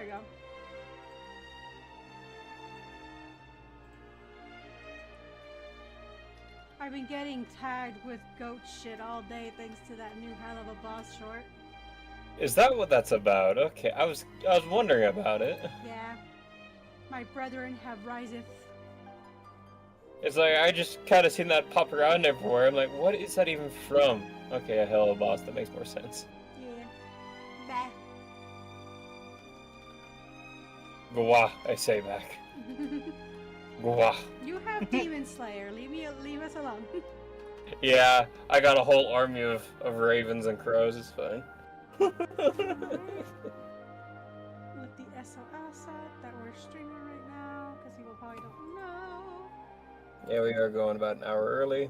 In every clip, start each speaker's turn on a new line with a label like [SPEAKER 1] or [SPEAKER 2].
[SPEAKER 1] There you go. I've been getting tagged with goat shit all day thanks to that new hell of a boss short.
[SPEAKER 2] Is that what that's about? Okay, I was wondering about it.
[SPEAKER 1] Yeah. My brethren have riseth.
[SPEAKER 2] It's like, I just kind of seen that pop around everywhere. I'm like, what is that even from? Okay, a hell of a boss. That makes more sense.
[SPEAKER 1] Yeah. Bah.
[SPEAKER 2] Gwah, I say back. Gwah.
[SPEAKER 1] You have Demon Slayer. Leave us alone.
[SPEAKER 2] Yeah, I got a whole army of ravens and crows. It's fine.
[SPEAKER 1] With the SOL set that we're streaming right now, because people probably don't know.
[SPEAKER 2] Yeah, we are going about an hour early.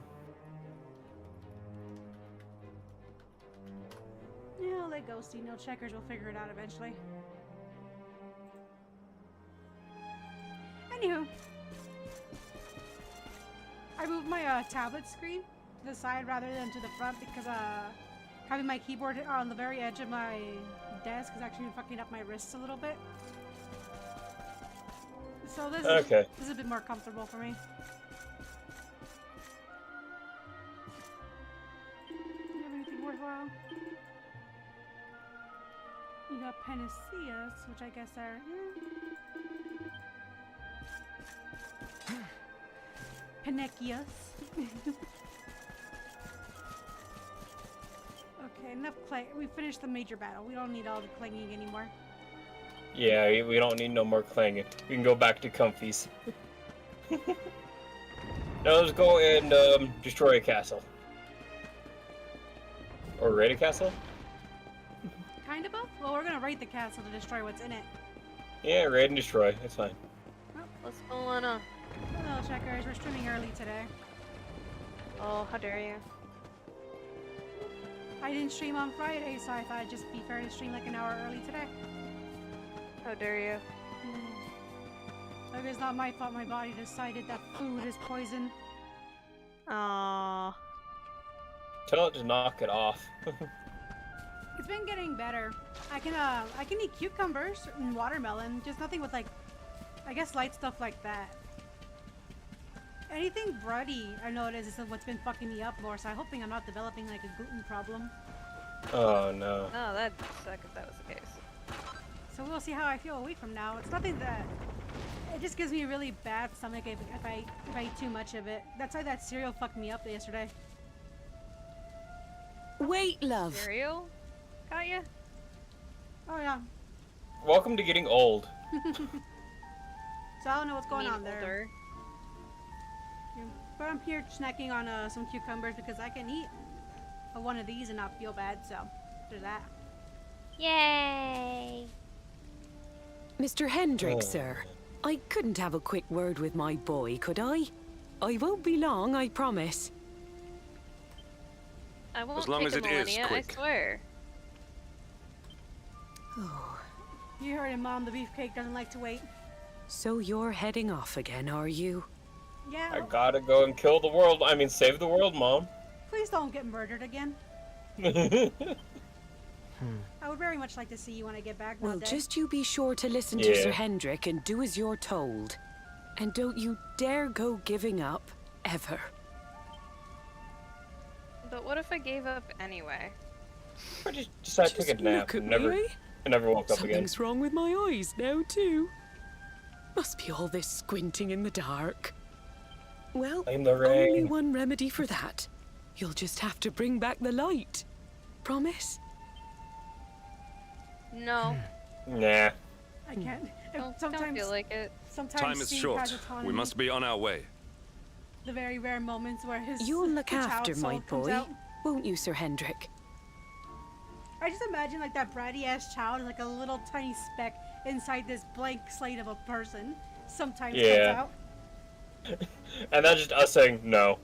[SPEAKER 1] Yeah, let Ghosty. No checkers. We'll figure it out eventually. Anywho, I moved my tablet screen to the side rather than to the front because having my keyboard on the very edge of my desk is actually fucking up my wrists a little bit. So this is a bit more comfortable for me. Do you have anything worthwhile? You got Panaceas, which I guess are... Panekias. Okay, enough clay. We finished the major battle. We don't need all the clanging anymore.
[SPEAKER 2] Yeah, we don't need no more clanging. We can go back to comfies. Now let's go and destroy a castle. Or raid a castle?
[SPEAKER 1] Kind of both? Well, we're gonna raid the castle to destroy what's in it.
[SPEAKER 2] Yeah, raid and destroy. It's fine.
[SPEAKER 1] Well,
[SPEAKER 3] What's going on?
[SPEAKER 1] hello, checkers. We're streaming early today.
[SPEAKER 3] Oh, how dare you?
[SPEAKER 1] I didn't stream on Friday, so I thought it'd just be fair to stream like an hour early today.
[SPEAKER 3] How dare you?
[SPEAKER 1] Like, it's not my fault my body decided that food is poison.
[SPEAKER 3] Aww.
[SPEAKER 2] Tell it to knock it off.
[SPEAKER 1] It's been getting better. I can eat cucumbers and watermelon, just nothing with like, I guess light stuff like that. Anything bready, I noticed, is what's been fucking me up more, so I'm hoping I'm not developing like a gluten problem.
[SPEAKER 2] Oh no.
[SPEAKER 3] Oh, that'd suck if that was the case.
[SPEAKER 1] So we'll see how I feel a week from now. It's nothing that... It just gives me a really bad stomach if I eat too much of it. That's why that cereal fucked me up yesterday.
[SPEAKER 4] Wait, love.
[SPEAKER 3] Cereal? Got ya?
[SPEAKER 1] Oh yeah.
[SPEAKER 2] Welcome to getting old.
[SPEAKER 1] So I don't know what's going
[SPEAKER 3] Mean
[SPEAKER 1] on there.
[SPEAKER 3] older.
[SPEAKER 1] Yeah. But I'm here snacking on some cucumbers because I can eat one of these and not feel bad, so there's that.
[SPEAKER 3] Yay!
[SPEAKER 4] Mr. Hendrick, sir. I couldn't have a quick word with my boy, could I? I won't be long, I promise.
[SPEAKER 3] I won't
[SPEAKER 5] As long
[SPEAKER 3] take
[SPEAKER 5] as
[SPEAKER 3] a
[SPEAKER 5] it is
[SPEAKER 3] millennia,
[SPEAKER 5] quick.
[SPEAKER 3] I swear.
[SPEAKER 4] Oh,
[SPEAKER 1] You heard him, Mom. The beefcake doesn't like to wait.
[SPEAKER 4] so you're heading off again, are you?
[SPEAKER 1] Yeah.
[SPEAKER 2] I gotta go and kill the world. I mean, save the world, Mom.
[SPEAKER 1] Please don't get murdered again. I would very much like to see you when I get back
[SPEAKER 4] Well,
[SPEAKER 1] one day.
[SPEAKER 4] just you be sure to listen to
[SPEAKER 2] Yeah.
[SPEAKER 4] Sir Hendrick and do as you're told. And don't you dare go giving up, ever.
[SPEAKER 3] But what if I gave up anyway?
[SPEAKER 2] I just decided to take a
[SPEAKER 4] Just
[SPEAKER 2] nap
[SPEAKER 4] look at
[SPEAKER 2] and
[SPEAKER 4] me,
[SPEAKER 2] never,
[SPEAKER 4] eh?
[SPEAKER 2] and never woke up again.
[SPEAKER 4] Something's wrong with my eyes now, too. Must be all this squinting in the dark. Well,
[SPEAKER 2] Blame the
[SPEAKER 4] only
[SPEAKER 2] rain.
[SPEAKER 4] one remedy for that. You'll just have to bring back the light. Promise?
[SPEAKER 3] No.
[SPEAKER 2] Nah.
[SPEAKER 1] I can't.
[SPEAKER 3] Don't feel like it.
[SPEAKER 1] Sometimes
[SPEAKER 5] Time is
[SPEAKER 1] Steve
[SPEAKER 5] short.
[SPEAKER 1] has autonomy.
[SPEAKER 5] We must be on our way.
[SPEAKER 1] The very rare moments where his
[SPEAKER 4] You'll look
[SPEAKER 1] child
[SPEAKER 4] after my
[SPEAKER 1] soul comes
[SPEAKER 4] boy,
[SPEAKER 1] out.
[SPEAKER 4] won't you, Sir Hendrick?
[SPEAKER 1] I just imagine like that bratty ass child is like a little tiny speck inside this blank slate of a person. Sometimes
[SPEAKER 2] Yeah.
[SPEAKER 1] comes out.
[SPEAKER 2] And that's just us saying no.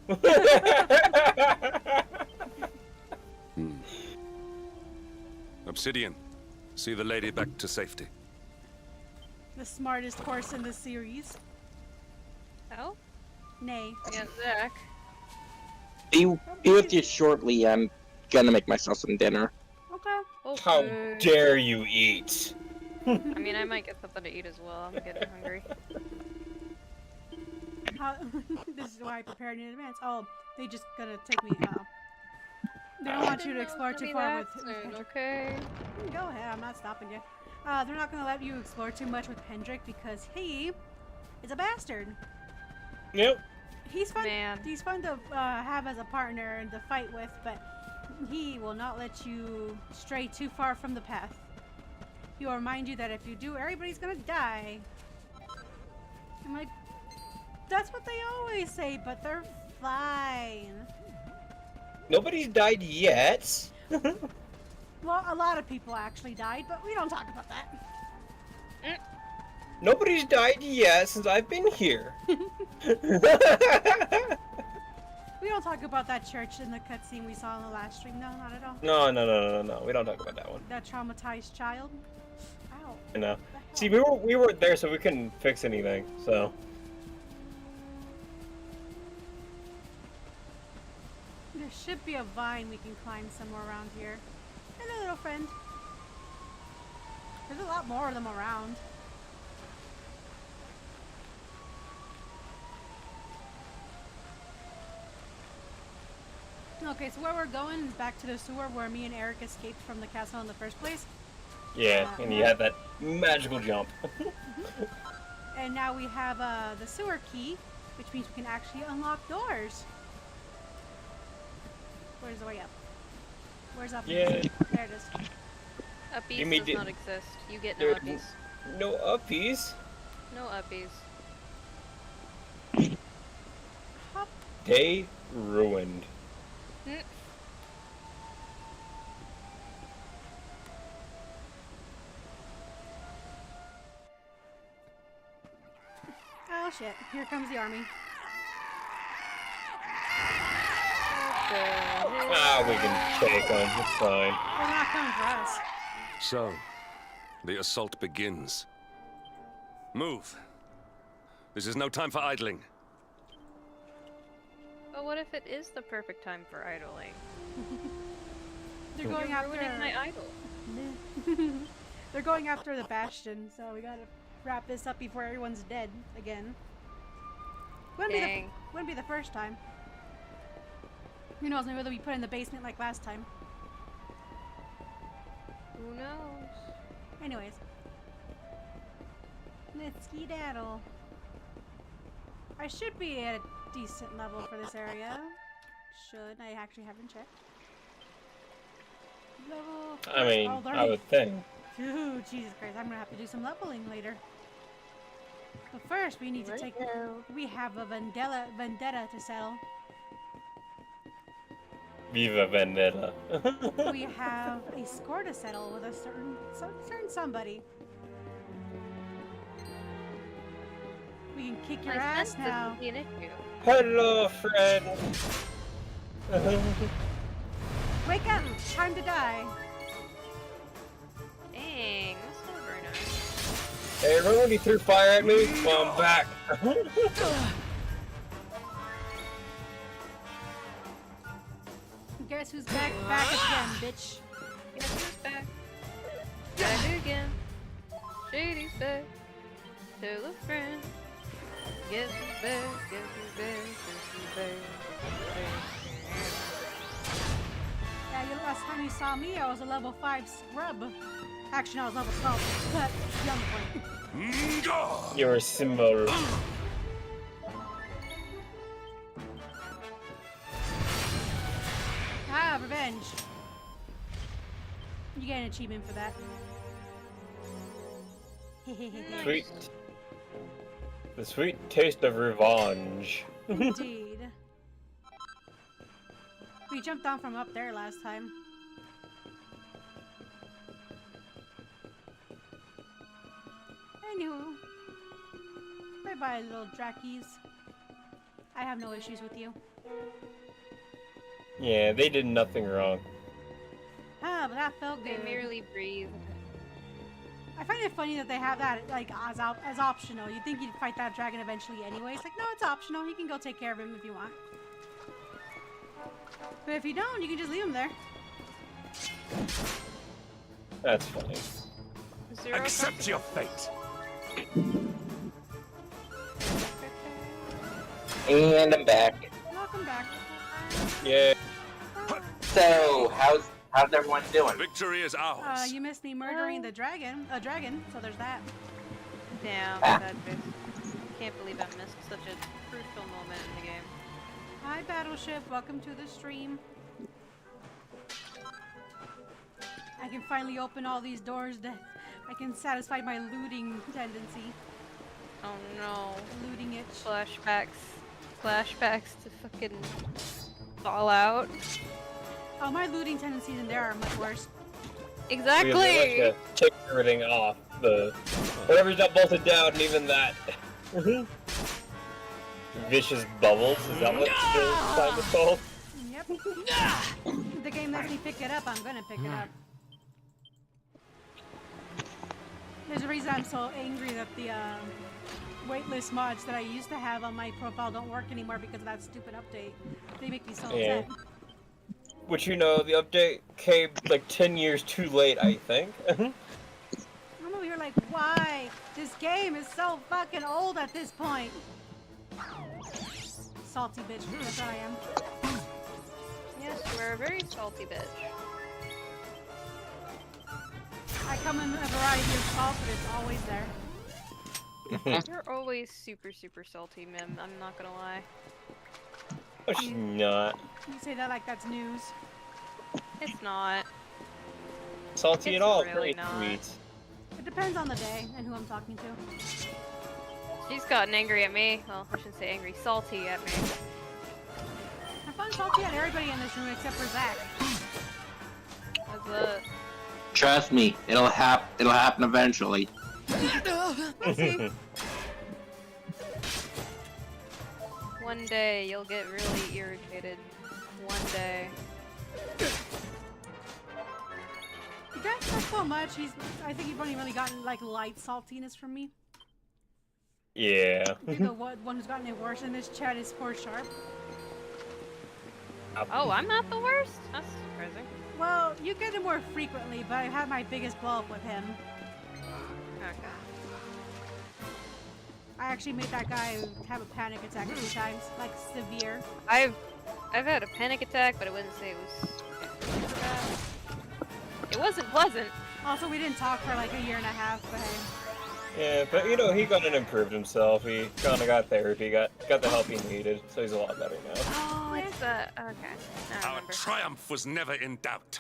[SPEAKER 5] Obsidian, see the lady back to safety.
[SPEAKER 1] The smartest horse in the series.
[SPEAKER 3] Oh?
[SPEAKER 1] Nay.
[SPEAKER 3] Yeah, Zach.
[SPEAKER 6] Be with you shortly. I'm gonna make myself some dinner.
[SPEAKER 1] Okay.
[SPEAKER 2] How
[SPEAKER 3] Okay.
[SPEAKER 2] dare you eat?
[SPEAKER 3] I mean, I might get something to eat as well. I'm getting hungry.
[SPEAKER 1] This is why I prepared in advance. Oh, they just gonna take me. They don't want you to explore too far with.
[SPEAKER 3] Soon, okay.
[SPEAKER 1] Go ahead. I'm not stopping you. They're not gonna let you explore too much with Hendrik because he is a bastard.
[SPEAKER 2] Yep.
[SPEAKER 1] He's fun.
[SPEAKER 3] Man.
[SPEAKER 1] He's fun to have as a partner and to fight with, but he will not let you stray too far from the path. He will remind you that if you do, everybody's gonna die. I'm like, that's what they always say, but they're fine.
[SPEAKER 2] Nobody's died yet.
[SPEAKER 1] Well, a lot of people actually died, but we don't talk about that.
[SPEAKER 2] Nobody's died yet since I've been here.
[SPEAKER 1] We don't talk about that church in the cutscene we saw in the last stream. No, not at all.
[SPEAKER 2] No. We don't talk about that one.
[SPEAKER 1] That traumatized child. Ow.
[SPEAKER 2] You know. See, we weren't there, so we couldn't fix anything. So.
[SPEAKER 1] There should be a vine we can climb somewhere around here. Hello, little friend. There's a lot more of them around. Okay, so where we're going is back to the sewer where me and Eric escaped from the castle in the first place.
[SPEAKER 2] Yeah, and you had that magical jump.
[SPEAKER 1] And now we have the sewer key, which means we can actually unlock doors. Where's the way up? Where's up?
[SPEAKER 2] Yeah.
[SPEAKER 1] There it is.
[SPEAKER 3] Uppies
[SPEAKER 2] You mean
[SPEAKER 3] does not exist. You get no
[SPEAKER 2] There-
[SPEAKER 3] uppies.
[SPEAKER 2] No uppies.
[SPEAKER 3] No uppies.
[SPEAKER 1] Hop.
[SPEAKER 2] Day ruined.
[SPEAKER 3] Mm.
[SPEAKER 1] Oh shit, here comes the army.
[SPEAKER 2] Ah, we can take them. It's fine.
[SPEAKER 1] They're not coming for us.
[SPEAKER 5] So, the assault begins. Move. This is no time for idling.
[SPEAKER 3] But what if it is the perfect time for idling?
[SPEAKER 1] They're going
[SPEAKER 3] You're
[SPEAKER 1] after
[SPEAKER 3] ruining my idol.
[SPEAKER 1] They're going after the bastion, so we gotta wrap this up before everyone's dead again.
[SPEAKER 3] Dang.
[SPEAKER 1] Wouldn't be the first time. Who knows, maybe they'll be put in the basement like last time.
[SPEAKER 3] Who knows?
[SPEAKER 1] Anyways. Let's skedaddle. I should be at a decent level for this area. Should. I actually haven't checked. Level...
[SPEAKER 2] I mean,
[SPEAKER 1] Oh,
[SPEAKER 2] I would think.
[SPEAKER 1] Dude, Jesus Christ, I'm gonna have to do some leveling later. But first, we need to take... We have a vendetta to settle.
[SPEAKER 2] Viva Vendetta.
[SPEAKER 1] We have a score to settle with a certain somebody. We can kick your ass now.
[SPEAKER 3] Be an issue.
[SPEAKER 2] Hello, friend.
[SPEAKER 1] Wake up! Time to die.
[SPEAKER 3] Dang, that's not very nice.
[SPEAKER 2] Hey, remember when you threw fire at me? Well, I'm back.
[SPEAKER 1] Guess who's back? Back again, bitch.
[SPEAKER 3] Guess who's back? Back again. Shady's back. Tell a friend. Guess who's back? Guess who's back? Guess who's back?
[SPEAKER 1] Yeah, last time you saw me, I was a level 5 scrub. Actually, no, I was level 12, but young point.
[SPEAKER 2] You're a symbol.
[SPEAKER 1] Ah, revenge. You get an achievement for that.
[SPEAKER 2] Sweet. The sweet taste of revenge.
[SPEAKER 1] Indeed. We jumped down from up there last time. Anywho. Bye-bye, little Drakies. I have no issues with you.
[SPEAKER 2] Yeah, they did nothing wrong.
[SPEAKER 1] Ah, but that felt
[SPEAKER 3] They
[SPEAKER 1] good.
[SPEAKER 3] merely breathe.
[SPEAKER 1] I find it funny that they have that like as optional. You'd think you'd fight that dragon eventually anyway. It's like, no, it's optional. You can go take care of him if you want. But if you don't, you can just leave him there.
[SPEAKER 2] That's funny.
[SPEAKER 3] Zero
[SPEAKER 5] Accept your fate.
[SPEAKER 6] And I'm back.
[SPEAKER 1] Welcome back.
[SPEAKER 2] Yeah.
[SPEAKER 6] So, how's everyone doing?
[SPEAKER 5] Victory is ours.
[SPEAKER 1] You missed me murdering the dragon. A dragon, so there's that.
[SPEAKER 3] Damn,
[SPEAKER 6] Ah.
[SPEAKER 3] sad face. Can't believe I missed such a crucial moment in the game.
[SPEAKER 1] Hi, Battleship. Welcome to the stream. I can finally open all these doors that I can satisfy my looting tendency.
[SPEAKER 3] Oh no.
[SPEAKER 1] Looting it.
[SPEAKER 3] Flashbacks. Flashbacks to fucking Fallout.
[SPEAKER 1] Oh, my looting tendencies in there are much worse.
[SPEAKER 3] Exactly!
[SPEAKER 2] Because they like to take everything off. Whatever's not bolted down, and even that. Vicious bubbles, is that what the sign was called?
[SPEAKER 1] Yep. The game lets me pick it up, I'm gonna pick it up. There's a reason I'm so angry that the waitlist mods that I used to have on my profile don't work anymore because of that stupid update. They make me so
[SPEAKER 2] Yeah.
[SPEAKER 1] upset.
[SPEAKER 2] Which, you know, the update came like 10 years too late, I think.
[SPEAKER 1] I'm over here like, why? This game is so fucking old at this point. Salty bitch, that's what I am.
[SPEAKER 3] Yes, we're a very salty bitch.
[SPEAKER 1] I come in a variety of salt, but it's always there.
[SPEAKER 3] You're always super, super salty, Mim. I'm not gonna lie.
[SPEAKER 2] Oh, she's not.
[SPEAKER 1] You say that like that's news.
[SPEAKER 3] It's not.
[SPEAKER 2] Salty
[SPEAKER 3] It's
[SPEAKER 2] at all,
[SPEAKER 3] really
[SPEAKER 2] pretty
[SPEAKER 3] not.
[SPEAKER 2] sweet.
[SPEAKER 1] It depends on the day and who I'm talking to.
[SPEAKER 3] She's gotten angry at me. Well, I shouldn't say angry, salty at me.
[SPEAKER 1] I find salty at everybody in this room except for Zach.
[SPEAKER 3] What's that?
[SPEAKER 6] Trust me, it'll happen eventually.
[SPEAKER 1] We'll see.
[SPEAKER 3] One day you'll get really irritated. One day.
[SPEAKER 1] You guys not so much. I think you've only really gotten like light saltiness from me.
[SPEAKER 2] Yeah.
[SPEAKER 1] You're the one who's gotten it worse in this chat is for Sharp.
[SPEAKER 3] Oh, I'm not the worst? That's surprising.
[SPEAKER 1] Well, you get it more frequently, but I had my biggest blow up with him.
[SPEAKER 3] Okay.
[SPEAKER 1] I actually made that guy have a panic attack 2 times, like severe.
[SPEAKER 3] I've had a panic attack, but I wouldn't say it was super bad. It wasn't pleasant.
[SPEAKER 1] Also, we didn't talk for like a year and a half, but hey.
[SPEAKER 2] Yeah, but you know, he got and improved himself. He kinda got therapy, got the help he needed, so he's a lot better now.
[SPEAKER 3] Oh, it's the okay. I
[SPEAKER 5] Our
[SPEAKER 3] remember.
[SPEAKER 5] triumph was never in doubt.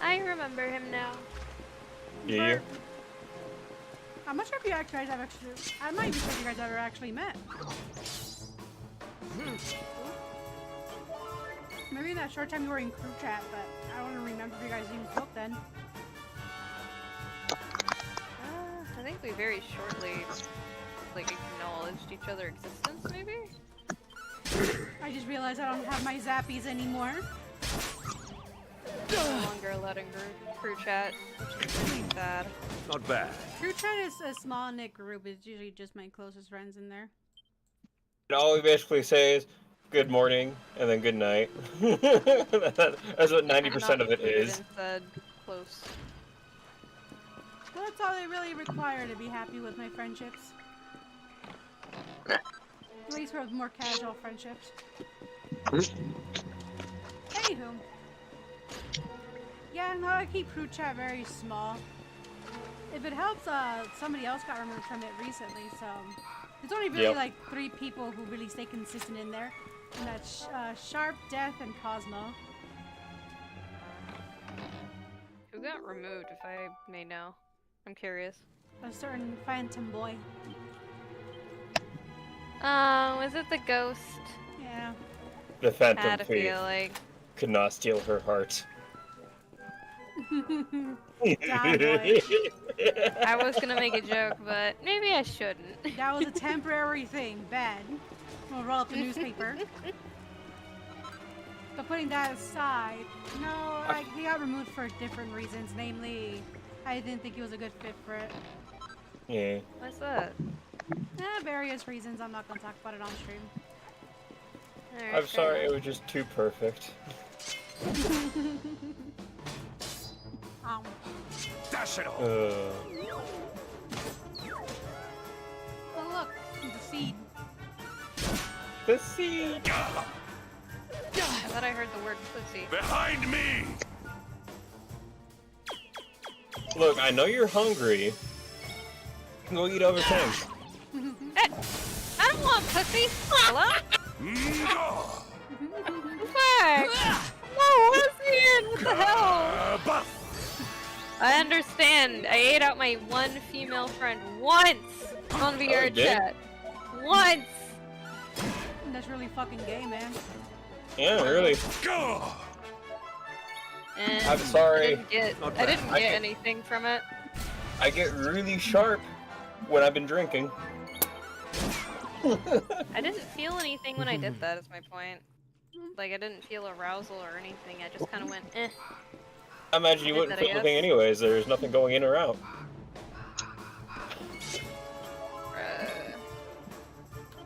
[SPEAKER 3] I remember him now.
[SPEAKER 2] Yeah.
[SPEAKER 1] I'm not sure if you guys have actually. I'm not even sure if you guys ever actually met. Maybe in that short time you were in crew chat, but I don't remember if you guys even spoke then.
[SPEAKER 3] I think we very shortly like acknowledged each other's existence, maybe?
[SPEAKER 1] I just realized I don't have my zappies anymore.
[SPEAKER 3] No longer allowed in crew chat, which is really sad.
[SPEAKER 5] Not bad.
[SPEAKER 1] Crew chat is a small knit group. It's usually just my closest friends in there.
[SPEAKER 2] And all we basically say is good morning and then good night. That's what 90% of it is.
[SPEAKER 3] Said close.
[SPEAKER 1] Well, that's all they really require to be happy with my friendships. At least for more casual friendships. Anywho. Yeah, no, I keep crew chat very small. If it helps, somebody else got removed from it recently, so... There's only really like 3 people who really stay consistent in there. And that's Sharp, Death, and Cosmo.
[SPEAKER 3] Who got removed, if I may know? I'm curious.
[SPEAKER 1] A certain phantom boy.
[SPEAKER 3] Was it the ghost?
[SPEAKER 1] Yeah.
[SPEAKER 2] The
[SPEAKER 3] I
[SPEAKER 2] Phantom
[SPEAKER 3] had a
[SPEAKER 2] Thief
[SPEAKER 3] feeling.
[SPEAKER 2] could not steal her heart.
[SPEAKER 1] Down, boy.
[SPEAKER 3] I was gonna make a joke, but maybe I shouldn't.
[SPEAKER 1] That was a temporary thing. Bad. We'll roll up the newspaper. But putting that aside, no, he got removed for different reasons. Namely, I didn't think he was a good fit for it.
[SPEAKER 2] Yeah.
[SPEAKER 3] What's that?
[SPEAKER 1] Various reasons. I'm not gonna talk about it on stream.
[SPEAKER 3] Alright,
[SPEAKER 2] I'm
[SPEAKER 3] fair
[SPEAKER 2] sorry, it
[SPEAKER 3] enough.
[SPEAKER 2] was just too perfect.
[SPEAKER 5] Dash it all!
[SPEAKER 1] Oh look, the seed.
[SPEAKER 2] The seed.
[SPEAKER 3] I thought I heard the word pussy.
[SPEAKER 5] Behind me!
[SPEAKER 2] Look, I know you're hungry. You can go eat other things.
[SPEAKER 3] I don't want pussy. Hello? Fuck! No, pussy! What the hell?
[SPEAKER 5] Buff!
[SPEAKER 3] I understand. I ate out my one female friend once on VR
[SPEAKER 2] you did?
[SPEAKER 3] chat. Once!
[SPEAKER 1] That's really fucking gay, man.
[SPEAKER 2] Yeah, really.
[SPEAKER 5] Go!
[SPEAKER 3] And
[SPEAKER 2] I'm sorry.
[SPEAKER 3] I didn't
[SPEAKER 2] I
[SPEAKER 3] get
[SPEAKER 2] can-
[SPEAKER 3] anything from it.
[SPEAKER 2] I get really sharp when I've been drinking.
[SPEAKER 3] I didn't feel anything when I did that, is my point. Like, I didn't feel arousal or anything. I just kind of went, eh.
[SPEAKER 2] I imagine you
[SPEAKER 3] Did
[SPEAKER 2] wouldn't
[SPEAKER 3] that, I
[SPEAKER 2] feel anything
[SPEAKER 3] guess.
[SPEAKER 2] anyways. There's nothing going in or out.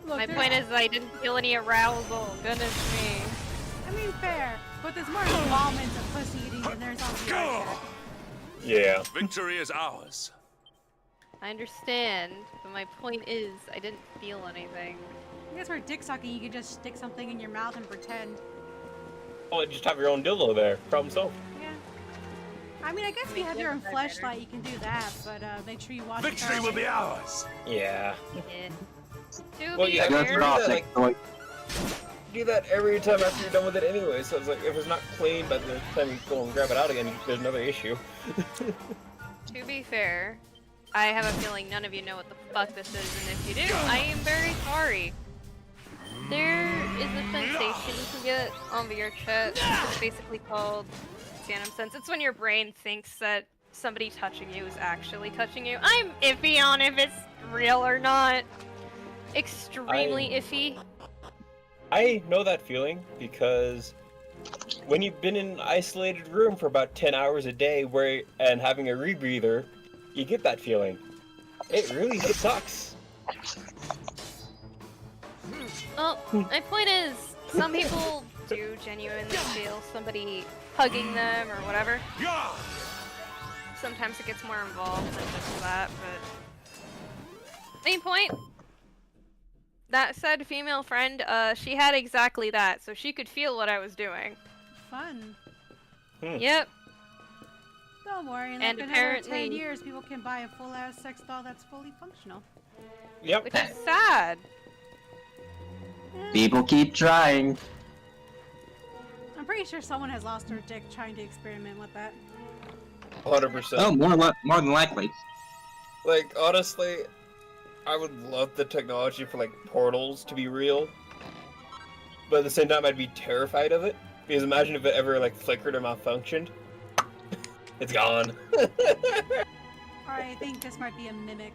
[SPEAKER 1] Look,
[SPEAKER 3] My
[SPEAKER 1] there's-
[SPEAKER 3] point is, I didn't feel any arousal. Goodness me.
[SPEAKER 1] I mean, fair, but there's more involvement of pussy eating than there's on VR chat.
[SPEAKER 2] Yeah.
[SPEAKER 5] Victory is ours.
[SPEAKER 3] I understand, but my point is, I didn't feel anything.
[SPEAKER 1] I guess for dick sucking, you could just stick something in your mouth and pretend.
[SPEAKER 2] Oh, just have your own dildo there. Problem solved.
[SPEAKER 1] Yeah. I mean, I guess if you have your own fleshlight, you can do that, but make sure you watch it
[SPEAKER 5] Victory will
[SPEAKER 1] thoroughly.
[SPEAKER 5] be ours.
[SPEAKER 2] Yeah.
[SPEAKER 3] Yeah. To
[SPEAKER 2] Well,
[SPEAKER 3] be
[SPEAKER 2] yeah,
[SPEAKER 6] Just
[SPEAKER 3] fair,
[SPEAKER 2] right.
[SPEAKER 6] off,
[SPEAKER 2] like-
[SPEAKER 6] like,
[SPEAKER 2] Do that every time after you're done with it anyway. So it's like if it's not clean by the time you go and grab it out again, there's another issue.
[SPEAKER 3] to be fair, I have a feeling none of you know what the fuck this is, and if you do, I am very sorry. There is a sensation you can get on VR chat. It's basically called Phantom Sense. It's when your brain thinks that somebody touching you is actually touching you. I'm iffy on if it's real or not. Extremely iffy.
[SPEAKER 2] I know that feeling because when you've been in an isolated room for about 10 hours a day and having a rebreather, you get that feeling. It really sucks.
[SPEAKER 3] Well, my point is, some people do genuinely feel somebody hugging them or whatever.
[SPEAKER 5] Yeah!
[SPEAKER 3] Sometimes it gets more involved than just that, but... Main point. That said female friend, she had exactly that, so she could feel what I was doing.
[SPEAKER 1] Fun.
[SPEAKER 3] Yep.
[SPEAKER 1] Don't worry, in
[SPEAKER 3] And
[SPEAKER 1] like another 10
[SPEAKER 3] apparently-
[SPEAKER 1] years, people can buy a full-ass sex doll that's fully functional.
[SPEAKER 2] Yep.
[SPEAKER 3] Which is sad.
[SPEAKER 6] people keep trying.
[SPEAKER 1] I'm pretty sure someone has lost their dick trying to experiment with that.
[SPEAKER 2] 100%.
[SPEAKER 6] Oh, more than likely.
[SPEAKER 2] Like, honestly, I would love the technology for, like, portals to be real. But at the same time, I'd be terrified of it. Because imagine if it ever, like, flickered or malfunctioned. It's gone.
[SPEAKER 1] I think this might be a mimic.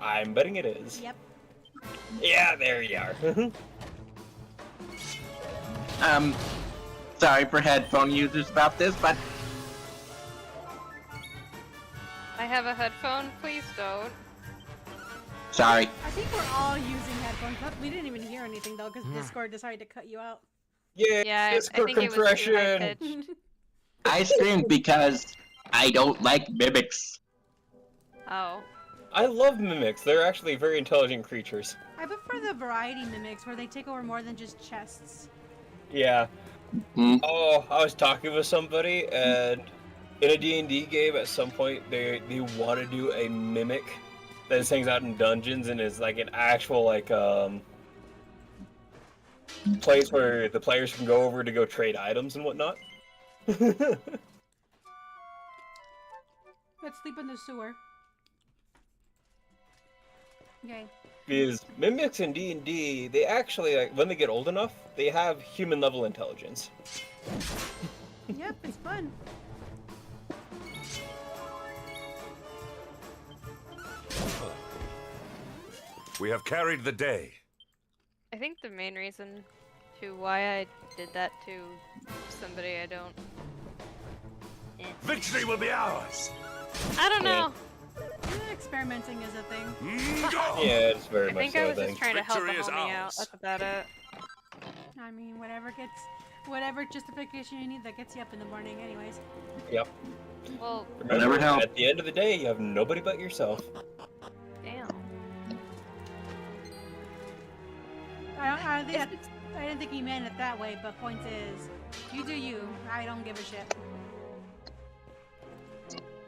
[SPEAKER 2] I'm betting it is.
[SPEAKER 1] Yep.
[SPEAKER 2] Yeah, there you are.
[SPEAKER 6] Sorry for headphone users about this, but
[SPEAKER 3] I have a headphone, please don't.
[SPEAKER 6] sorry.
[SPEAKER 1] I think we're all using headphones. We didn't even hear anything though, because Discord decided to cut you out.
[SPEAKER 2] Yeah,
[SPEAKER 3] Yeah, I
[SPEAKER 2] Discord
[SPEAKER 3] think it was too high
[SPEAKER 2] compression.
[SPEAKER 3] pitched.
[SPEAKER 6] I streamed because I don't like mimics.
[SPEAKER 3] Oh.
[SPEAKER 2] I love mimics. They're actually very intelligent creatures.
[SPEAKER 1] I prefer the variety mimics where they take over more than just chests.
[SPEAKER 2] Yeah.
[SPEAKER 6] Hmm.
[SPEAKER 2] Oh, I was talking with somebody, and in a D&D game, at some point, they want to do a mimic that just hangs out in dungeons and is like an actual place where the players can go over to go trade items and whatnot.
[SPEAKER 1] Let's sleep in the sewer. Okay.
[SPEAKER 2] Because mimics in D&D, they actually, like, when they get old enough, they have human level intelligence.
[SPEAKER 1] Yep, it's fun.
[SPEAKER 5] We have carried the day.
[SPEAKER 3] I think the main reason to why I did that to somebody I don't...
[SPEAKER 5] Victory will be ours.
[SPEAKER 3] I don't
[SPEAKER 2] Yeah.
[SPEAKER 3] know.
[SPEAKER 1] Experimenting is a thing.
[SPEAKER 5] Go!
[SPEAKER 2] Yeah, it's very
[SPEAKER 3] I
[SPEAKER 2] much
[SPEAKER 3] think
[SPEAKER 2] so
[SPEAKER 3] I
[SPEAKER 2] a
[SPEAKER 3] was
[SPEAKER 2] thing.
[SPEAKER 3] just trying to help a
[SPEAKER 5] Victory is
[SPEAKER 3] homie out.
[SPEAKER 5] ours.
[SPEAKER 3] That's about it.
[SPEAKER 1] I mean, whatever justification you need that gets you up in the morning anyways.
[SPEAKER 2] Yep.
[SPEAKER 3] Well,
[SPEAKER 2] Remember,
[SPEAKER 6] Never help.
[SPEAKER 2] at the end of the day, you have nobody but yourself.
[SPEAKER 3] damn.
[SPEAKER 1] I didn't think he meant it that way, but point is, you do you. I don't give a shit.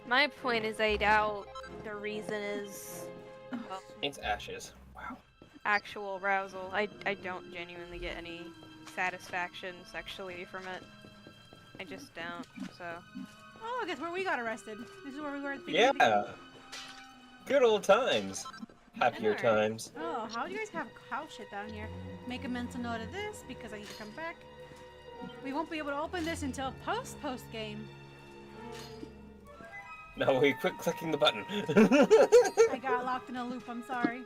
[SPEAKER 3] My point is, I doubt the reason is well,
[SPEAKER 2] It's ashes. Wow.
[SPEAKER 3] actual arousal. I don't genuinely get any satisfaction sexually from it. I just don't, so.
[SPEAKER 1] Oh, I guess where we got arrested. This is where we were at the beginning.
[SPEAKER 2] Yeah. Good old times. Happier
[SPEAKER 3] Alright.
[SPEAKER 2] times.
[SPEAKER 1] Oh, how do you guys have cow shit down here? Make a mental note of this because I need to come back. We won't be able to open this until post game.
[SPEAKER 2] No, we quit clicking the button.
[SPEAKER 1] I got locked in a loop, I'm sorry.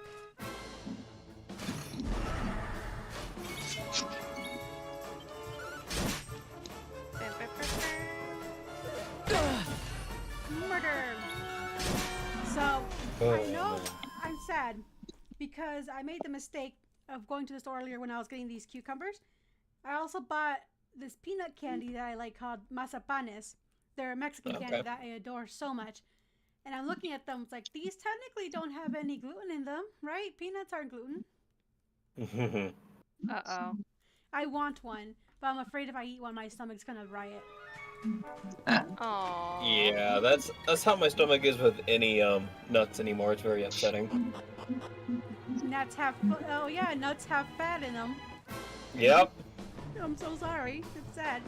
[SPEAKER 1] Murder! So, I know I'm sad because I made the mistake of going to the store earlier when I was getting these cucumbers. I also bought this peanut candy that I like called mazapanes. They're a Mexican candy that I adore so much. And I'm looking at them, it's like, these technically don't have any gluten in them, right? Peanuts aren't gluten.
[SPEAKER 3] Uh-oh.
[SPEAKER 1] I want one, but I'm afraid if I eat one, my stomach's gonna riot.
[SPEAKER 3] Aww.
[SPEAKER 2] Yeah, that's how my stomach is with any nuts anymore. It's very upsetting.
[SPEAKER 1] Nuts have, oh yeah, nuts have fat in them.
[SPEAKER 2] Yep.
[SPEAKER 1] I'm so sorry. It's sad.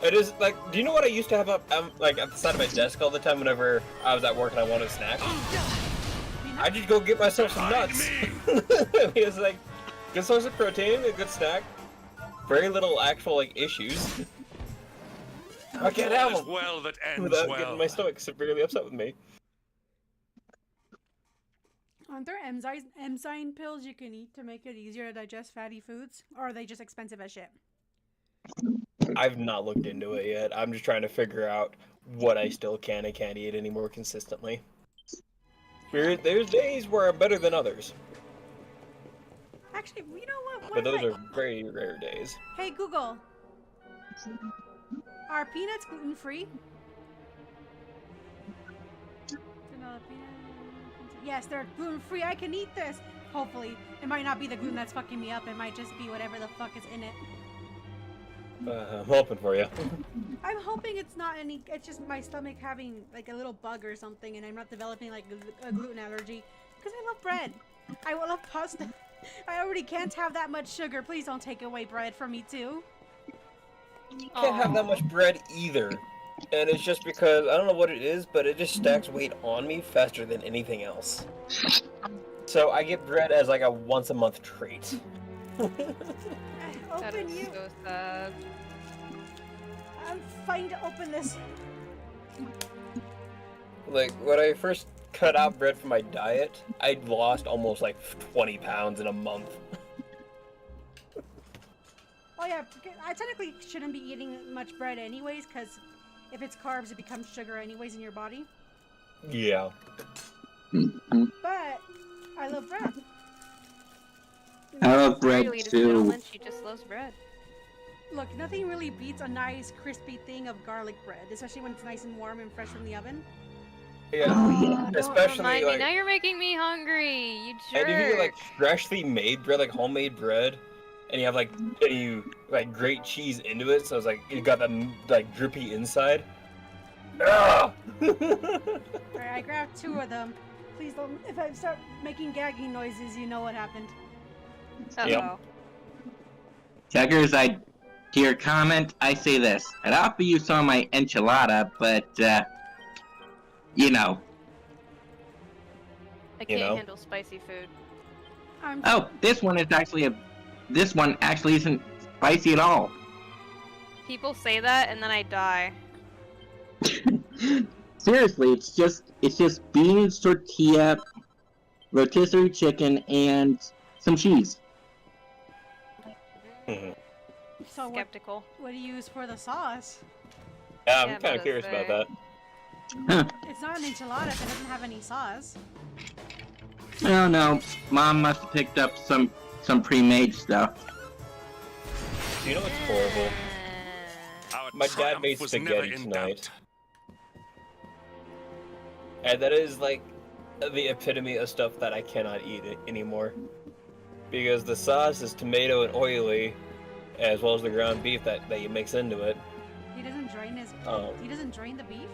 [SPEAKER 2] It is like, do you know what I used to have up like at the side of my desk all the time whenever I was at work and I wanted a snack? I just go get myself some nuts. It's like good source of protein, a good snack. Very little actual like issues. I can't have them
[SPEAKER 5] well that ends
[SPEAKER 2] without
[SPEAKER 5] well.
[SPEAKER 2] getting my stomach severely upset with me.
[SPEAKER 1] Aren't there enzyme pills you can eat to make it easier to digest fatty foods? Or are they just expensive as shit?
[SPEAKER 2] I've not looked into it yet. I'm just trying to figure out what I still can and can't eat anymore consistently. There's days where I'm better than others,
[SPEAKER 1] Actually, you know what?
[SPEAKER 2] but those are very rare days.
[SPEAKER 1] Hey Google, are peanuts gluten-free? Yes, they're gluten-free. I can eat this. Hopefully. It might not be the gluten that's fucking me up. It might just be whatever the fuck is in it.
[SPEAKER 2] I'm hoping for you.
[SPEAKER 1] I'm hoping it's not any... It's just my stomach having, like, a little bug or something, and I'm not developing, like, a gluten allergy. Because I love bread. I love pasta. I already can't have that much sugar. Please don't take away bread from me, too.
[SPEAKER 2] Can't have that much bread either. And it's just because, I don't know what it is, but it just stacks weight on me faster than anything else. So I get bread as like a once-a-month treat.
[SPEAKER 3] That
[SPEAKER 1] Open
[SPEAKER 3] is
[SPEAKER 1] you.
[SPEAKER 3] so sad.
[SPEAKER 1] I'm fighting to open this.
[SPEAKER 2] Like, when I first cut out bread from my diet, I'd lost almost like 20 pounds in a month.
[SPEAKER 1] Oh yeah, I technically shouldn't be eating much bread anyways, because if it's carbs, it becomes sugar anyways in your body.
[SPEAKER 2] Yeah.
[SPEAKER 1] But I love bread.
[SPEAKER 6] I love bread
[SPEAKER 3] Ladies and
[SPEAKER 6] too.
[SPEAKER 3] gentlemen, she just loves bread.
[SPEAKER 1] Look, nothing really beats a nice crispy thing of garlic bread, especially when it's nice and warm and fresh from the oven.
[SPEAKER 2] Yeah.
[SPEAKER 6] Oh, yeah.
[SPEAKER 3] Don't
[SPEAKER 2] Especially
[SPEAKER 3] remind me.
[SPEAKER 2] like,
[SPEAKER 3] Now you're making me hungry. You
[SPEAKER 2] and if you get
[SPEAKER 3] jerk.
[SPEAKER 2] like freshly made bread, like homemade bread, and you have like, and you like grate cheese into it, so it's like you got that like drippy inside. Ah!
[SPEAKER 1] Alright, I grabbed 2 of them. Please don't. If I start making gagging noises, you know what happened.
[SPEAKER 3] Uh-oh.
[SPEAKER 2] Yep.
[SPEAKER 6] Checkers, to your comment, I say this. I'd offer you some of my enchilada, but, you know.
[SPEAKER 3] I
[SPEAKER 2] You
[SPEAKER 3] can't
[SPEAKER 2] know?
[SPEAKER 3] handle spicy food.
[SPEAKER 6] Oh, this one actually isn't spicy at all.
[SPEAKER 3] People say that and then I die.
[SPEAKER 6] Seriously, it's just beans, tortilla, rotisserie chicken, and some cheese.
[SPEAKER 1] So
[SPEAKER 3] Skeptical.
[SPEAKER 1] what do you use for the sauce?
[SPEAKER 2] Yeah, I'm
[SPEAKER 3] Yeah,
[SPEAKER 2] kind
[SPEAKER 3] but
[SPEAKER 2] of curious
[SPEAKER 3] it's
[SPEAKER 2] about
[SPEAKER 3] there.
[SPEAKER 2] that.
[SPEAKER 1] It's not an enchilada if it doesn't have any sauce.
[SPEAKER 6] Oh no, Mom must have picked up some pre-made stuff.
[SPEAKER 2] Do you know what's horrible?
[SPEAKER 5] Our
[SPEAKER 2] My dad
[SPEAKER 5] triumph
[SPEAKER 2] made
[SPEAKER 5] was never
[SPEAKER 2] spaghetti
[SPEAKER 5] in
[SPEAKER 2] tonight.
[SPEAKER 5] doubt.
[SPEAKER 2] And that is like the epitome of stuff that I cannot eat it anymore. Because the sauce is tomato and oily, as well as the ground beef that you mix into it.
[SPEAKER 1] He doesn't drain his.
[SPEAKER 2] Oh.
[SPEAKER 1] He doesn't drain the beef.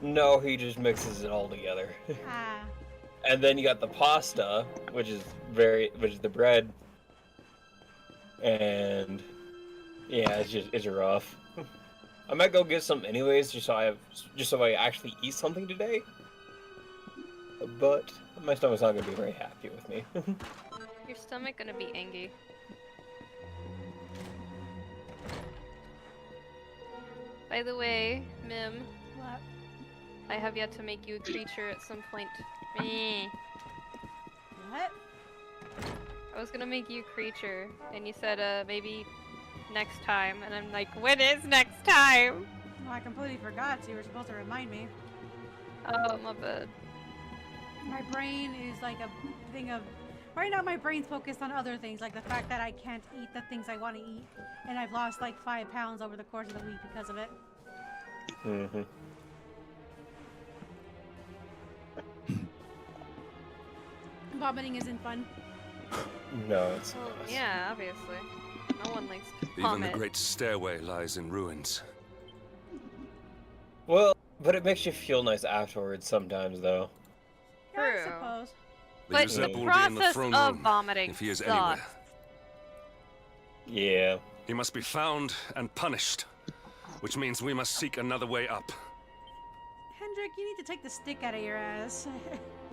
[SPEAKER 2] No, he just mixes it all together.
[SPEAKER 1] Ah.
[SPEAKER 2] And then you got the pasta, which is the bread. And yeah, it's rough. I might go get some anyways, just so I actually eat something today. But my stomach's not gonna be very happy with me.
[SPEAKER 3] Your stomach gonna be angry. By the way, Mim,
[SPEAKER 1] What?
[SPEAKER 3] I have yet to make you a creature at some point. Meh.
[SPEAKER 1] What?
[SPEAKER 3] I was gonna make you a creature, and you said, maybe next time, and I'm like, when is next time?
[SPEAKER 1] Well, I completely forgot. So you were supposed to remind me.
[SPEAKER 3] Oh, my bad.
[SPEAKER 1] My brain is like a thing of. Right now, my brain's focused on other things, like the fact that I can't eat the things I want to eat, and I've lost like 5 pounds over the course of the week because of it.
[SPEAKER 2] Mm-hmm.
[SPEAKER 1] Vomiting isn't fun.
[SPEAKER 2] No, it's
[SPEAKER 3] Well,
[SPEAKER 2] not.
[SPEAKER 3] yeah, obviously. No one likes to
[SPEAKER 5] Even
[SPEAKER 3] vomit.
[SPEAKER 5] the great stairway lies in ruins.
[SPEAKER 2] Well, but it makes you feel nice afterwards sometimes, though.
[SPEAKER 1] Yeah, I
[SPEAKER 3] True.
[SPEAKER 1] suppose.
[SPEAKER 5] The
[SPEAKER 3] But
[SPEAKER 5] Yuuzep
[SPEAKER 3] the
[SPEAKER 5] will be in the
[SPEAKER 3] process
[SPEAKER 5] throne
[SPEAKER 3] of
[SPEAKER 5] room,
[SPEAKER 3] vomiting
[SPEAKER 5] if he is
[SPEAKER 3] sucks.
[SPEAKER 5] anywhere.
[SPEAKER 2] Yeah.
[SPEAKER 5] He must be found and punished, which means we must seek another way up.
[SPEAKER 1] Hendrik, you need to take the stick out of your ass.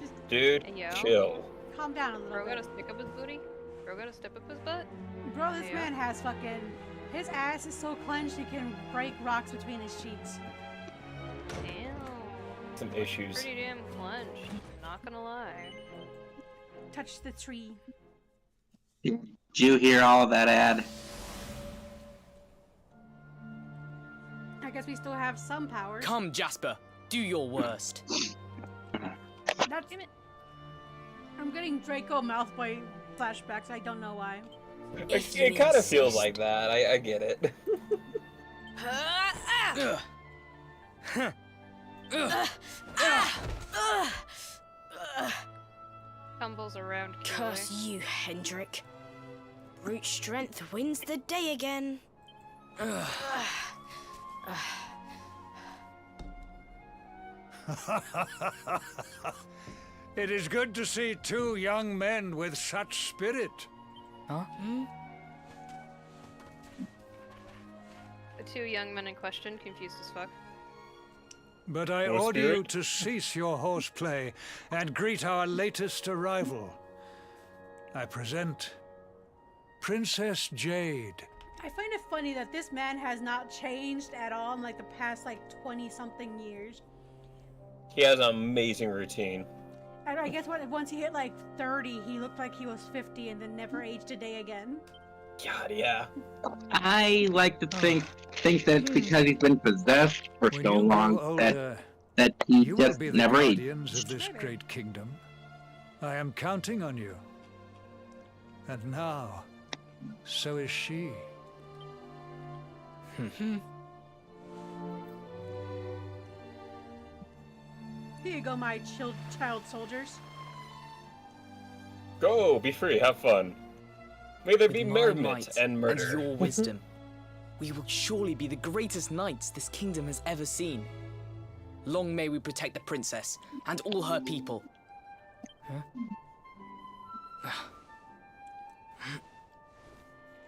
[SPEAKER 1] Just
[SPEAKER 2] Dude,
[SPEAKER 3] Hey, yo.
[SPEAKER 2] chill.
[SPEAKER 1] calm down a little
[SPEAKER 3] Bro got
[SPEAKER 1] bit.
[SPEAKER 3] to stick up his booty? Bro got to step up his butt?
[SPEAKER 1] Bro, this
[SPEAKER 3] Yeah.
[SPEAKER 1] man has fucking. His ass is so clenched he can break rocks between his cheeks.
[SPEAKER 3] Damn.
[SPEAKER 2] Some issues.
[SPEAKER 3] Pretty damn clenched. Not gonna lie.
[SPEAKER 1] Touch the tree.
[SPEAKER 6] Did you hear all of that ad?
[SPEAKER 1] I guess we still have some powers.
[SPEAKER 7] Come, Jasper, do your worst.
[SPEAKER 1] That's it. I'm getting Draco Malfoy flashbacks. I don't know why.
[SPEAKER 7] If
[SPEAKER 2] It
[SPEAKER 7] you
[SPEAKER 2] kind of feels
[SPEAKER 7] insist.
[SPEAKER 2] like that. I get it.
[SPEAKER 7] Ugh. Huh.
[SPEAKER 3] Tumbles around
[SPEAKER 8] Curse
[SPEAKER 3] Keeley.
[SPEAKER 8] you, Hendrik. Brute strength wins the day again.
[SPEAKER 9] It is good to see two young men with such spirit.
[SPEAKER 7] Huh?
[SPEAKER 3] The two young men in question, confused as fuck.
[SPEAKER 9] But I
[SPEAKER 2] More
[SPEAKER 9] order you
[SPEAKER 2] spirit?
[SPEAKER 9] to cease your horseplay and greet our latest arrival. I present Princess Jade.
[SPEAKER 1] I find it funny that this man has not changed at all in like the past like 20-something years.
[SPEAKER 2] He has an amazing routine.
[SPEAKER 1] And I guess once he hit like 30, he looked like he was 50 and then never aged a day again.
[SPEAKER 2] God, yeah.
[SPEAKER 6] I like to think that it's because he's been possessed for
[SPEAKER 9] When
[SPEAKER 6] so
[SPEAKER 9] you
[SPEAKER 6] long
[SPEAKER 9] grow
[SPEAKER 6] that
[SPEAKER 9] older,
[SPEAKER 6] he
[SPEAKER 9] you will
[SPEAKER 6] just
[SPEAKER 9] be the
[SPEAKER 6] never aged.
[SPEAKER 9] guardians of this
[SPEAKER 1] Maybe.
[SPEAKER 9] great kingdom. I am counting on you. And now, so is she.
[SPEAKER 1] Here you go, my child soldiers.
[SPEAKER 2] Go, be free, have fun. May there
[SPEAKER 7] With
[SPEAKER 2] be
[SPEAKER 7] my
[SPEAKER 2] merriment
[SPEAKER 7] might
[SPEAKER 2] and murder.
[SPEAKER 7] And your wisdom, we will surely be the greatest knights this kingdom has ever seen. Long may we protect the princess and all her people. Huh?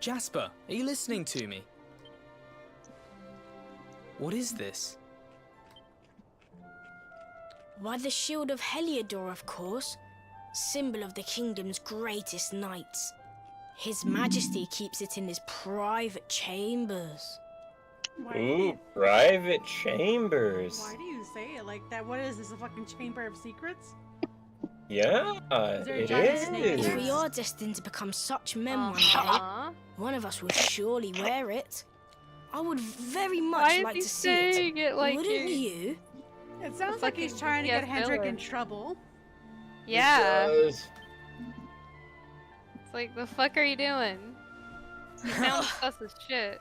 [SPEAKER 7] Jasper, are you listening to me? What is this?
[SPEAKER 8] Why, the shield of Heliodor, of course. Symbol of the kingdom's greatest knights. His Majesty keeps it in his private chambers.
[SPEAKER 1] Why,
[SPEAKER 2] Ooh, private chambers.
[SPEAKER 1] why do you say it like that? What is this, a fucking chamber of secrets?
[SPEAKER 2] Yeah,
[SPEAKER 1] there a
[SPEAKER 2] it
[SPEAKER 1] giant snake in
[SPEAKER 2] is.
[SPEAKER 1] there?
[SPEAKER 8] If we are destined to become such men one day,
[SPEAKER 3] Uh-huh.
[SPEAKER 8] one of us will surely wear it. I would very much
[SPEAKER 3] Why is
[SPEAKER 8] like
[SPEAKER 3] he
[SPEAKER 8] to see it.
[SPEAKER 3] saying it like
[SPEAKER 8] Wouldn't
[SPEAKER 3] you?
[SPEAKER 8] you?
[SPEAKER 1] It sounds like he's
[SPEAKER 3] fucking
[SPEAKER 1] trying to get
[SPEAKER 3] BTS
[SPEAKER 1] Hendrik in
[SPEAKER 3] villain.
[SPEAKER 1] trouble.
[SPEAKER 3] Yeah.
[SPEAKER 2] It does.
[SPEAKER 3] It's like, the fuck are you doing? You sound sus as shit.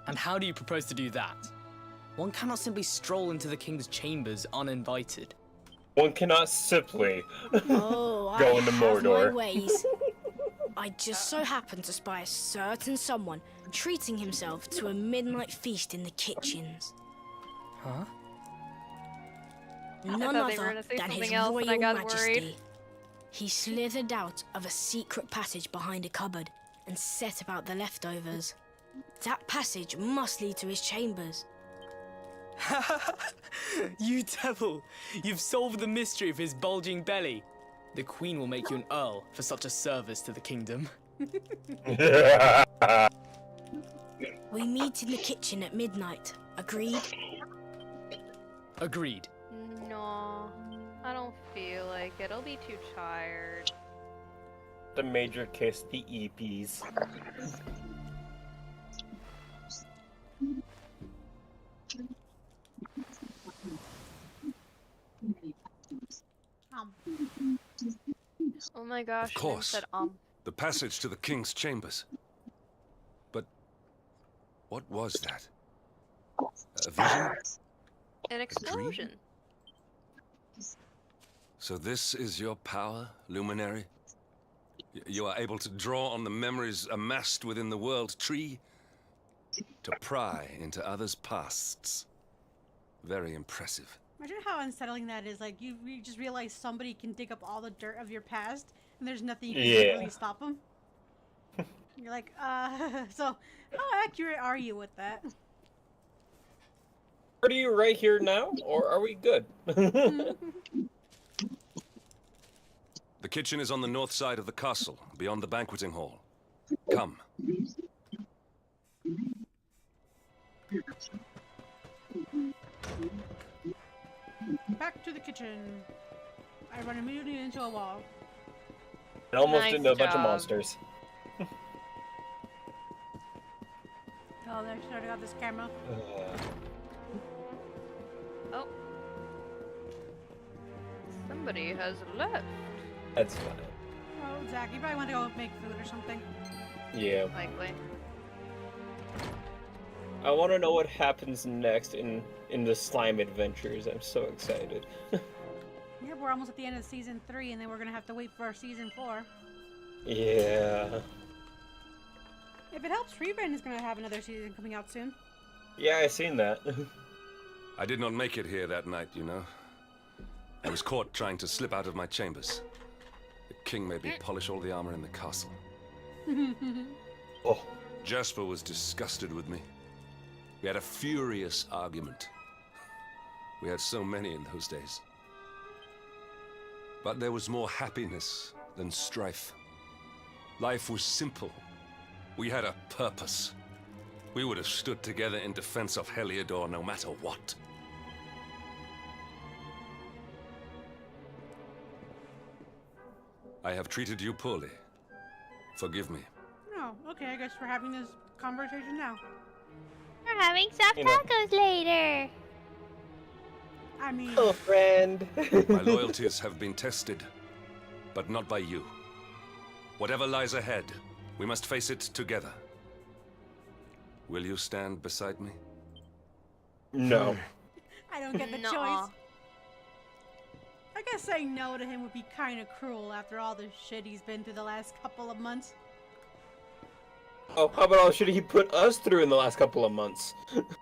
[SPEAKER 7] And how do you propose to do that? One cannot simply stroll into the king's chambers uninvited.
[SPEAKER 2] One cannot simply
[SPEAKER 8] Oh, I
[SPEAKER 2] go into
[SPEAKER 8] have my
[SPEAKER 2] Mordor.
[SPEAKER 8] ways. I just so happened to spy a certain someone treating himself to a midnight feast in the kitchens.
[SPEAKER 7] Huh?
[SPEAKER 8] None
[SPEAKER 3] thought they were
[SPEAKER 8] other
[SPEAKER 3] gonna say
[SPEAKER 8] than
[SPEAKER 3] something
[SPEAKER 8] his
[SPEAKER 3] else, and I
[SPEAKER 8] royal
[SPEAKER 3] got
[SPEAKER 8] majesty.
[SPEAKER 3] worried.
[SPEAKER 8] He slithered out of a secret passage behind a cupboard and set about the leftovers. That passage must lead to his chambers.
[SPEAKER 7] You devil! You've solved the mystery of his bulging belly. The queen will make you an earl for such a service to the kingdom.
[SPEAKER 8] We meet in the kitchen at midnight. Agreed?
[SPEAKER 7] Agreed.
[SPEAKER 3] No, I don't feel like it. I'll be too tired.
[SPEAKER 2] The major kiss the EPs.
[SPEAKER 3] Oh my gosh,
[SPEAKER 5] Of
[SPEAKER 3] Min
[SPEAKER 5] course.
[SPEAKER 3] said
[SPEAKER 5] The passage to the king's chambers. But what was that? A vision?
[SPEAKER 3] an explosion.
[SPEAKER 5] So this is your power, luminary? You are able to draw on the memories amassed within the world tree to pry into others' pasts. Very impressive.
[SPEAKER 1] Imagine how unsettling that is. Like, you just realize somebody can dig up all the dirt of your past, and there's nothing you can do to really stop them. You're like, so how accurate are you with that?
[SPEAKER 2] Are you right here now, or are we good?
[SPEAKER 5] The kitchen is on the north side of the castle, beyond the banqueting hall. Come.
[SPEAKER 1] Back to the kitchen. I run immediately into a wall.
[SPEAKER 2] And almost
[SPEAKER 3] Nice
[SPEAKER 2] into a bunch of
[SPEAKER 3] job.
[SPEAKER 2] monsters.
[SPEAKER 1] Oh, they should have got this camera.
[SPEAKER 3] Oh. Somebody has left.
[SPEAKER 2] That's fine.
[SPEAKER 1] Oh, Zach, you probably want to go make food or something.
[SPEAKER 2] Yeah.
[SPEAKER 3] Likely.
[SPEAKER 2] I want to know what happens next in the slime adventures. I'm so excited.
[SPEAKER 1] Yeah, we're almost at the end of season 3, and then we're gonna have to wait for season 4.
[SPEAKER 2] Yeah.
[SPEAKER 1] If it helps, Freeburn is gonna have another season coming out soon.
[SPEAKER 2] Yeah, I seen that.
[SPEAKER 5] I did not make it here that night, you know. I was caught trying to slip out of my chambers. The king made me polish all the armor in the castle.
[SPEAKER 2] Oh.
[SPEAKER 5] Jasper was disgusted with me. We had a furious argument. We had so many in those days. But there was more happiness than strife. Life was simple. We had a purpose. We would have stood together in defense of Heliodor no matter what. I have treated you poorly. Forgive me.
[SPEAKER 1] Oh, okay, I guess we're having this conversation now.
[SPEAKER 3] We're having soft
[SPEAKER 2] You know.
[SPEAKER 3] tacos later.
[SPEAKER 1] I mean,
[SPEAKER 2] Oh, friend.
[SPEAKER 5] My loyalties have been tested, but not by you. Whatever lies ahead, we must face it together. Will you stand beside me?
[SPEAKER 2] No.
[SPEAKER 1] I don't get the
[SPEAKER 3] Nuh-uh.
[SPEAKER 1] choice. I guess saying no to him would be kind of cruel after all the shit he's been through the last couple of months.
[SPEAKER 2] Oh, how about all the shit he put us through in the last couple of months?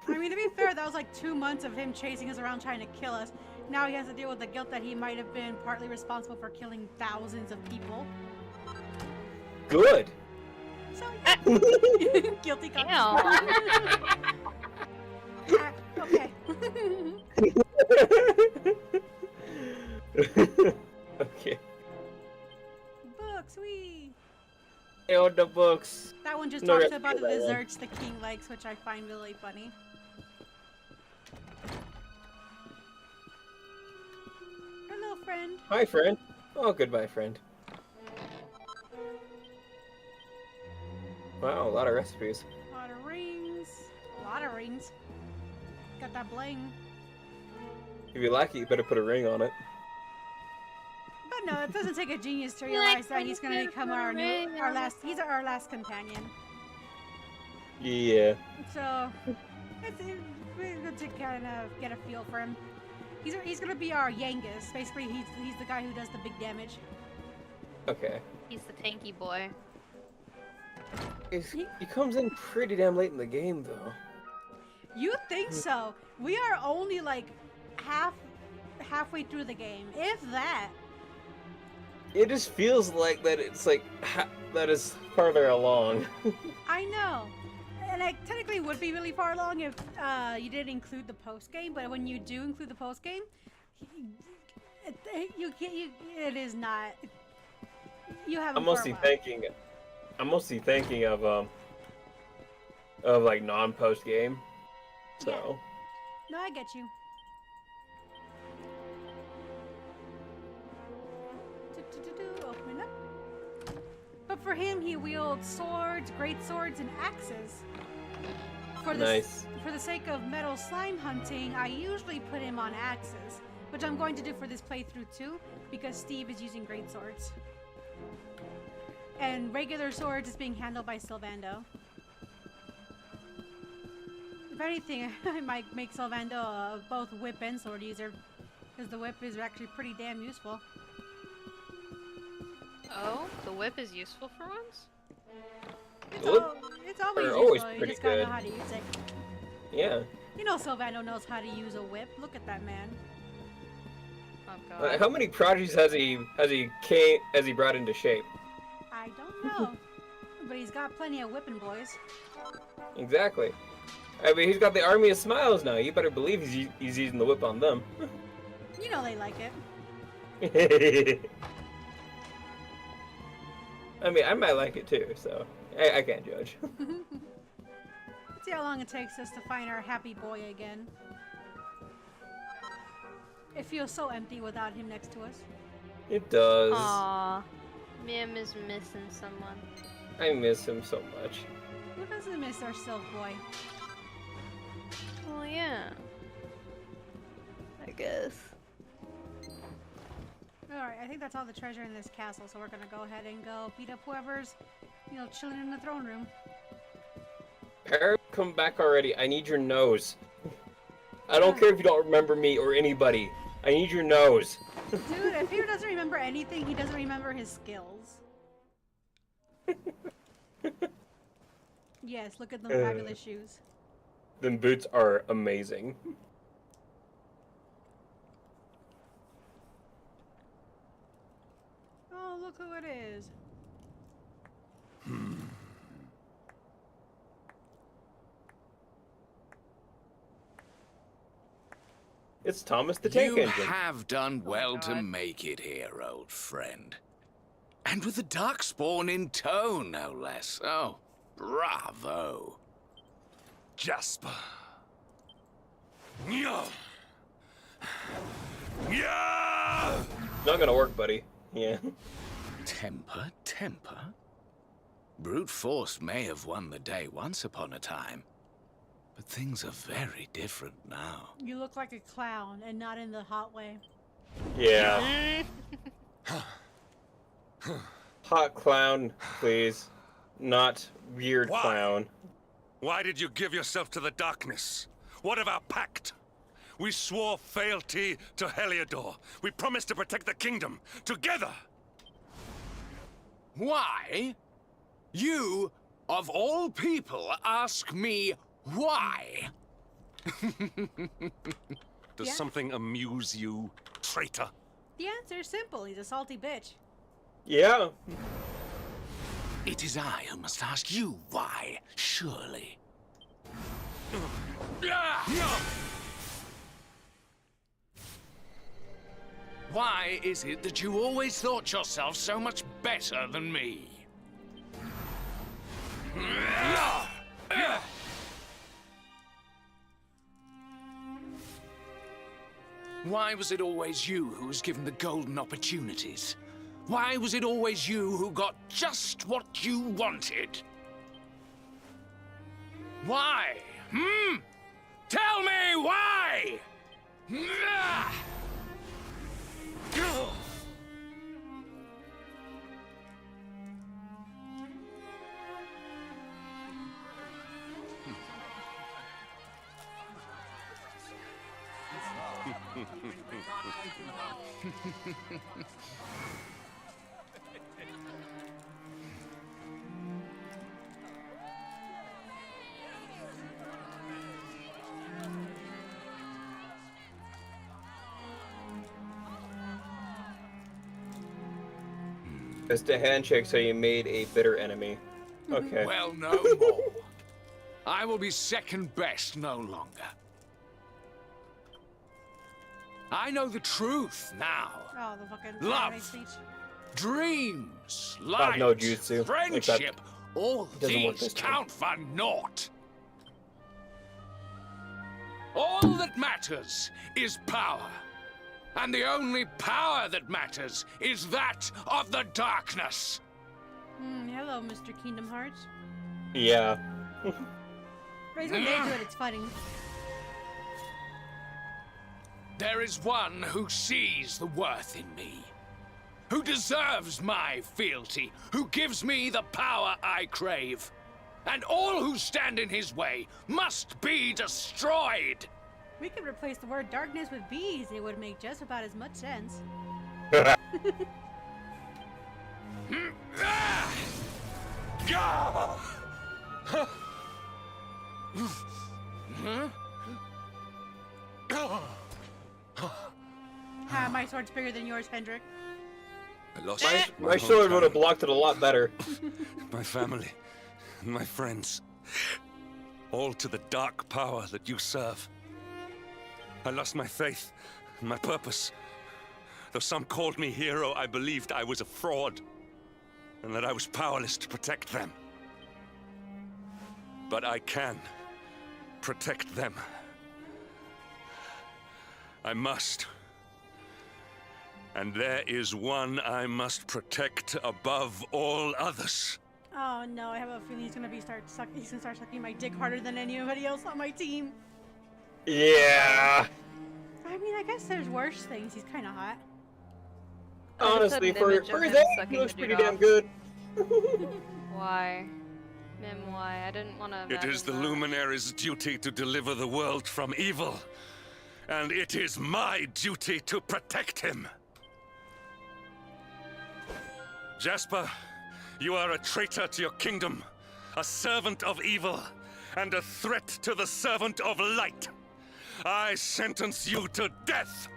[SPEAKER 1] I mean, to be fair, that was like 2 months of him chasing us around trying to kill us. Now he has to deal with the guilt that he might have been partly responsible for killing thousands of people.
[SPEAKER 2] Good.
[SPEAKER 1] So, yeah. Guilty conscience. Okay.
[SPEAKER 2] Okay.
[SPEAKER 1] Books, wee.
[SPEAKER 2] Oh, the books.
[SPEAKER 1] That one just
[SPEAKER 2] No,
[SPEAKER 1] talks
[SPEAKER 2] yeah,
[SPEAKER 1] about the
[SPEAKER 2] that one.
[SPEAKER 1] desserts the king likes, which I find really funny. Hello, friend.
[SPEAKER 2] Hi, friend. Oh, goodbye, friend. Wow, a lot of recipes.
[SPEAKER 1] A lot of rings. A lot of rings. Got that bling.
[SPEAKER 2] If you like it, you better put a ring on it.
[SPEAKER 1] But no, it doesn't take a genius to
[SPEAKER 3] Like
[SPEAKER 1] realize that he's gonna
[SPEAKER 3] when
[SPEAKER 1] become
[SPEAKER 3] you
[SPEAKER 1] our
[SPEAKER 3] put a
[SPEAKER 1] new,
[SPEAKER 3] ring
[SPEAKER 1] our
[SPEAKER 3] on
[SPEAKER 1] last. He's our last companion.
[SPEAKER 2] Yeah.
[SPEAKER 1] So, It's good to kind of get a feel for him. He's gonna be our Yangus. Basically, he's the guy who does the big damage.
[SPEAKER 2] Okay.
[SPEAKER 3] He's the tanky boy.
[SPEAKER 2] He comes in pretty damn late in the game, though.
[SPEAKER 1] You think so? We are only like halfway through the game, if that.
[SPEAKER 2] It just feels like that. It's like that is farther along.
[SPEAKER 1] I know, and it technically would be really far along if you didn't include the post game. But when you do include the post game, it is not. You have.
[SPEAKER 2] I'm mostly thinking of like non-post game. So.
[SPEAKER 1] Yeah. No, I get you. Open up. But for him, he wields swords, great swords, and axes. For the sake of metal slime hunting, I usually put him on axes, which I'm going to do for this playthrough too, because Steve is using great swords. And regular swords is being handled by Sylvando. If anything, I might make Sylvando both whip and sword user, because the whip is actually pretty damn useful.
[SPEAKER 3] Oh, the whip is useful for once?
[SPEAKER 1] It's always
[SPEAKER 2] always
[SPEAKER 1] useful, you
[SPEAKER 2] pretty
[SPEAKER 1] just gotta know
[SPEAKER 2] good.
[SPEAKER 1] how to use it.
[SPEAKER 2] Yeah.
[SPEAKER 1] You know Sylvando knows how to use a whip. Look at that man.
[SPEAKER 3] Oh god.
[SPEAKER 2] How many prodigies has he brought into shape?
[SPEAKER 1] I don't know. But he's got plenty of whipping boys.
[SPEAKER 2] Exactly. I mean, he's got the army of smiles now. You better believe he's using the whip on them.
[SPEAKER 1] You know they like it.
[SPEAKER 2] I mean, I might like it too, so I can't judge.
[SPEAKER 1] Let's see how long it takes us to find our happy boy again. It feels so empty without him next to us.
[SPEAKER 2] It does.
[SPEAKER 3] Aww. Mim is missing someone.
[SPEAKER 2] I miss him so much.
[SPEAKER 1] Who doesn't miss our Sylph boy?
[SPEAKER 3] Well, yeah. I guess.
[SPEAKER 1] Alright, I think that's all the treasure in this castle, so we're gonna go ahead and go beat up whoever's, chilling in the throne room.
[SPEAKER 2] Parrot, come back already. I need your nose. I don't care if you don't remember me or anybody. I need your nose.
[SPEAKER 1] Dude, if he doesn't remember anything, he doesn't remember his skills. Yes, look at them fabulous shoes.
[SPEAKER 2] Them boots are amazing.
[SPEAKER 1] Oh, look who it is.
[SPEAKER 2] It's Thomas the Tank
[SPEAKER 10] You
[SPEAKER 2] Engine.
[SPEAKER 10] have done well to
[SPEAKER 1] God.
[SPEAKER 10] make it here, old friend. And with the Darkspawn in tow, no less. Oh, bravo.
[SPEAKER 5] Jasper. Yeah. Yeah.
[SPEAKER 2] Not gonna work, buddy. Yeah.
[SPEAKER 10] Temper, temper. Brute force may have won the day once upon a time, but things are very different now.
[SPEAKER 1] You look like a clown, and not in the hot way.
[SPEAKER 2] Yeah. Hot clown, please. Not weird
[SPEAKER 5] Why?
[SPEAKER 2] clown.
[SPEAKER 5] Why did you give yourself to the darkness? What of our pact? We swore fealty to Heliodor. We promised to protect the kingdom together.
[SPEAKER 10] Why? You, of all people, ask me why?
[SPEAKER 5] Does
[SPEAKER 1] Yeah.
[SPEAKER 5] something amuse you, traitor?
[SPEAKER 1] The answer is simple. He's a salty bitch.
[SPEAKER 2] Yeah.
[SPEAKER 10] It is I who must ask you why, surely. Why is it that you always thought yourself so much better than me? Why was it always you who was given the golden opportunities? Why was it always you who got just what you wanted? Why? Tell me why!
[SPEAKER 2] Just a handshake, so you made a bitter enemy. Okay.
[SPEAKER 10] Well, no more. I will be second best no longer. I know the truth now.
[SPEAKER 1] Oh, the fucking
[SPEAKER 10] Love.
[SPEAKER 1] anime speech.
[SPEAKER 10] Dreams,
[SPEAKER 2] Got
[SPEAKER 10] light,
[SPEAKER 2] no jutsu.
[SPEAKER 10] friendship, all
[SPEAKER 2] Doesn't work
[SPEAKER 10] these
[SPEAKER 2] this time.
[SPEAKER 10] count for naught. All that matters is power. And the only power that matters is that of the darkness.
[SPEAKER 1] Hello, Mr. Kingdom Hearts.
[SPEAKER 2] Yeah.
[SPEAKER 1] Raise when they do it, it's funny.
[SPEAKER 10] There is one who sees the worth in me, who deserves my fealty, who gives me the power I crave. And all who stand in his way must be destroyed.
[SPEAKER 1] We could replace the word darkness with bees. It would make just about as much sense. My sword's bigger than yours, Hendrik.
[SPEAKER 5] I lost
[SPEAKER 2] My sword would have blocked it a lot better.
[SPEAKER 5] my family, and my friends. All to the dark power that you serve. I lost my faith and my purpose. Though some called me hero, I believed I was a fraud, and that I was powerless to protect them. But I can protect them. I must. And there is one I must protect above all others.
[SPEAKER 1] Oh no, I have a feeling he's gonna start sucking my dick harder than anybody else on my team.
[SPEAKER 2] Yeah.
[SPEAKER 1] I mean, I guess there's worse things. He's kind of hot.
[SPEAKER 2] Honestly, for his
[SPEAKER 3] him
[SPEAKER 2] age, he
[SPEAKER 3] sucking
[SPEAKER 2] looks
[SPEAKER 3] the
[SPEAKER 2] pretty
[SPEAKER 3] dude
[SPEAKER 2] damn
[SPEAKER 3] off.
[SPEAKER 2] good.
[SPEAKER 3] Why? Mim, why? I didn't want to.
[SPEAKER 5] It is the Luminary's duty to deliver the world from evil. And it is my duty to protect him. Jasper, you are a traitor to your kingdom, a servant of evil, and a threat to the servant of light. I sentence you to death!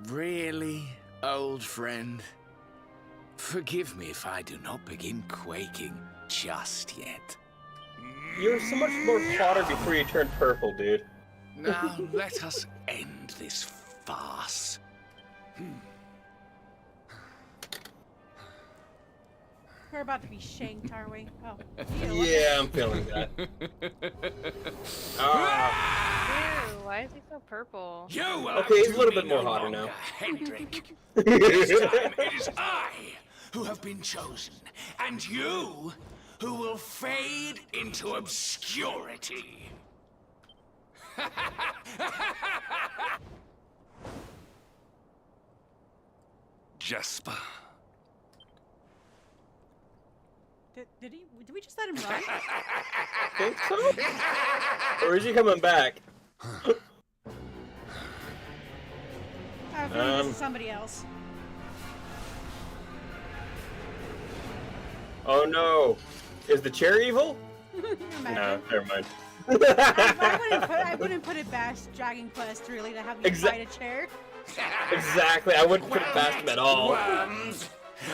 [SPEAKER 10] Really, old friend? Forgive me if I do not begin quaking just yet.
[SPEAKER 2] You were so much more hotter before you turned purple, dude.
[SPEAKER 10] Now, let us end this farce.
[SPEAKER 1] We're about to be shanked, are we? Oh. Ew,
[SPEAKER 2] Yeah, I'm feeling that.
[SPEAKER 3] Ew, why is he so purple?
[SPEAKER 10] You will
[SPEAKER 2] Okay, he's a
[SPEAKER 10] outdo
[SPEAKER 2] little
[SPEAKER 10] me
[SPEAKER 2] bit more
[SPEAKER 10] no
[SPEAKER 2] hotter
[SPEAKER 10] longer,
[SPEAKER 2] now.
[SPEAKER 10] Hendrik. This time it is I who have been chosen, and you who will fade into obscurity.
[SPEAKER 5] Jasper.
[SPEAKER 1] Did we just let him run?
[SPEAKER 2] Think so? Or is he coming back?
[SPEAKER 1] I have a feeling this is somebody else.
[SPEAKER 2] Oh no. Is the chair evil? No,
[SPEAKER 1] Imagine.
[SPEAKER 2] never mind.
[SPEAKER 1] I wouldn't put it past Dragon Quest really to have you fight a chair.
[SPEAKER 2] Exactly, I wouldn't put it past him at all.
[SPEAKER 11] Worms.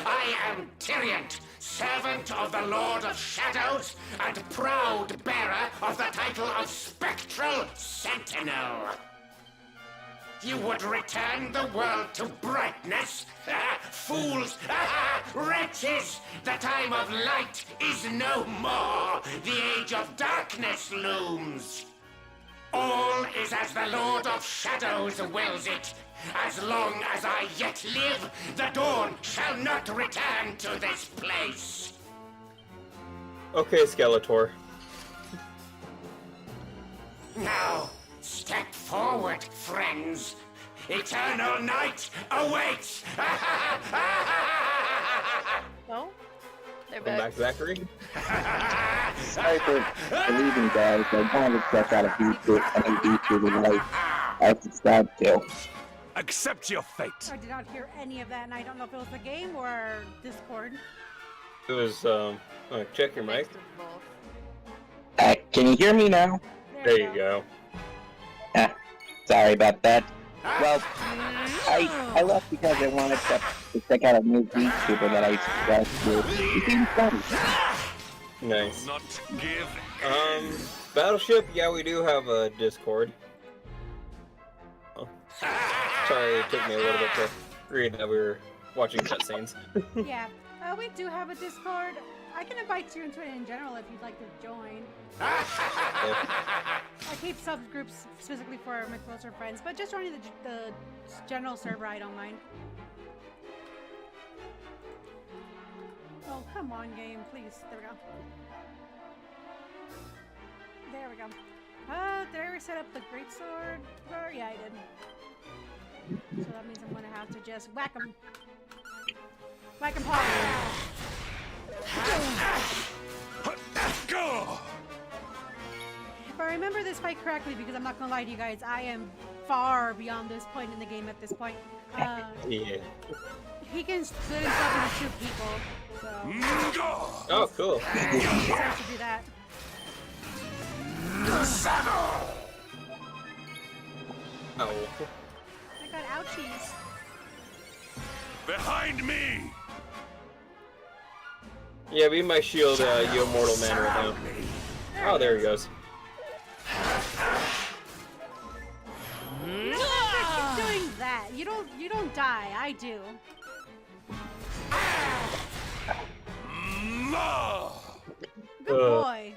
[SPEAKER 11] I am Tyriant, servant of the Lord of Shadows, and proud bearer of the title of Spectral Sentinel. You would return the world to brightness? Fools! Wretches! The time of light is no more! The age of darkness looms! All is as the Lord of Shadows wills it. As long as I yet live, the dawn shall not return to this place.
[SPEAKER 2] Okay, Skeletor.
[SPEAKER 11] Now, step forward, friends. Eternal night awaits!
[SPEAKER 3] No? They're
[SPEAKER 2] Welcome
[SPEAKER 3] back.
[SPEAKER 2] back, Zachary.
[SPEAKER 6] Sorry for leaving, guys. I wanted to check out a VTuber like I subscribe to.
[SPEAKER 5] Accept your fate.
[SPEAKER 1] I did not hear any of that, and I don't know if it was the game or Discord.
[SPEAKER 2] It was, check your mic.
[SPEAKER 3] Mixed of both.
[SPEAKER 6] Can you hear me now?
[SPEAKER 2] There you go.
[SPEAKER 6] Sorry about that. Well, I left because I wanted to check out a new VTuber that I subscribe to. He seems fun.
[SPEAKER 2] Nice.
[SPEAKER 5] Not give.
[SPEAKER 2] Battleship, yeah, we do have a Discord. Oh. Sorry, it took me a little bit to read that we were watching cutscenes.
[SPEAKER 1] Yeah, we do have a Discord. I can invite you into it in general if you'd like to join. I keep subgroups specifically for my closer friends, but just joining the general server, I don't mind. Oh, come on, game, please. There we go. There we go. Did I ever set up the greatsword? Yeah, I did. So that means I'm gonna have to just whack him. Whack him hard.
[SPEAKER 5] Go!
[SPEAKER 1] If I remember this fight correctly, because I'm not gonna lie to you guys, I am far beyond this point in the game at this point.
[SPEAKER 2] Yeah.
[SPEAKER 1] He can split himself into 2 people, so
[SPEAKER 2] Oh, cool.
[SPEAKER 1] he deserves to do that.
[SPEAKER 2] Oh.
[SPEAKER 1] I got ouchies.
[SPEAKER 5] Behind me!
[SPEAKER 2] Yeah, be my shield, you immortal man right now. Oh, there he goes.
[SPEAKER 1] Keep doing that. You don't die. I do. Good boy.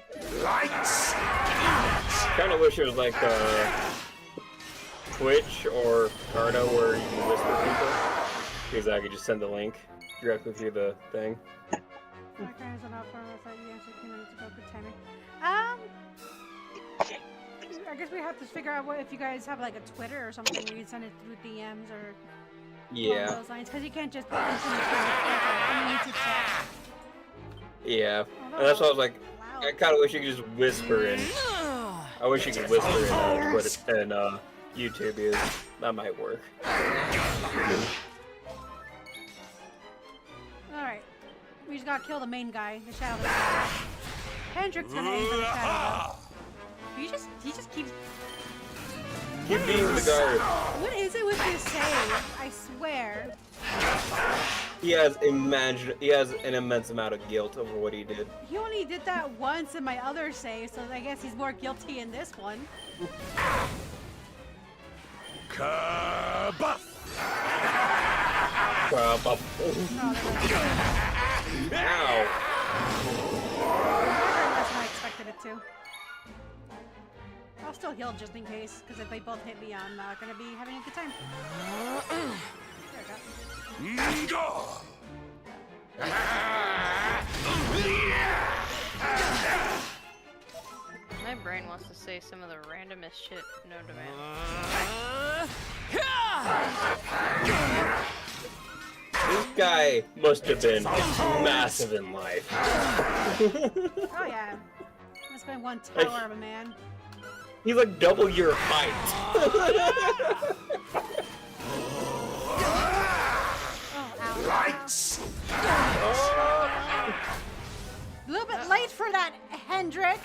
[SPEAKER 2] Kind of wish it was like Twitch or Cardo where you can whisper people. Because I could just send the link directly through the thing.
[SPEAKER 1] My friends are not for us. I to go good timing. I guess we have to figure out if you guys have like a Twitter or something where you send it through DMs or along those lines, because you can't just put it into chat.
[SPEAKER 2] Yeah, and that's why I was like, I kind of wish you could just whisper in. I wish you could whisper in Twitter and YouTube, because that might work.
[SPEAKER 1] Alright. We just gotta kill the main guy, the shadow guy. Hendrick's gonna aim for the shadow. He just keeps...
[SPEAKER 2] Keep being the guard.
[SPEAKER 1] What is it with this save? I swear.
[SPEAKER 2] He has an immense amount of guilt over what he did.
[SPEAKER 1] He only did that once in my other save, so I guess he's more guilty in this one.
[SPEAKER 5] Kabuff!
[SPEAKER 2] Ow.
[SPEAKER 1] Less than I expected it to. I'll still heal just in case, because if they both hit me, I'm not gonna be having a good time. There we go.
[SPEAKER 5] Go!
[SPEAKER 3] My brain wants to say some of the randomest shit known to man.
[SPEAKER 2] This guy must have been massive in life.
[SPEAKER 1] Oh yeah. That's been one tower of a man.
[SPEAKER 2] He's like double your height.
[SPEAKER 1] Oh, ow.
[SPEAKER 11] Lights!
[SPEAKER 1] A little bit late for that, Hendrick.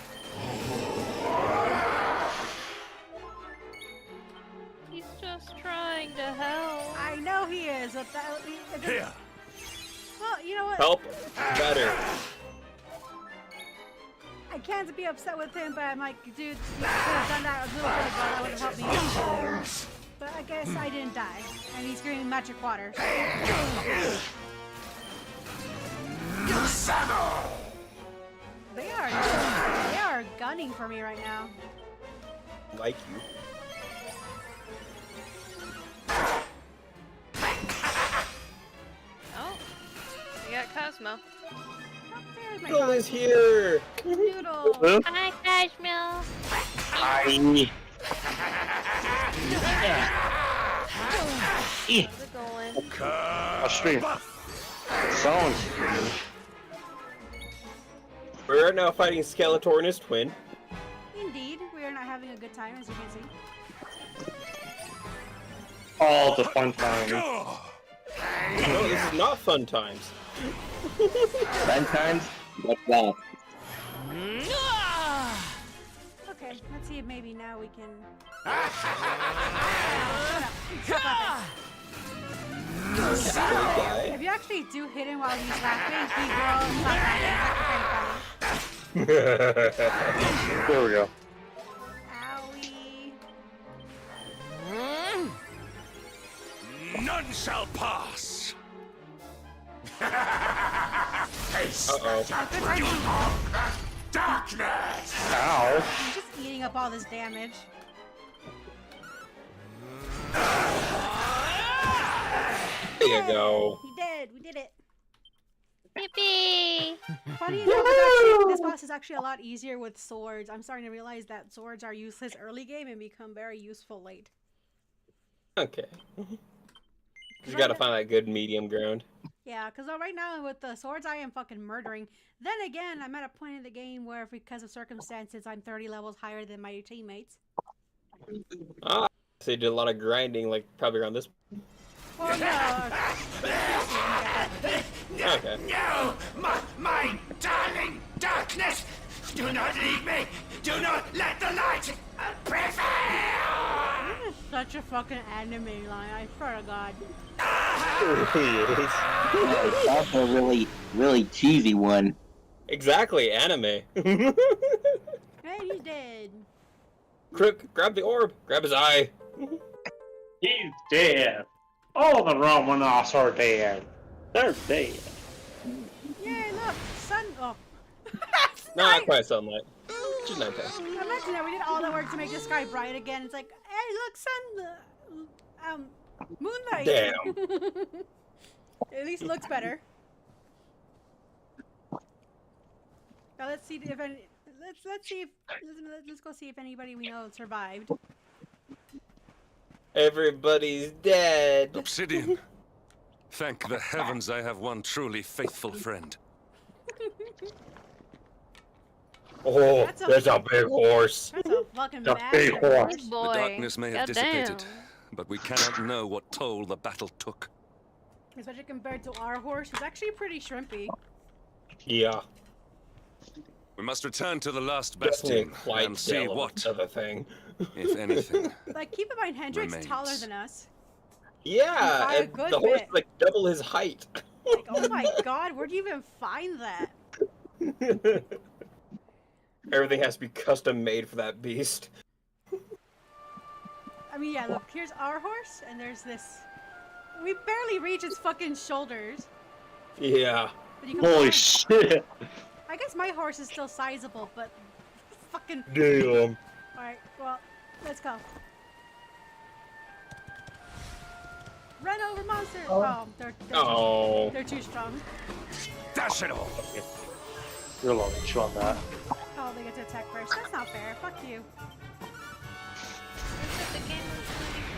[SPEAKER 3] He's just trying to help.
[SPEAKER 1] I know he is. But that,
[SPEAKER 5] Here!
[SPEAKER 1] well, you know what?
[SPEAKER 2] Help better.
[SPEAKER 1] I can't be upset with him, but I'm like, dude, you could have done that a little bit ago. That would have helped me. But I guess I didn't die. And he's screaming magic water. They are gunning for me right now.
[SPEAKER 2] Like you.
[SPEAKER 3] Oh, we got Cosmo.
[SPEAKER 1] Oh, there's my
[SPEAKER 2] Noodle
[SPEAKER 1] dog.
[SPEAKER 2] is here.
[SPEAKER 1] Noodle.
[SPEAKER 3] Hi, Cosmo.
[SPEAKER 6] Hi.
[SPEAKER 3] How's it going?
[SPEAKER 5] Kabuff!
[SPEAKER 6] Sounds.
[SPEAKER 2] We're right now fighting Skeletor and his twin.
[SPEAKER 1] Indeed, we are not having a good time, as you can see.
[SPEAKER 12] All the fun times.
[SPEAKER 2] No, this is not fun times.
[SPEAKER 6] Fun times? What's that?
[SPEAKER 1] Okay, let's see if maybe now we can. If you actually do hit him while he's laughing, he will stop laughing. That's kind of funny.
[SPEAKER 12] There we go.
[SPEAKER 1] Owie.
[SPEAKER 10] None shall pass.
[SPEAKER 11] Darkness!
[SPEAKER 12] Ow.
[SPEAKER 1] He's just eating up all this damage.
[SPEAKER 2] There you go.
[SPEAKER 1] He did. We did it.
[SPEAKER 3] Yippee!
[SPEAKER 1] Funny enough, this boss is actually a lot easier with swords. I'm starting to realize that swords are useless early game and become very useful late.
[SPEAKER 2] Okay. You gotta find that good medium ground.
[SPEAKER 1] Yeah, because right now with the swords I am fucking murdering. Then again, I'm at a point in the game where because of circumstances I'm 30 levels higher than my teammates.
[SPEAKER 2] Ah, so you did a lot of grinding, like probably around this.
[SPEAKER 1] Well, no.
[SPEAKER 2] Okay.
[SPEAKER 11] No! My darling darkness! Do not leave me! Do not let the light prevail!
[SPEAKER 1] This is such a fucking anime line, I swear to God.
[SPEAKER 6] It's also a really cheesy one.
[SPEAKER 2] Exactly, anime.
[SPEAKER 1] Hey, he's dead.
[SPEAKER 2] Crook, grab the orb. Grab his eye.
[SPEAKER 12] He's dead. All the Romanovs are dead. They're dead.
[SPEAKER 1] Yay, look, sun. Oh.
[SPEAKER 2] No, not quite sunlight. Just nighttime.
[SPEAKER 1] Imagine that we did all the work to make the sky bright again. It's like, hey, look, sun. Moonlight.
[SPEAKER 2] Damn.
[SPEAKER 1] At least it looks better. Now let's see if any. Let's see if let's go see if anybody we know survived.
[SPEAKER 2] Everybody's dead.
[SPEAKER 5] Obsidian. Thank the heavens I have one truly faithful friend.
[SPEAKER 2] Oh, there's a big horse.
[SPEAKER 1] That's a fucking
[SPEAKER 12] The
[SPEAKER 1] massive
[SPEAKER 12] big horse.
[SPEAKER 3] Good boy.
[SPEAKER 5] The darkness may have
[SPEAKER 3] Goddamn.
[SPEAKER 5] dissipated, but we cannot know what toll the battle took.
[SPEAKER 1] Especially compared to our horse, who's actually pretty shrimpy.
[SPEAKER 2] Yeah.
[SPEAKER 5] We must return to the last
[SPEAKER 2] Definitely
[SPEAKER 5] bastion
[SPEAKER 2] quite
[SPEAKER 5] and see what,
[SPEAKER 2] of a thing.
[SPEAKER 5] if anything.
[SPEAKER 1] Like, keep in mind, Hendrix
[SPEAKER 5] Remains.
[SPEAKER 1] taller than us.
[SPEAKER 2] Yeah,
[SPEAKER 1] By a
[SPEAKER 2] and
[SPEAKER 1] good
[SPEAKER 2] the horse
[SPEAKER 1] bit.
[SPEAKER 2] is like double his height.
[SPEAKER 1] Like, oh my god, where'd you even find that?
[SPEAKER 2] Everything has to be custom made for that beast.
[SPEAKER 1] I mean, yeah, look, here's our horse, and there's this. We barely reach its fucking shoulders.
[SPEAKER 2] Yeah.
[SPEAKER 1] But you can
[SPEAKER 12] Holy
[SPEAKER 1] find-
[SPEAKER 12] shit.
[SPEAKER 1] I guess my horse is still sizable, but fucking.
[SPEAKER 2] Damn.
[SPEAKER 1] Alright, well, let's go. Run over monsters! Oh, they're too strong.
[SPEAKER 10] Dash it all.
[SPEAKER 12] You're allowed to chew on that.
[SPEAKER 1] Oh, they get to attack first. That's not fair. Fuck you.
[SPEAKER 3] The game is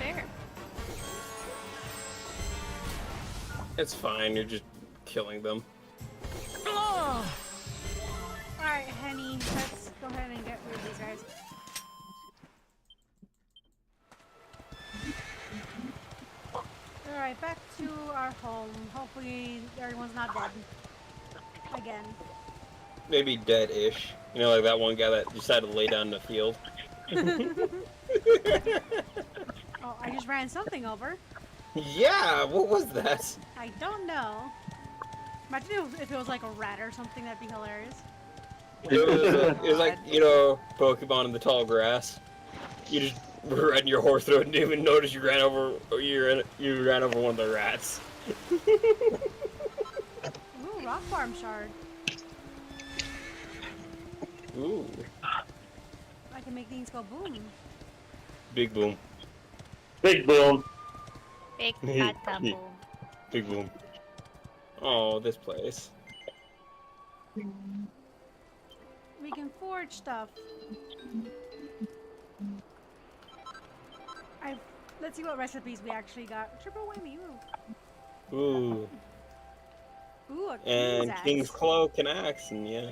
[SPEAKER 3] really fair.
[SPEAKER 2] It's fine, you're just killing them.
[SPEAKER 1] Alright, Henny, let's go ahead and get rid of these guys. Alright, back to our home. Hopefully everyone's not dead. Again.
[SPEAKER 2] Maybe dead-ish. You know, like that one guy that decided to lay down in the field.
[SPEAKER 1] Oh, I just ran something over.
[SPEAKER 2] Yeah, what was that?
[SPEAKER 1] I don't know. Imagine if it was like a rat or something, that'd be hilarious.
[SPEAKER 2] It was like, you know, Pokemon in the tall grass. You just were riding your horse through it and didn't even notice you ran over one of the rats.
[SPEAKER 1] Ooh, rock farm shard.
[SPEAKER 2] Ooh.
[SPEAKER 1] I can make things go boom.
[SPEAKER 2] Big boom.
[SPEAKER 12] Big boom.
[SPEAKER 3] Big fat boom.
[SPEAKER 2] Big boom. Oh, this place.
[SPEAKER 1] We can forge stuff. Let's see what recipes we actually got. Triple whammy, ooh.
[SPEAKER 2] Ooh.
[SPEAKER 1] Ooh, a
[SPEAKER 2] And
[SPEAKER 1] axe.
[SPEAKER 2] King's Cloak and Axe, and yeah.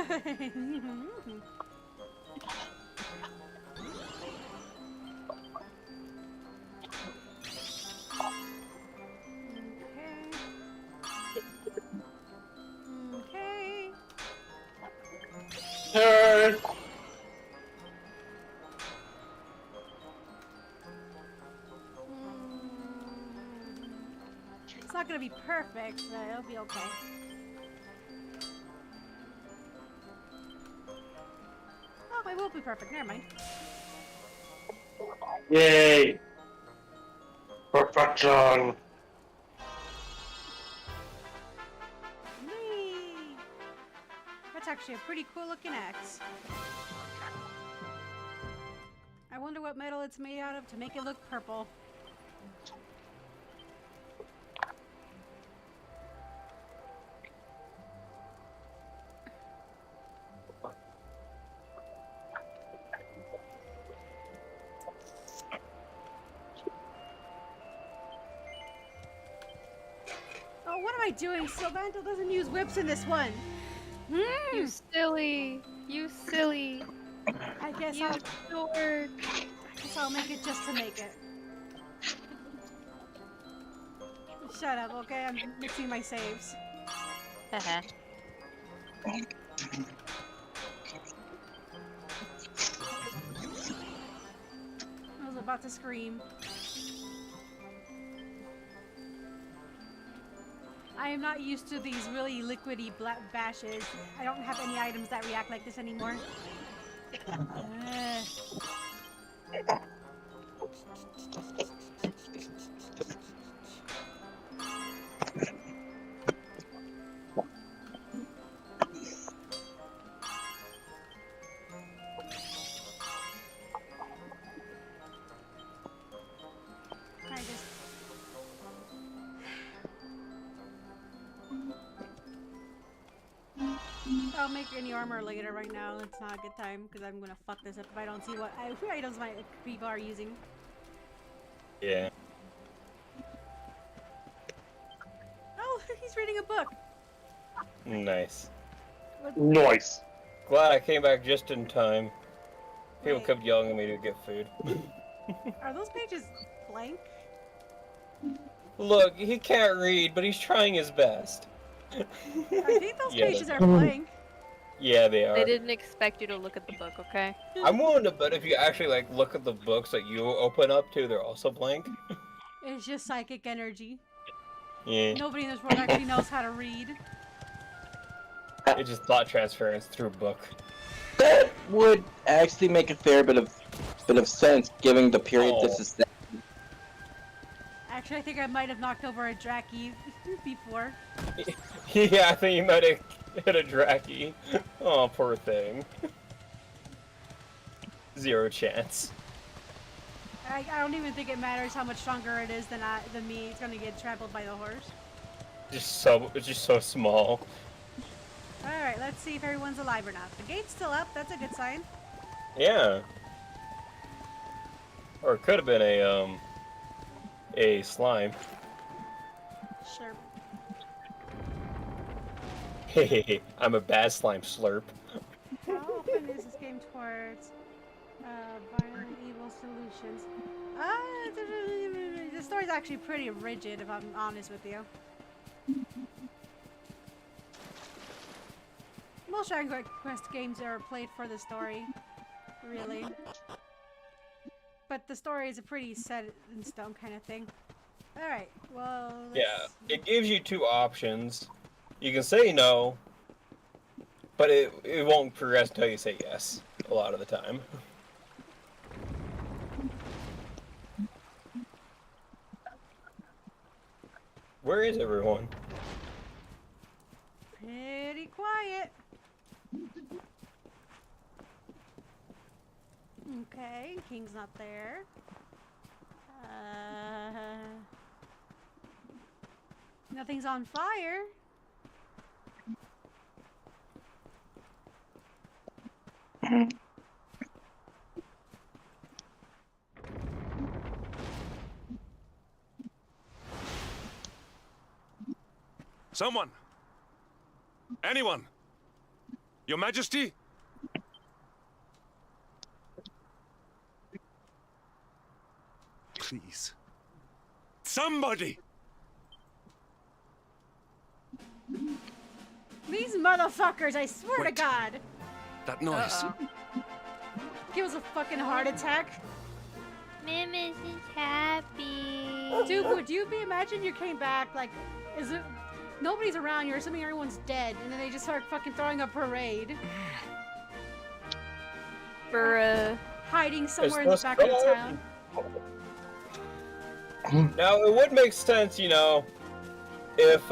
[SPEAKER 1] Okay.
[SPEAKER 12] Turn.
[SPEAKER 1] It's not gonna be perfect, but it'll be okay. Oh, it will be perfect. Never mind.
[SPEAKER 12] Yay. Perfection.
[SPEAKER 1] Whee! That's actually a pretty cool looking axe. I wonder what metal it's made out of to make it look purple. Oh, what am I doing? Sylvando doesn't use whips in this one.
[SPEAKER 3] You silly. You silly.
[SPEAKER 1] I guess
[SPEAKER 3] You dork.
[SPEAKER 1] I guess I'll make it just to make it. Shut up, okay? I'm mixing my saves.
[SPEAKER 3] Haha.
[SPEAKER 1] I was about to scream. I am not used to these really liquidy black bashes. I don't have any items that react like this anymore. I just... I'll make any armor later. Right now, it's not a good time because I'm gonna fuck this up if I don't see what items my people are using.
[SPEAKER 2] Yeah.
[SPEAKER 1] Oh, he's reading a book.
[SPEAKER 2] Nice.
[SPEAKER 12] Nice.
[SPEAKER 2] Glad I came back just in time. People
[SPEAKER 1] Wait.
[SPEAKER 2] kept yelling at me to get food.
[SPEAKER 1] Are those pages blank?
[SPEAKER 2] Look, he can't read, but he's trying his best.
[SPEAKER 1] I think those
[SPEAKER 2] Yeah,
[SPEAKER 1] pages are blank.
[SPEAKER 2] Yeah, they are.
[SPEAKER 3] They didn't expect you to look at the book, okay?
[SPEAKER 2] I'm willing to bet if you actually like look at the books that you open up to, they're also blank.
[SPEAKER 1] It's just psychic energy.
[SPEAKER 2] Yeah.
[SPEAKER 1] Nobody in this world actually knows how to read.
[SPEAKER 2] It's just thought transference through a book.
[SPEAKER 6] That would actually make a fair bit of sense, given the period this is set.
[SPEAKER 1] Actually, I think I might have knocked over a Draki before.
[SPEAKER 2] Yeah, I think you might have hit a Draki. Oh, poor thing. 0 chance.
[SPEAKER 1] I don't even think it matters how much stronger it is than me. It's gonna get trampled by the horse.
[SPEAKER 2] It's just so small.
[SPEAKER 1] Alright, let's see if everyone's alive or not. The gate's still up. That's a good sign.
[SPEAKER 2] Yeah. Or it could have been a slime.
[SPEAKER 1] Sure.
[SPEAKER 2] Hey, I'm a bad slime slurp.
[SPEAKER 1] How often is this game towards violent evil solutions? The story's actually pretty rigid, if I'm honest with you. Most Dragon Quest games are played for the story, really. But the story is a pretty set in stone kind of thing. Alright, well...
[SPEAKER 2] Yeah, it gives you 2 options. You can say no, but it won't progress until you say yes, a lot of the time. Where is everyone?
[SPEAKER 1] Pretty quiet. Okay, King's not there. Nothing's on fire.
[SPEAKER 5] Someone! Anyone! Your Majesty? Please. Somebody!
[SPEAKER 1] These motherfuckers, I swear to
[SPEAKER 5] Wait.
[SPEAKER 1] God.
[SPEAKER 5] That noise.
[SPEAKER 1] Give us a fucking heart attack.
[SPEAKER 3] Mimus is happy.
[SPEAKER 1] Dude, would you imagine you came back, like, is it, nobody's around, you're assuming everyone's dead, and then they just start fucking throwing a parade.
[SPEAKER 3] For,
[SPEAKER 1] hiding somewhere in the back of the town.
[SPEAKER 2] Now, it would make sense, you know, if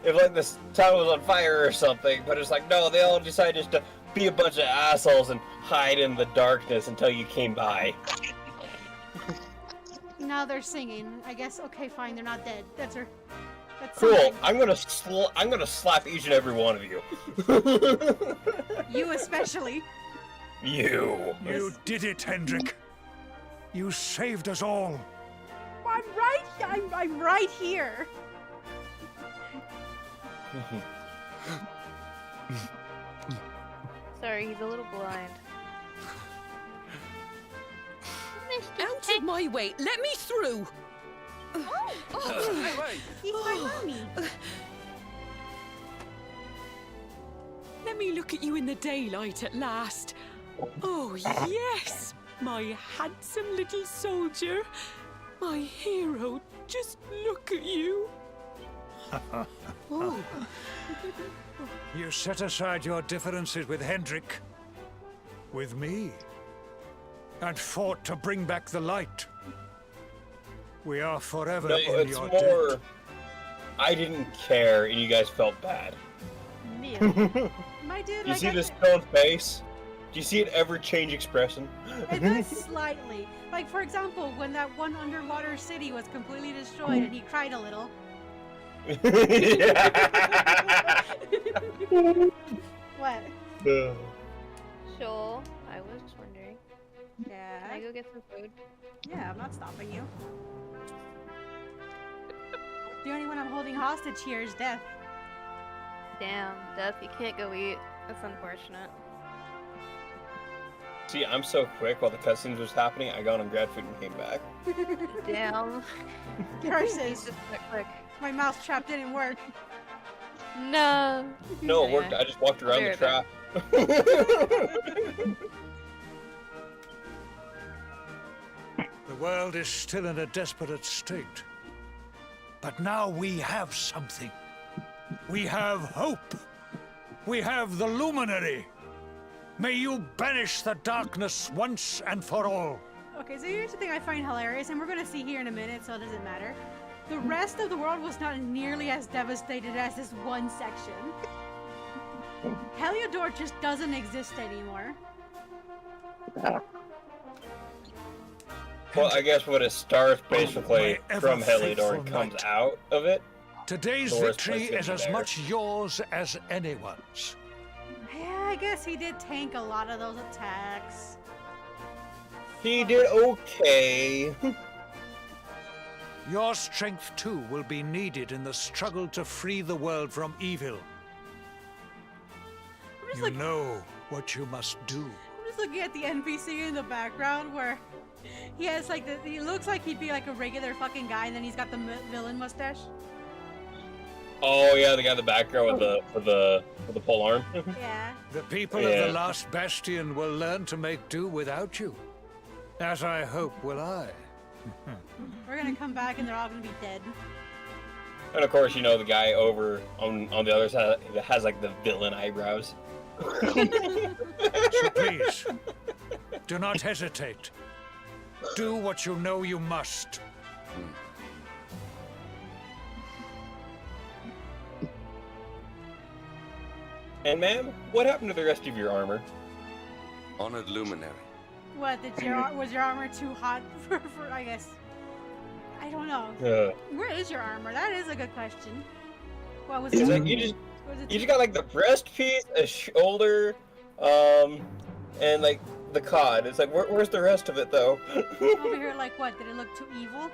[SPEAKER 2] like this town was on fire or something, but it's like, no, they all decided just to be a bunch of assholes and hide in the darkness until you came by.
[SPEAKER 1] Now they're singing. I guess, okay, fine, they're not dead. That's
[SPEAKER 2] Cool.
[SPEAKER 1] something.
[SPEAKER 2] I'm gonna slap each and every one of you.
[SPEAKER 1] You especially.
[SPEAKER 2] You.
[SPEAKER 9] You did it, Hendrik. You saved us all.
[SPEAKER 1] I'm right here.
[SPEAKER 3] sorry, he's a little blind.
[SPEAKER 4] Out of my way! Let me through!
[SPEAKER 1] He's my mommy.
[SPEAKER 4] Let me look at you in the daylight at last. Oh, yes! My handsome little soldier. My hero. Just look at you. Oh.
[SPEAKER 9] You set aside your differences with Hendrik, with me, and fought to bring back the light. We are forever
[SPEAKER 2] No,
[SPEAKER 9] in
[SPEAKER 2] it's
[SPEAKER 9] your
[SPEAKER 2] more.
[SPEAKER 9] debt.
[SPEAKER 2] I didn't care, and you guys felt bad.
[SPEAKER 1] My dude,
[SPEAKER 2] You
[SPEAKER 1] like,
[SPEAKER 2] see the stone face? Do you see it ever change expression?
[SPEAKER 1] It does slightly. Like, for example, when that one underwater city was completely destroyed and he cried a little. What?
[SPEAKER 3] Sure, I was wondering.
[SPEAKER 1] Yeah.
[SPEAKER 3] Can I go get some food?
[SPEAKER 1] Yeah, I'm not stopping you. The only one I'm holding hostage here is death.
[SPEAKER 3] Damn, Death, you can't go eat. That's unfortunate.
[SPEAKER 2] See, I'm so quick while the cutscenes was happening, I got on grad food and came back.
[SPEAKER 3] Damn.
[SPEAKER 1] Curses.
[SPEAKER 3] Just quick.
[SPEAKER 1] My mouth trap didn't work.
[SPEAKER 3] No.
[SPEAKER 2] No, it
[SPEAKER 3] Anyway.
[SPEAKER 2] worked. I just walked around the
[SPEAKER 3] I'll be right
[SPEAKER 2] trap.
[SPEAKER 9] The world is still in a desperate state. But now we have something. We have hope. We have the Luminary. May you banish the darkness once and for all.
[SPEAKER 1] Okay, so here's the thing I find hilarious, and we're gonna see here in a minute, so it doesn't matter. The rest of the world was not nearly as devastated as this one section. Heliodor just doesn't exist anymore.
[SPEAKER 2] Well, I guess what it starts basically
[SPEAKER 9] My
[SPEAKER 2] from
[SPEAKER 9] ever-faithful
[SPEAKER 2] Heliodor comes
[SPEAKER 9] knight.
[SPEAKER 2] out of it.
[SPEAKER 9] Today's
[SPEAKER 2] Doris
[SPEAKER 9] victory
[SPEAKER 2] placed it
[SPEAKER 9] is as
[SPEAKER 2] there.
[SPEAKER 9] much yours as anyone's.
[SPEAKER 1] Yeah, I guess he did tank a lot of those attacks.
[SPEAKER 2] He did okay.
[SPEAKER 9] Your strength too will be needed in the struggle to free the world from evil.
[SPEAKER 1] I'm just,
[SPEAKER 9] You know what you must do.
[SPEAKER 1] I'm just looking at the NPC in the background where he has like he looks like he'd be like a regular fucking guy, and then he's got the villain mustache.
[SPEAKER 2] Oh yeah, the guy in the background with the pole arm.
[SPEAKER 1] Yeah.
[SPEAKER 9] The people of the last bastion will learn to make do without you. As I hope will I.
[SPEAKER 1] We're gonna come back and they're all gonna be dead.
[SPEAKER 2] And of course, you know the guy over on the other side that has like the villain eyebrows.
[SPEAKER 9] So please, do not hesitate. Do what you know you must.
[SPEAKER 2] And ma'am, what happened to the rest of your armor?
[SPEAKER 5] Honored luminary.
[SPEAKER 1] What? Was your armor too hot for I guess? I don't know. Where is your armor? That is a good question. What was
[SPEAKER 2] It's
[SPEAKER 1] it?
[SPEAKER 2] like you just got like the breast piece, a shoulder, and like the cod. It's like where's the rest of it though?
[SPEAKER 1] Over here, like what? Did it look too evil?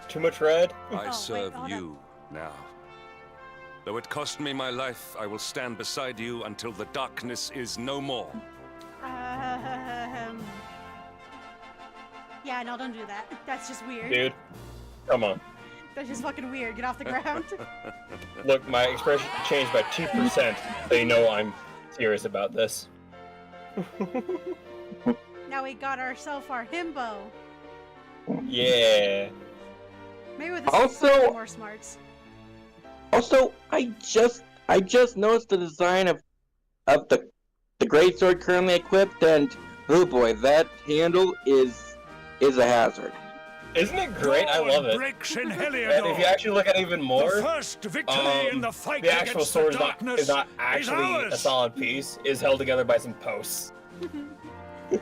[SPEAKER 2] Too much red?
[SPEAKER 5] I
[SPEAKER 1] wait,
[SPEAKER 5] serve
[SPEAKER 1] hold
[SPEAKER 5] you now. Though it cost me my life, I will stand beside you until the darkness is no more.
[SPEAKER 1] Yeah, no, don't do that. That's just weird.
[SPEAKER 2] Dude, come on.
[SPEAKER 1] That's just fucking weird. Get off the ground.
[SPEAKER 2] Look, my expression changed by 2%, so you know I'm serious about this.
[SPEAKER 1] Now we got ourselves our himbo.
[SPEAKER 2] Yeah.
[SPEAKER 1] Maybe with this
[SPEAKER 6] Also-
[SPEAKER 1] more smarts.
[SPEAKER 6] Also, I just noticed the design of the greatsword currently equipped, and oh boy, that handle is a hazard.
[SPEAKER 2] Isn't it great? I love it.
[SPEAKER 9] Breaks in
[SPEAKER 2] And
[SPEAKER 9] Heliodor.
[SPEAKER 2] if you actually look at it even more,
[SPEAKER 9] The first victory in the fight
[SPEAKER 2] the actual
[SPEAKER 9] against
[SPEAKER 2] sword
[SPEAKER 9] the darkness
[SPEAKER 2] is not actually a
[SPEAKER 9] ours.
[SPEAKER 2] solid piece. It's held together by some posts.
[SPEAKER 1] Logically,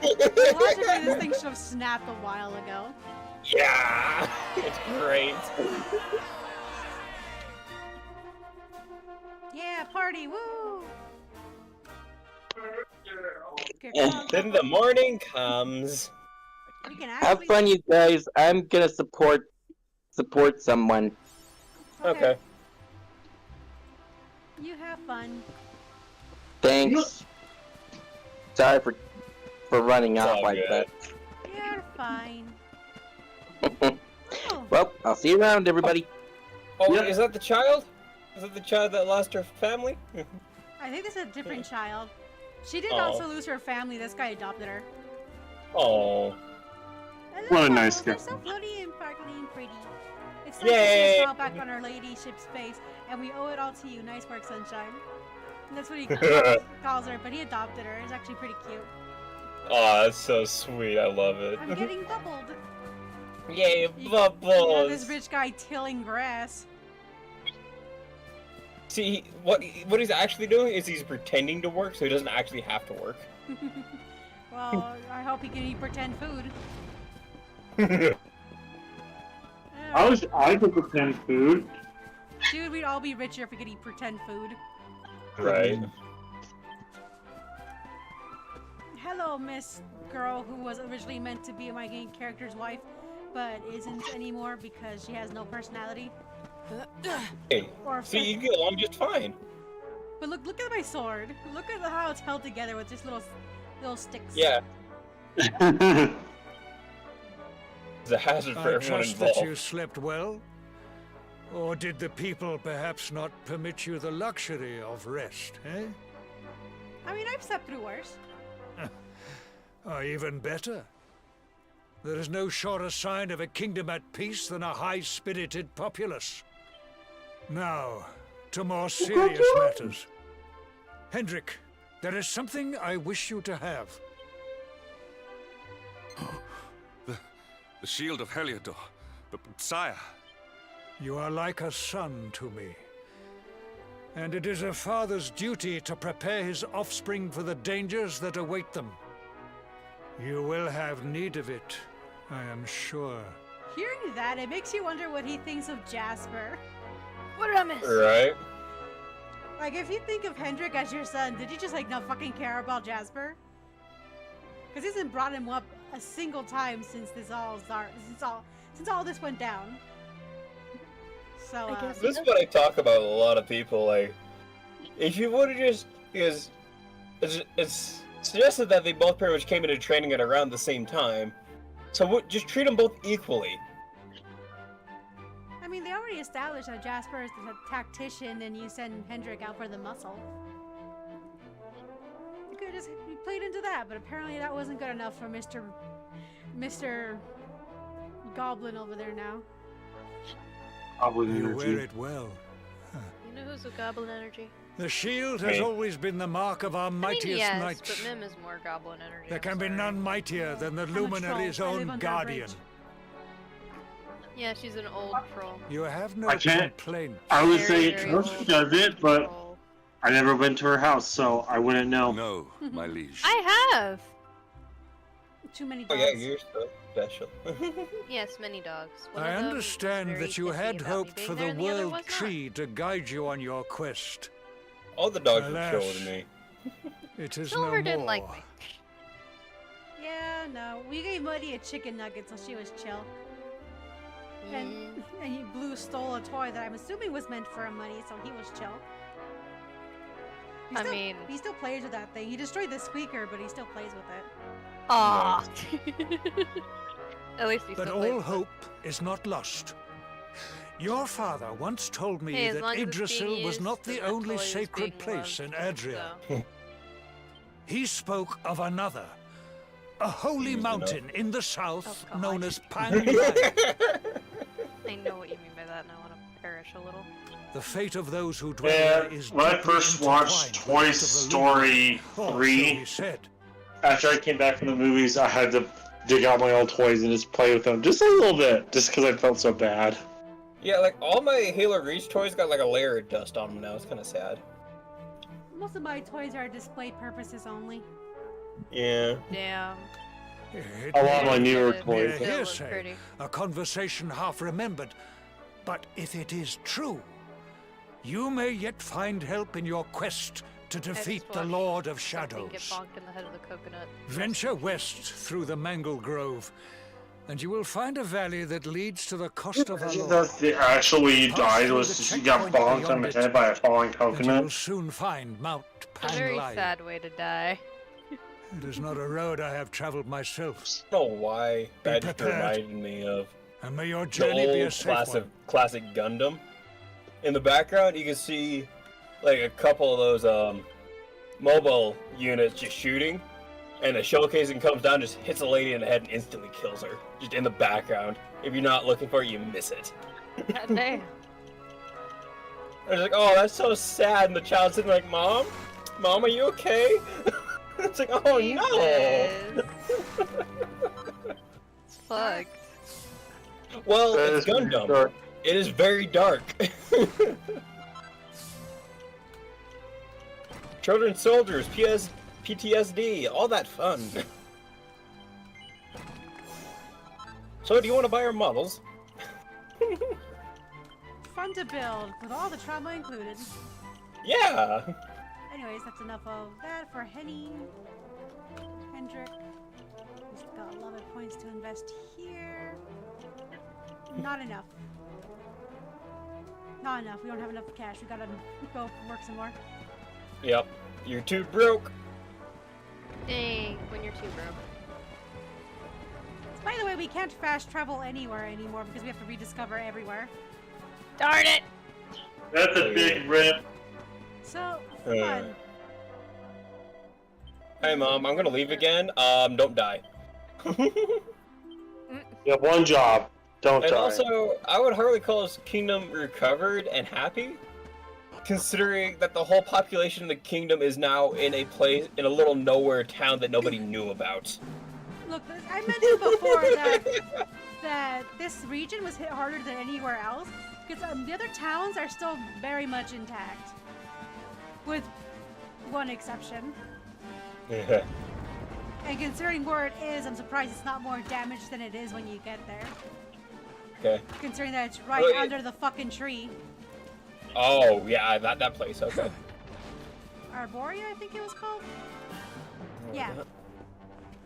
[SPEAKER 1] this thing should have snapped a while ago.
[SPEAKER 2] Yeah, it's great.
[SPEAKER 1] Yeah, party, woo! Okay,
[SPEAKER 2] Then the morning comes.
[SPEAKER 1] we can
[SPEAKER 6] Have
[SPEAKER 1] actually...
[SPEAKER 6] fun, you guys. I'm gonna support someone.
[SPEAKER 2] Okay.
[SPEAKER 1] You have fun.
[SPEAKER 6] Thanks. Sorry for running
[SPEAKER 2] It's
[SPEAKER 6] off
[SPEAKER 2] all
[SPEAKER 6] like
[SPEAKER 2] good.
[SPEAKER 6] that.
[SPEAKER 1] You're fine. Oh,
[SPEAKER 6] Well, I'll see you around, everybody.
[SPEAKER 2] Oh,
[SPEAKER 12] Yeah.
[SPEAKER 2] is that the child? Is that the child that lost her family?
[SPEAKER 1] I think this is a different child. She did
[SPEAKER 2] Oh.
[SPEAKER 1] also lose her family. This guy adopted her.
[SPEAKER 2] Oh.
[SPEAKER 1] I love
[SPEAKER 12] What a
[SPEAKER 1] bubbles.
[SPEAKER 12] nice
[SPEAKER 1] They're
[SPEAKER 12] guy.
[SPEAKER 1] so floaty and sparkly and pretty. It's nice to see
[SPEAKER 2] Yay!
[SPEAKER 1] a smile back on our ladyship's face, and we owe it all to you. Nice work, Sunshine. And that's what he calls her, but he adopted her. It's actually pretty cute.
[SPEAKER 2] Oh, that's so sweet. I love it.
[SPEAKER 1] I'm getting bubbled.
[SPEAKER 2] Yay,
[SPEAKER 1] You have this
[SPEAKER 2] bubbles!
[SPEAKER 1] rich guy tilling grass.
[SPEAKER 2] See, what he's actually doing is he's pretending to work, so he doesn't actually have to work.
[SPEAKER 1] Well, I hope he can eat pretend food.
[SPEAKER 12] I could pretend food.
[SPEAKER 1] Dude, we'd all be richer if we could eat pretend food.
[SPEAKER 2] Right.
[SPEAKER 1] Hello, Miss Girl, who was originally meant to be my main character's wife, but isn't anymore because she has no personality.
[SPEAKER 2] Hey,
[SPEAKER 1] Or
[SPEAKER 2] see, you get along just fine.
[SPEAKER 1] But look at my sword. Look at how it's held together with just little sticks.
[SPEAKER 2] Yeah, it's a hazard for
[SPEAKER 9] I
[SPEAKER 2] everyone
[SPEAKER 9] trust that you
[SPEAKER 2] involved.
[SPEAKER 9] slept well. Or did the people perhaps not permit you the luxury of rest, eh?
[SPEAKER 1] I mean, I've slept through worse.
[SPEAKER 9] Or even better. There is no surer sign of a kingdom at peace than a high-spirited populace. Now, to more serious matters. Hendrik, there is something I wish you to have.
[SPEAKER 5] The shield of Heliodor. But sire,
[SPEAKER 9] You are like a son to me. And it is a father's duty to prepare his offspring for the dangers that await them. You will have need of it, I am sure.
[SPEAKER 1] Hearing that, it makes you wonder what he thinks of Jasper.
[SPEAKER 3] What did I miss?
[SPEAKER 2] Right?
[SPEAKER 1] Like, if you think of Hendrik as your son, did you just, like, not fucking care about Jasper? Because he hasn't brought him up a single time since since all this went down. So,
[SPEAKER 3] I guess-
[SPEAKER 2] This is what I talk about with a lot of people. Like, if you would have just, because it's suggested that they both pretty much came into training at around the same time, so just treat them both equally.
[SPEAKER 1] I mean, they already established that Jasper is the tactician and you send Hendrik out for the muscle. You could have just played into that, but apparently that wasn't good enough for Mr. Goblin over there now.
[SPEAKER 12] Goblin
[SPEAKER 9] You
[SPEAKER 12] energy.
[SPEAKER 9] wear it well.
[SPEAKER 3] You know who's a goblin energy?
[SPEAKER 9] The shield has
[SPEAKER 2] Me.
[SPEAKER 9] always been the mark of our
[SPEAKER 3] I mean,
[SPEAKER 9] mightiest
[SPEAKER 3] yes,
[SPEAKER 9] knights.
[SPEAKER 3] but Mim is more goblin energy.
[SPEAKER 9] There
[SPEAKER 3] I'm
[SPEAKER 9] can be
[SPEAKER 3] sorry.
[SPEAKER 9] none mightier than the
[SPEAKER 1] I'm a troll.
[SPEAKER 9] luminary's
[SPEAKER 1] I live
[SPEAKER 9] own
[SPEAKER 1] under a
[SPEAKER 9] guardian.
[SPEAKER 1] bridge.
[SPEAKER 3] Yeah, she's an old troll.
[SPEAKER 9] You have no
[SPEAKER 12] I can't-
[SPEAKER 9] complaint.
[SPEAKER 12] I would
[SPEAKER 3] Very,
[SPEAKER 12] say
[SPEAKER 3] very
[SPEAKER 12] Trust
[SPEAKER 3] old
[SPEAKER 12] does it, but
[SPEAKER 3] troll.
[SPEAKER 12] I never went to her house, so I wouldn't know.
[SPEAKER 5] no, my liege.
[SPEAKER 3] I have!
[SPEAKER 1] Too many
[SPEAKER 2] Oh
[SPEAKER 1] dogs.
[SPEAKER 2] yeah, you're so special.
[SPEAKER 3] Yes, many dogs. One
[SPEAKER 9] I
[SPEAKER 3] of them was
[SPEAKER 9] understand
[SPEAKER 3] very
[SPEAKER 9] that you
[SPEAKER 3] pissy
[SPEAKER 9] had
[SPEAKER 3] about me
[SPEAKER 9] hoped
[SPEAKER 3] being
[SPEAKER 9] for
[SPEAKER 3] there
[SPEAKER 9] the
[SPEAKER 3] and other
[SPEAKER 9] world
[SPEAKER 3] was not.
[SPEAKER 9] tree to guide you on your quest.
[SPEAKER 2] All the dogs were
[SPEAKER 9] Alas.
[SPEAKER 2] chill to me.
[SPEAKER 9] It is
[SPEAKER 3] Silver
[SPEAKER 9] no
[SPEAKER 3] didn't
[SPEAKER 9] more.
[SPEAKER 3] like me.
[SPEAKER 1] Yeah, no. We gave Muddy a chicken nugget, so she was chill. And Blue stole a toy that I'm assuming was meant for money, so he was chill. He still plays with that thing. He destroyed the squeaker, but he still plays with it.
[SPEAKER 3] Aww. At least he
[SPEAKER 9] But
[SPEAKER 3] still plays
[SPEAKER 9] all
[SPEAKER 3] with it.
[SPEAKER 9] hope is not lost. Your father once told me
[SPEAKER 3] Hey, as
[SPEAKER 9] that
[SPEAKER 3] long as it's being
[SPEAKER 9] Yggdrasil was
[SPEAKER 3] used
[SPEAKER 9] not the
[SPEAKER 3] and that
[SPEAKER 9] only
[SPEAKER 3] toy is
[SPEAKER 9] sacred
[SPEAKER 3] being
[SPEAKER 9] place in
[SPEAKER 3] loved,
[SPEAKER 9] Adria.
[SPEAKER 3] so.
[SPEAKER 9] He spoke of another, a holy mountain in the south
[SPEAKER 3] Oh,
[SPEAKER 9] known
[SPEAKER 3] God.
[SPEAKER 9] as Pangai.
[SPEAKER 3] I know what you mean by that, and I want to perish a little.
[SPEAKER 9] The fate of those who dwell
[SPEAKER 12] Yeah,
[SPEAKER 9] there is
[SPEAKER 12] when I
[SPEAKER 9] deeply
[SPEAKER 12] first watched
[SPEAKER 9] intertwined
[SPEAKER 12] Toy
[SPEAKER 9] with the of the luminary.
[SPEAKER 12] Story
[SPEAKER 9] Oh, so
[SPEAKER 12] 3,
[SPEAKER 9] he said.
[SPEAKER 12] after I came back from the movies, I had to dig out my old toys and just play with them just a little bit, just because I felt so bad.
[SPEAKER 2] Yeah, like all my Halo Reach toys got like a layer of dust on them now. It's kind of sad.
[SPEAKER 1] Most of my toys are display purposes only.
[SPEAKER 2] Yeah.
[SPEAKER 3] Damn.
[SPEAKER 9] It
[SPEAKER 12] A lot of my
[SPEAKER 9] may
[SPEAKER 12] newer
[SPEAKER 9] be a
[SPEAKER 12] toys.
[SPEAKER 3] Still look
[SPEAKER 9] hearsay,
[SPEAKER 3] pretty.
[SPEAKER 9] a conversation half remembered. But if it is true, you may yet find help in your quest to defeat the
[SPEAKER 3] watched
[SPEAKER 9] Lord of
[SPEAKER 3] Something get
[SPEAKER 9] Shadows.
[SPEAKER 3] bonked in the head of the coconut.
[SPEAKER 9] Venture west through the Mangle Grove, and you will find a valley that leads to the Costa Valor.
[SPEAKER 12] That's the actual way he
[SPEAKER 9] Pass
[SPEAKER 12] died
[SPEAKER 9] through
[SPEAKER 12] was
[SPEAKER 9] the
[SPEAKER 12] he got
[SPEAKER 9] checkpoint
[SPEAKER 12] bonked on
[SPEAKER 9] beyond
[SPEAKER 12] the
[SPEAKER 9] it,
[SPEAKER 12] head by a falling
[SPEAKER 9] and you will
[SPEAKER 12] coconut.
[SPEAKER 9] soon find Mount
[SPEAKER 3] A very
[SPEAKER 9] Pangai.
[SPEAKER 3] sad way to die.
[SPEAKER 9] It is not a road I have traveled myself,
[SPEAKER 2] I don't know why that just
[SPEAKER 9] prepared.
[SPEAKER 2] reminded me of
[SPEAKER 9] and may your
[SPEAKER 2] the
[SPEAKER 9] journey be a
[SPEAKER 2] old
[SPEAKER 9] safe
[SPEAKER 2] classic Gundam. In the background, you can see like a couple of those mobile units just shooting, and a shell casing comes down, just hits a lady in the head, and instantly kills her. Just in the background. If you're not looking for it, you miss it.
[SPEAKER 3] God damn.
[SPEAKER 2] I was like, oh, that's so sad. And the child's sitting like, Mom, are you okay? It's like, oh no.
[SPEAKER 3] It's fucked.
[SPEAKER 2] Well,
[SPEAKER 12] That
[SPEAKER 2] it's
[SPEAKER 12] is pretty
[SPEAKER 2] Gundam.
[SPEAKER 12] dark.
[SPEAKER 2] It is very dark. Children soldiers, PTSD, all that fun. So, do you want to buy our models?
[SPEAKER 1] Fun to build, with all the trauma included.
[SPEAKER 2] Yeah.
[SPEAKER 1] Anyways, that's enough of that for Hendrik. Just got 11 points to invest here. Not enough. Not enough. We don't have enough cash. We gotta go work some more.
[SPEAKER 2] Yep. You're too broke.
[SPEAKER 3] Dang, when you're too broke.
[SPEAKER 1] By the way, we can't fast travel anywhere anymore because we have to rediscover everywhere.
[SPEAKER 3] Darn it!
[SPEAKER 12] That's a big rip.
[SPEAKER 1] So, fun.
[SPEAKER 2] Hey, Mom, I'm gonna leave again. Don't die.
[SPEAKER 12] You have one job. Don't
[SPEAKER 2] And
[SPEAKER 12] die.
[SPEAKER 2] also, I would hardly call this kingdom recovered and happy, considering that the whole population of the kingdom is now in a little nowhere town that nobody knew about.
[SPEAKER 1] Look, I mentioned before that this region was hit harder than anywhere else because the other towns are still very much intact, with one exception.
[SPEAKER 2] Yeah.
[SPEAKER 1] And considering where it is, I'm surprised it's not more damaged than it is when you get there.
[SPEAKER 2] Okay.
[SPEAKER 1] Considering that it's right
[SPEAKER 2] Well,
[SPEAKER 1] under the fucking tree.
[SPEAKER 2] Oh, yeah, that place, okay.
[SPEAKER 1] Arborea, I think it was called? Yeah.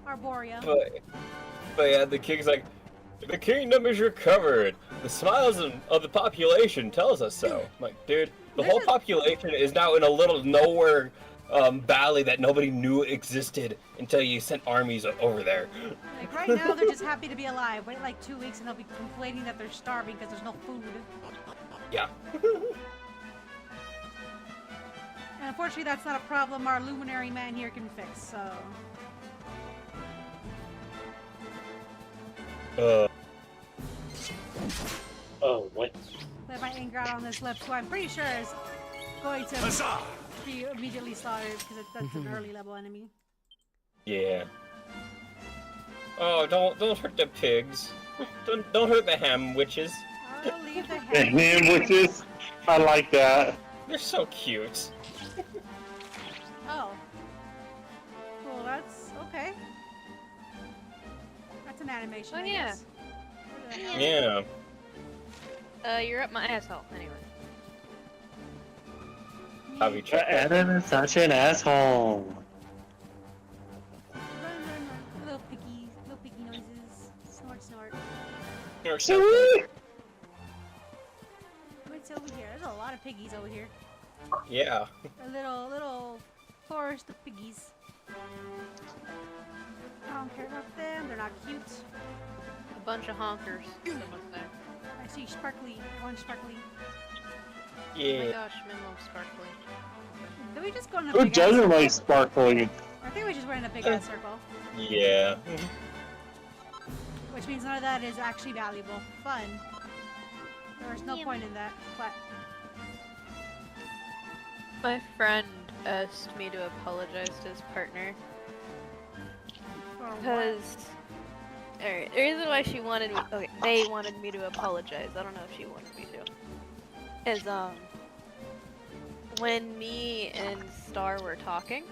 [SPEAKER 1] Arborea.
[SPEAKER 2] But yeah, the king's like, the kingdom is recovered. The smiles of the population tells us so. I'm like, dude, the whole population is now in a little nowhere valley that nobody knew existed until you sent armies over there.
[SPEAKER 1] Like right now, they're just happy to be alive. Wait like 2 weeks and they'll be complaining that they're starving because there's no food.
[SPEAKER 2] Yeah.
[SPEAKER 1] And unfortunately, that's not a problem our luminary man here can fix, so...
[SPEAKER 12] Oh, what?
[SPEAKER 1] Let my anger out on this lip, who I'm pretty sure is going to
[SPEAKER 5] Huzzah!
[SPEAKER 1] be immediately slaughtered because that's an early level enemy.
[SPEAKER 2] Yeah. Oh, don't hurt the pigs. Don't hurt the ham witches.
[SPEAKER 1] I'll leave the
[SPEAKER 12] The
[SPEAKER 1] head.
[SPEAKER 12] hand witches? I like that.
[SPEAKER 2] They're so cute.
[SPEAKER 1] Oh. Cool, that's okay. That's an animation.
[SPEAKER 3] Oh,
[SPEAKER 1] I
[SPEAKER 3] yeah.
[SPEAKER 1] guess. What the hell?
[SPEAKER 2] Yeah.
[SPEAKER 3] You're up my asshole, anyway.
[SPEAKER 2] Have you checked that?
[SPEAKER 12] Adam is such an asshole.
[SPEAKER 1] Run, run, run. Little picky noises. Snort, snort.
[SPEAKER 2] Or something.
[SPEAKER 1] of piggies over here.
[SPEAKER 2] Yeah.
[SPEAKER 1] A little forest of piggies. I don't care about them. They're not cute.
[SPEAKER 3] A bunch of honkers. Some would say.
[SPEAKER 1] I see sparkly. I want sparkly.
[SPEAKER 3] Oh my
[SPEAKER 2] Yeah.
[SPEAKER 3] gosh, Min loves sparkly.
[SPEAKER 1] Did we just go in a
[SPEAKER 12] Who
[SPEAKER 1] big ass
[SPEAKER 12] doesn't
[SPEAKER 1] circle?
[SPEAKER 12] like sparkling?
[SPEAKER 1] I think we just went in a big ass circle.
[SPEAKER 2] Yeah.
[SPEAKER 1] Which means none of that is actually valuable. Fun. There was no point in that. But
[SPEAKER 3] My friend asked me to apologize to his partner
[SPEAKER 1] for what?
[SPEAKER 3] because. Alright, the reason why she wanted me. Okay, they wanted me to apologize. I don't know if she wanted me to. Is, when me and Star were talking,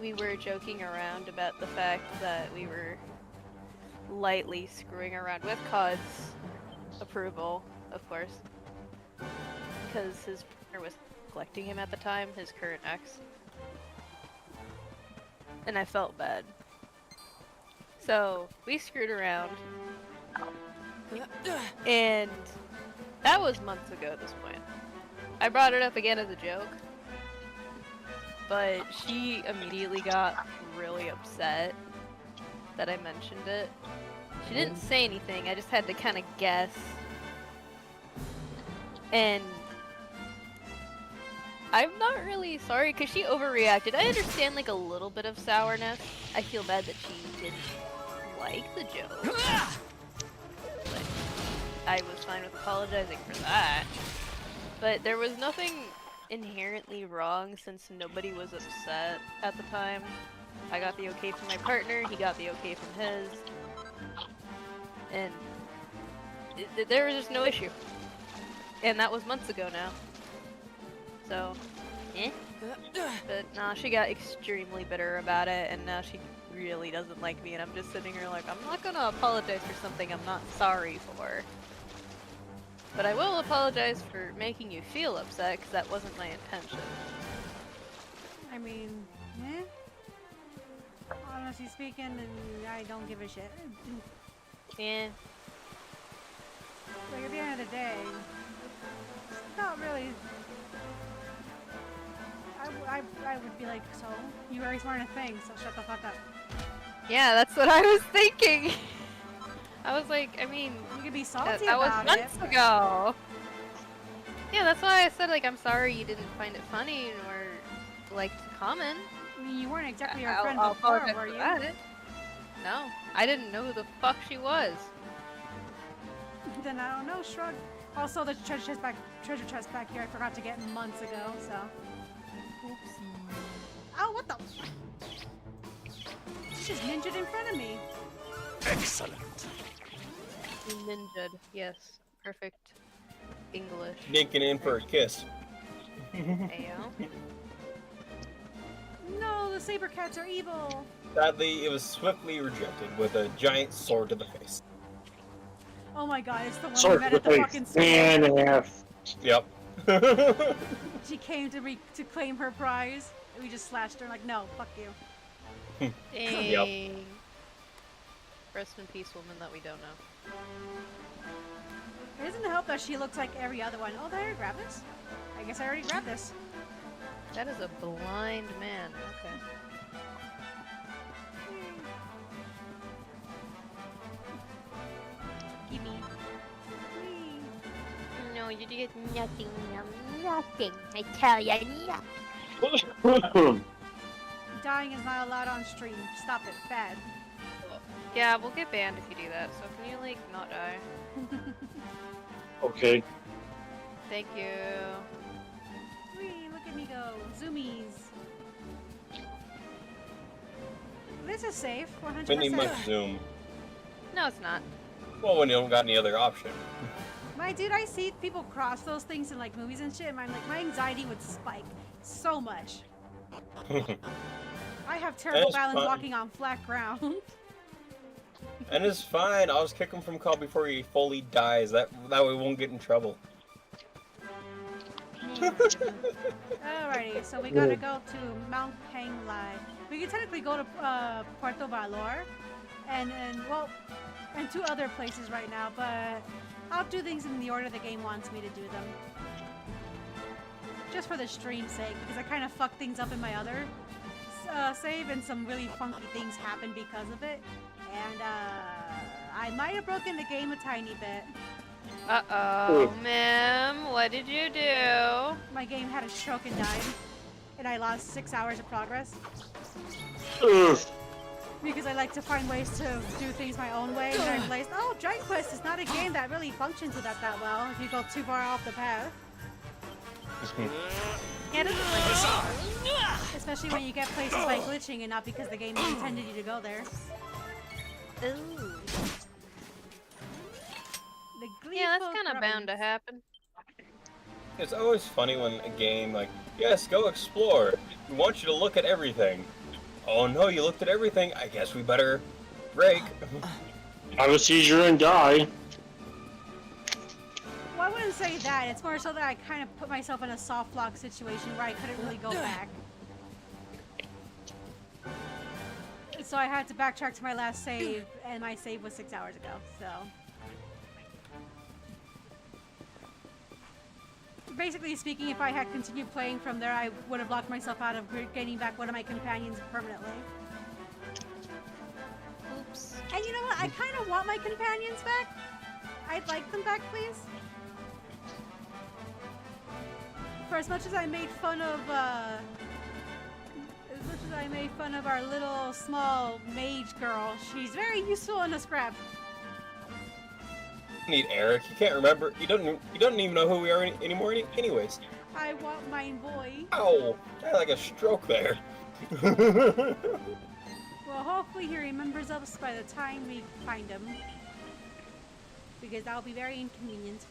[SPEAKER 3] we were joking around about the fact that we were lightly screwing around with Cod's approval, of course. Because his partner was neglecting him at the time, his current ex. And I felt bad. So, we screwed around. And that was months ago at this point. I brought it up again as a joke. But she immediately got really upset that I mentioned it. She didn't say anything, I just had to kind of guess. And I'm not really sorry because she overreacted. I understand like a little bit of sourness. I feel bad that she didn't like the joke. But I was fine with apologizing for that. But there was nothing inherently wrong since nobody was upset at the time. I got the okay from my partner, he got the okay from his. And there was just no issue. And that was months ago now. So, eh. But nah, she got extremely bitter about it, and now she really doesn't like me, and I'm just sitting here like, I'm not gonna apologize for something I'm not sorry for. But I will apologize for making you feel upset, because that wasn't my intention.
[SPEAKER 1] I mean, eh? Honestly speaking, I don't give a shit.
[SPEAKER 3] Yeah.
[SPEAKER 1] Like, at the end of the day, it's not really... I would be like, so? You already weren't a thing, so shut the fuck up.
[SPEAKER 3] Yeah, that's what I was thinking! I was like, I mean...
[SPEAKER 1] You could be salty
[SPEAKER 3] that was
[SPEAKER 1] about
[SPEAKER 3] months
[SPEAKER 1] it.
[SPEAKER 3] ago! Yeah, that's why I said, like, I'm sorry you didn't find it funny or like to comment.
[SPEAKER 1] I mean, you weren't exactly our
[SPEAKER 3] I'll
[SPEAKER 1] friend before,
[SPEAKER 3] apologize
[SPEAKER 1] were
[SPEAKER 3] for
[SPEAKER 1] you?
[SPEAKER 3] that. No, I didn't know who the fuck she was.
[SPEAKER 1] Then I don't know, shrug. Also, the treasure chest back here I forgot to get months ago, so... Oopsie. Oh, what the? She just ninja'd in front of me.
[SPEAKER 12] Excellent.
[SPEAKER 3] Ninja'd, yes. Perfect English.
[SPEAKER 2] Dinking in for a kiss.
[SPEAKER 3] Ayo.
[SPEAKER 1] No, the saber cats are evil.
[SPEAKER 2] Sadly, it was swiftly rejected with a giant sword to the face.
[SPEAKER 1] Oh my god, it's the one we
[SPEAKER 12] Sorry
[SPEAKER 1] met
[SPEAKER 12] for
[SPEAKER 1] at the
[SPEAKER 12] the
[SPEAKER 1] fucking
[SPEAKER 12] face.
[SPEAKER 1] school.
[SPEAKER 12] Man and a half.
[SPEAKER 2] Yep.
[SPEAKER 1] She came to claim her prize. And we just slashed her like, no, fuck you.
[SPEAKER 3] Dang.
[SPEAKER 2] Yep.
[SPEAKER 3] Rest in peace, woman that we don't know.
[SPEAKER 1] It doesn't help that she looks like every other one. Oh, did I already grab this? I guess I already grabbed this.
[SPEAKER 3] That is a blind man. Okay.
[SPEAKER 1] Gimme.
[SPEAKER 3] No, you get nothing. Nothing. I tell ya,
[SPEAKER 1] Dying is not allowed on stream. Stop it. Bad.
[SPEAKER 3] Yeah, we'll get banned if you do that. So can you like not die?
[SPEAKER 12] Okay.
[SPEAKER 3] Thank you.
[SPEAKER 1] Whee, look at me go. Zoomies. This is safe. 100%.
[SPEAKER 2] Pretty much zoom.
[SPEAKER 3] No, it's not.
[SPEAKER 2] Well, when you don't got any other option.
[SPEAKER 1] My dude, I see people cross those things in like movies and shit, and I'm like, my anxiety would spike so much. I have terrible
[SPEAKER 2] That's
[SPEAKER 1] balance
[SPEAKER 2] fine.
[SPEAKER 1] walking on flat ground.
[SPEAKER 2] And it's fine. I'll just kick him from call before he fully dies. That way we won't get in trouble.
[SPEAKER 1] Alrighty, so we gotta go to Mount Panglai. We can technically go to Puerto Valor, and two other places right now, but I'll do things in the order the game wants me to do them. just for the stream's sake, because I kind of fucked things up in my other save, and some really funky things happened because of it. And I might have broken the game a tiny bit.
[SPEAKER 3] Uh-oh, ma'am, what did you do?
[SPEAKER 1] My game had a stroke and died, and I lost 6 hours of progress.
[SPEAKER 12] Ugh.
[SPEAKER 1] Because I like to find ways to do things my own way, and I realized, oh, Dragon Quest is not a game that really functions with that well if you go too far off the path. Yeah, it doesn't like especially when you get places by glitching and not because the game intended you to go there.
[SPEAKER 3] Ooh.
[SPEAKER 1] The
[SPEAKER 3] Yeah, that's
[SPEAKER 1] gleeful
[SPEAKER 3] kind of bound to
[SPEAKER 1] grumblings.
[SPEAKER 3] happen.
[SPEAKER 2] It's always funny when a game like, yes, go explore. We want you to look at everything. Oh no, you looked at everything. I guess we better break.
[SPEAKER 12] Have a seizure and die.
[SPEAKER 1] Well, I wouldn't say that. It's more so that I kind of put myself in a soft lock situation where I couldn't really go back. So I had to backtrack to my last save, and my save was 6 hours ago, so. Basically speaking, if I had continued playing from there, I would have locked myself out of gaining back one of my companions permanently.
[SPEAKER 3] Oops.
[SPEAKER 1] And you know what? I kind of want my companions back. I'd like them back, please. For as much as I made fun of, our little small mage girl, she's very useful in a scrap.
[SPEAKER 2] Need Eric. You can't remember. You don't even know who we are anymore. Anyways.
[SPEAKER 1] I want mine boy.
[SPEAKER 2] Ow! I had like a stroke there.
[SPEAKER 1] Well, hopefully he remembers us by the time we find him. Because that'll be very inconvenient.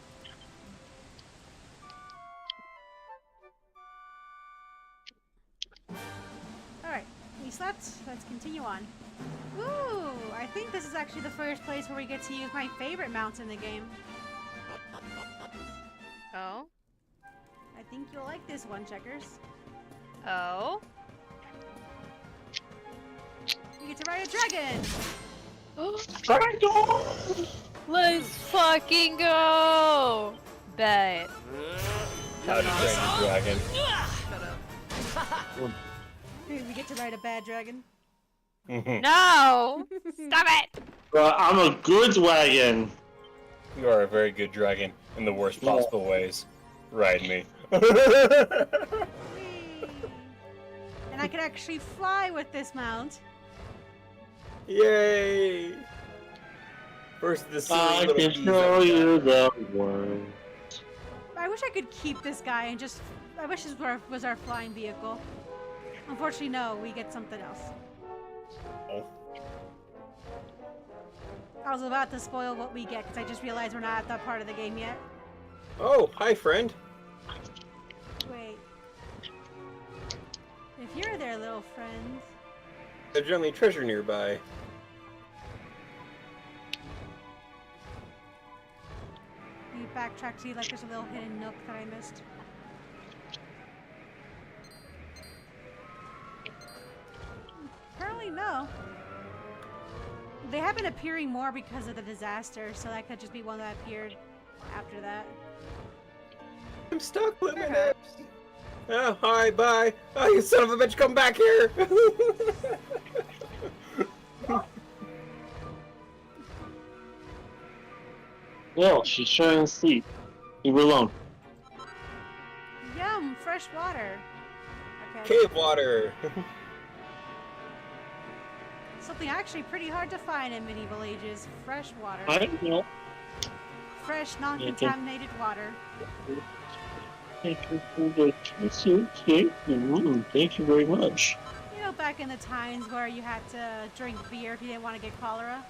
[SPEAKER 1] Alright, we slept. Let's continue on. Ooh, I think this is actually the first place where we get to use my favorite mounts in the game.
[SPEAKER 3] Oh?
[SPEAKER 1] I think you'll like this one, Checkers.
[SPEAKER 3] Oh?
[SPEAKER 1] You get to ride a dragon!
[SPEAKER 3] Let's fucking go! Bet.
[SPEAKER 2] How to train a dragon.
[SPEAKER 1] We get to ride a bad dragon.
[SPEAKER 3] No! Stop it!
[SPEAKER 12] I'm a good wagon.
[SPEAKER 2] You are a very good dragon in the worst possible ways. Ride me.
[SPEAKER 1] Whee! And I can actually fly with this mount.
[SPEAKER 2] Yay! First the silly
[SPEAKER 12] I
[SPEAKER 2] little
[SPEAKER 12] can
[SPEAKER 2] bees
[SPEAKER 12] show
[SPEAKER 2] that we
[SPEAKER 12] you
[SPEAKER 2] got.
[SPEAKER 12] the world.
[SPEAKER 1] I wish I could keep this guy and just... I wish this was our flying vehicle. Unfortunately, no. We get something else.
[SPEAKER 2] Oh.
[SPEAKER 1] I was about to spoil what we get because I just realized we're not at that part of the game yet.
[SPEAKER 2] Oh, hi friend.
[SPEAKER 1] Wait. If you're there, little friend...
[SPEAKER 2] There's generally treasure nearby.
[SPEAKER 1] You backtrack to see like there's a little hidden nook that I missed. Apparently no. They have been appearing more because of the disaster, so that could just be one that appeared after that.
[SPEAKER 2] I'm stuck with my nips. Oh, hi, bye. Oh, you son of a bitch, come back here.
[SPEAKER 12] Well, she's trying to sleep. Leave her alone.
[SPEAKER 1] Yum, fresh water. Okay.
[SPEAKER 2] Cave water.
[SPEAKER 1] Something actually pretty hard to find in medieval ages. Fresh water.
[SPEAKER 12] I don't know.
[SPEAKER 1] Fresh, non-contaminated water.
[SPEAKER 12] Thank you for the thank you very much.
[SPEAKER 1] You know, back in the times where you had to drink beer if you didn't want to get cholera.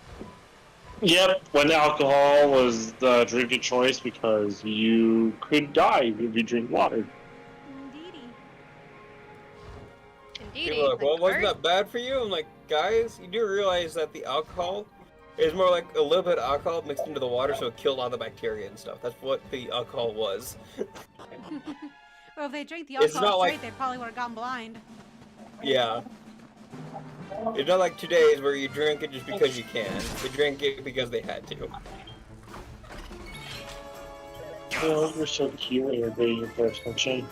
[SPEAKER 12] Yep, when alcohol was the drink of choice because you could die if you drink water.
[SPEAKER 1] Indeedy.
[SPEAKER 3] Indeed.
[SPEAKER 2] People are like, well, wasn't that bad for you? I'm like, guys, you do realize that the alcohol is more like a little bit of alcohol mixed into the water, so it killed all the bacteria and stuff. That's what the alcohol was.
[SPEAKER 1] Well, if they drank the
[SPEAKER 2] It's
[SPEAKER 1] alcohol
[SPEAKER 2] not like-
[SPEAKER 1] straight, they probably would have gone blind.
[SPEAKER 2] Yeah. It's not like today's where you drink it just because you can. They drink it because they had to.
[SPEAKER 12] Oh, you're so cute when you're being your personal chain.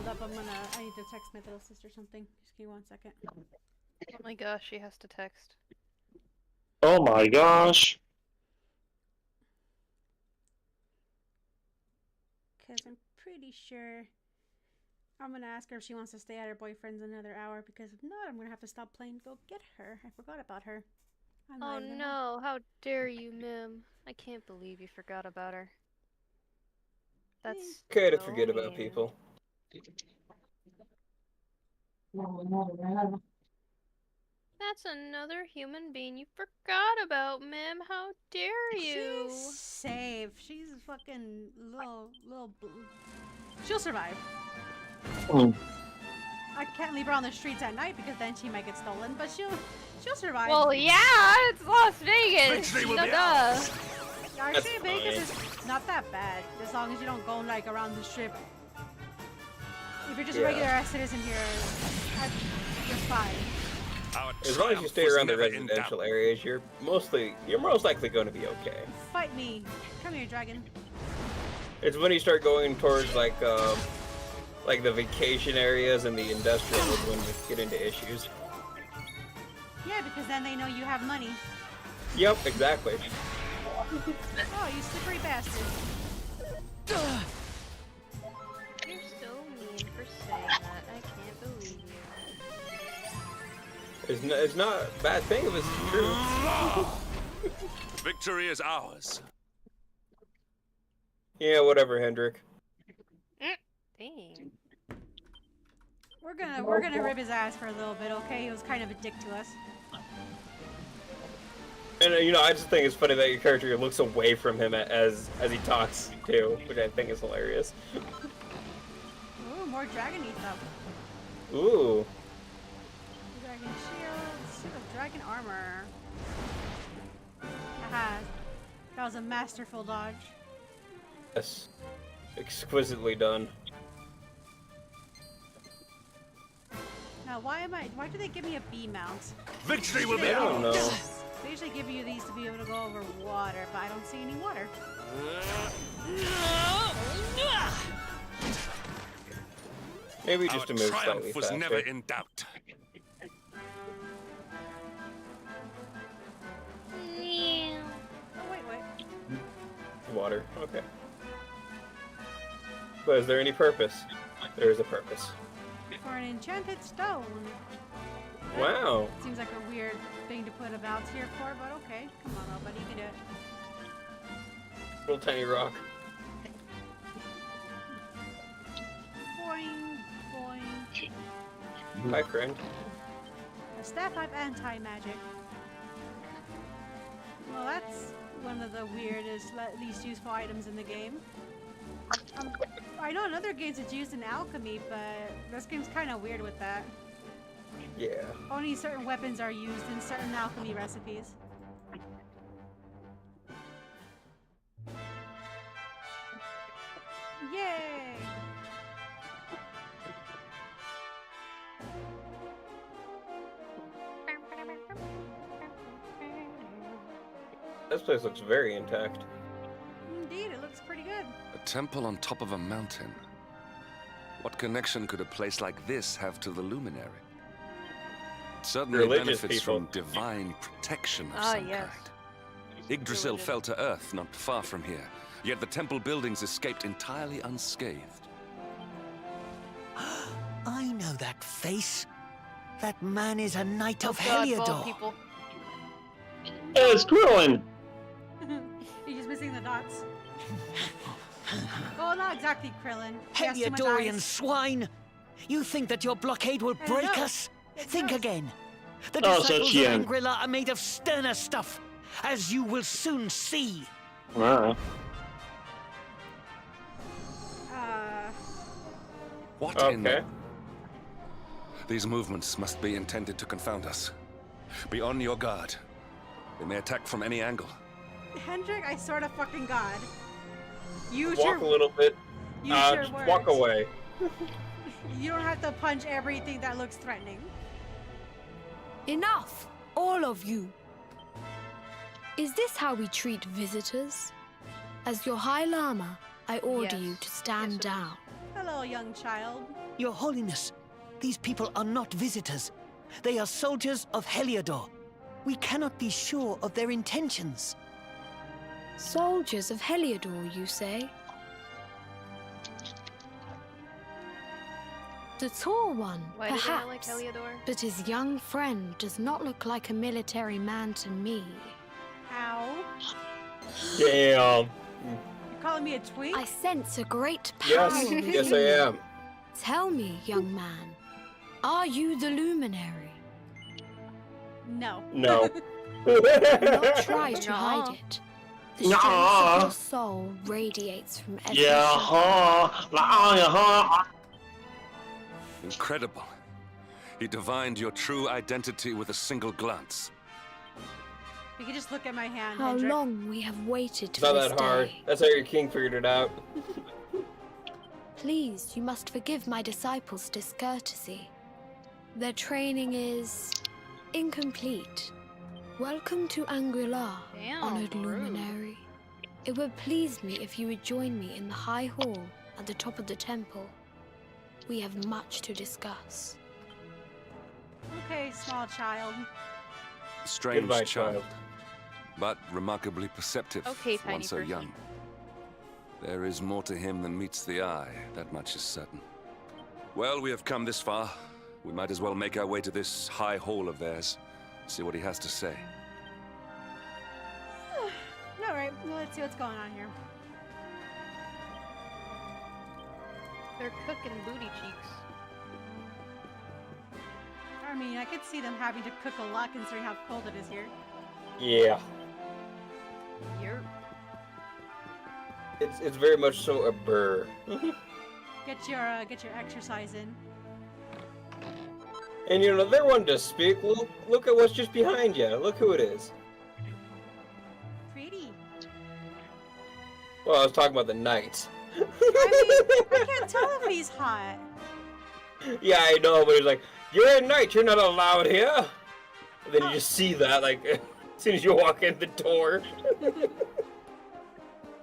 [SPEAKER 1] hold up. I need to text my little sister something. Just give me 1 second.
[SPEAKER 3] Oh my gosh, she has to text.
[SPEAKER 12] Oh my gosh.
[SPEAKER 1] Because I'm pretty sure I'm going to ask her if she wants to stay at her boyfriend's another hour. Because if not, I'm going to have to stop playing to go get her. I forgot about her.
[SPEAKER 3] Oh no, how dare you, Mim. I can't believe you forgot about her. That's
[SPEAKER 2] Okay to
[SPEAKER 3] so
[SPEAKER 2] forget about
[SPEAKER 3] mean.
[SPEAKER 2] people.
[SPEAKER 3] That's another human being you forgot about, Mim. How dare you?
[SPEAKER 1] She's safe. She's a fucking little. She'll survive. I can't leave her on the streets at night because then she might get stolen. But she'll survive.
[SPEAKER 3] Well, yeah, it's Las Vegas.
[SPEAKER 5] Victory will be
[SPEAKER 3] Duh.
[SPEAKER 5] ours.
[SPEAKER 1] Actually, Vegas is not that bad as long as you don't go like around the strip. If you're just a regular citizen here, you're fine.
[SPEAKER 2] As long as you stay around the residential areas, you're most likely going to be okay.
[SPEAKER 1] Fight me. Come here, dragon.
[SPEAKER 2] It's when you start going towards like the vacation areas and the industrial when you get into issues.
[SPEAKER 1] Yeah, because then they know you have money.
[SPEAKER 2] Yep, exactly.
[SPEAKER 1] Oh, you slippery bastard.
[SPEAKER 3] You're so mean for saying that. I can't believe you.
[SPEAKER 2] It's not a bad thing if it's true.
[SPEAKER 5] Victory is ours.
[SPEAKER 2] Yeah, whatever, Hendrik.
[SPEAKER 3] Dang.
[SPEAKER 1] We're gonna rib his ass for a little bit, okay? He was kind of a dick to us.
[SPEAKER 2] And I just think it's funny that your character looks away from him as he talks too, which I think is hilarious.
[SPEAKER 1] Ooh, more dragon-y stuff.
[SPEAKER 2] Ooh.
[SPEAKER 1] Dragon shield, suit of dragon armor. Haha. That was a masterful dodge.
[SPEAKER 2] Yes. Exquisitely done.
[SPEAKER 1] Now, why do they give me a B mount?
[SPEAKER 5] Victory will be
[SPEAKER 2] I don't
[SPEAKER 5] ours.
[SPEAKER 2] know.
[SPEAKER 1] They usually give you these to be able to go over water, but I don't see any water.
[SPEAKER 2] Maybe just to
[SPEAKER 5] Our
[SPEAKER 2] move slightly
[SPEAKER 5] triumph was
[SPEAKER 2] faster.
[SPEAKER 5] never in doubt.
[SPEAKER 1] Oh, wait.
[SPEAKER 2] Water. Okay. But is there any purpose? There is a purpose.
[SPEAKER 1] For an enchanted stone.
[SPEAKER 2] Wow.
[SPEAKER 1] Seems like a weird thing to put a bounce here for, but okay. Come on, nobody, you can do it.
[SPEAKER 2] Little tiny rock.
[SPEAKER 1] Boing, boing.
[SPEAKER 2] Hi, friend.
[SPEAKER 1] A staff type anti-magic. Well, that's one of the weirdest, least useful items in the game. I know in other games it's used in alchemy, but this game's kind of weird with that.
[SPEAKER 2] Yeah.
[SPEAKER 1] Only certain weapons are used in certain alchemy recipes. Yay!
[SPEAKER 2] This place looks very intact.
[SPEAKER 1] Indeed, it looks pretty good.
[SPEAKER 5] A temple on top of a mountain. What connection could a place like this have to the luminary? It certainly
[SPEAKER 2] Religious
[SPEAKER 5] benefits
[SPEAKER 2] people.
[SPEAKER 5] from divine protection of
[SPEAKER 3] Ah,
[SPEAKER 5] some
[SPEAKER 3] yes.
[SPEAKER 5] kind. Yggdrasil fell to earth not far from here, yet the temple buildings escaped entirely unscathed.
[SPEAKER 13] I know that face. That man is a knight of
[SPEAKER 3] God, bald
[SPEAKER 13] Heliodor.
[SPEAKER 3] people.
[SPEAKER 12] It's Krillin!
[SPEAKER 1] You're just missing the dots. Well, not exactly Krillin. He has too much
[SPEAKER 13] Heliodorian
[SPEAKER 1] eyes.
[SPEAKER 13] swine! You think that your blockade will break
[SPEAKER 1] no,
[SPEAKER 13] us?
[SPEAKER 1] it
[SPEAKER 13] Think
[SPEAKER 1] does.
[SPEAKER 13] again. The
[SPEAKER 12] Oh, so
[SPEAKER 13] disciples
[SPEAKER 12] she
[SPEAKER 13] of
[SPEAKER 12] ain't.
[SPEAKER 13] Angrilla are made of sterner stuff, as you will soon see.
[SPEAKER 12] Wow.
[SPEAKER 5] What in the...
[SPEAKER 2] Okay.
[SPEAKER 5] These movements must be intended to confound us. Be on your guard. They may attack from any angle.
[SPEAKER 1] Hendrik, I sort of fucking god. Use
[SPEAKER 2] Walk
[SPEAKER 1] your
[SPEAKER 2] a little bit.
[SPEAKER 1] use your
[SPEAKER 2] Just
[SPEAKER 1] words.
[SPEAKER 2] walk away.
[SPEAKER 1] You don't have to punch everything that looks threatening.
[SPEAKER 14] Enough, all of you. Is this how we treat visitors? As your High Lama, I order
[SPEAKER 3] Yes.
[SPEAKER 14] you to stand
[SPEAKER 3] Yes, it is.
[SPEAKER 14] down.
[SPEAKER 1] Hello, young child.
[SPEAKER 13] Your Holiness, these people are not visitors. They are soldiers of Heliodor. We cannot be sure of their intentions.
[SPEAKER 14] Soldiers of Heliodor, you say? The tall one,
[SPEAKER 3] Why do they
[SPEAKER 14] perhaps.
[SPEAKER 3] not like Heliodor?
[SPEAKER 14] But his young friend does not look like a military man to me.
[SPEAKER 1] How?
[SPEAKER 2] Damn.
[SPEAKER 1] You're calling me a twink?
[SPEAKER 14] I sense a great power
[SPEAKER 2] Yes,
[SPEAKER 14] within
[SPEAKER 2] yes I
[SPEAKER 14] you.
[SPEAKER 2] am.
[SPEAKER 14] Tell me, young man, are you the luminary?
[SPEAKER 1] No.
[SPEAKER 2] No.
[SPEAKER 14] Do not try to
[SPEAKER 3] No.
[SPEAKER 14] hide it. The strength of your soul radiates from every
[SPEAKER 5] Incredible. He divined your true identity with a single glance.
[SPEAKER 1] You can just look at my hand,
[SPEAKER 14] How
[SPEAKER 1] Hendrik.
[SPEAKER 14] long we have waited
[SPEAKER 2] It's
[SPEAKER 14] for
[SPEAKER 2] not
[SPEAKER 14] this
[SPEAKER 2] that hard.
[SPEAKER 14] day.
[SPEAKER 2] That's how your king figured it out.
[SPEAKER 14] Please, you must forgive my disciples' discourtesy. Their training is incomplete. Welcome to Angri-La,
[SPEAKER 3] Damn,
[SPEAKER 14] honored
[SPEAKER 3] rude.
[SPEAKER 14] luminary. It would please me if you would join me in the high hall at the top of the temple. We have much to discuss.
[SPEAKER 1] Okay, small child.
[SPEAKER 5] Strange
[SPEAKER 2] Goodbye,
[SPEAKER 5] child,
[SPEAKER 2] child.
[SPEAKER 5] but remarkably perceptive
[SPEAKER 3] Okay,
[SPEAKER 5] for one
[SPEAKER 3] tiny
[SPEAKER 5] so
[SPEAKER 3] person.
[SPEAKER 5] young. There is more to him than meets the eye, that much is certain. Well, we have come this far. We might as well make our way to this high hall of theirs, see what he has to say.
[SPEAKER 1] Alright, well, let's see what's going on here.
[SPEAKER 3] They're cooking booty cheeks.
[SPEAKER 1] I mean, I could see them having to cook a lot considering how cold it is here.
[SPEAKER 2] Yeah.
[SPEAKER 3] You're
[SPEAKER 2] It's very much so a burr.
[SPEAKER 1] Get your exercise in.
[SPEAKER 2] And you know, they're one to speak. Look at what's just behind you. Look who it is.
[SPEAKER 1] Pretty.
[SPEAKER 2] Well, I was talking about the knights.
[SPEAKER 1] I mean, I can't tell if he's hot.
[SPEAKER 2] Yeah, I know, but he's like, you're a knight, you're not allowed here. And then you just see that, like, as soon as you walk in the door.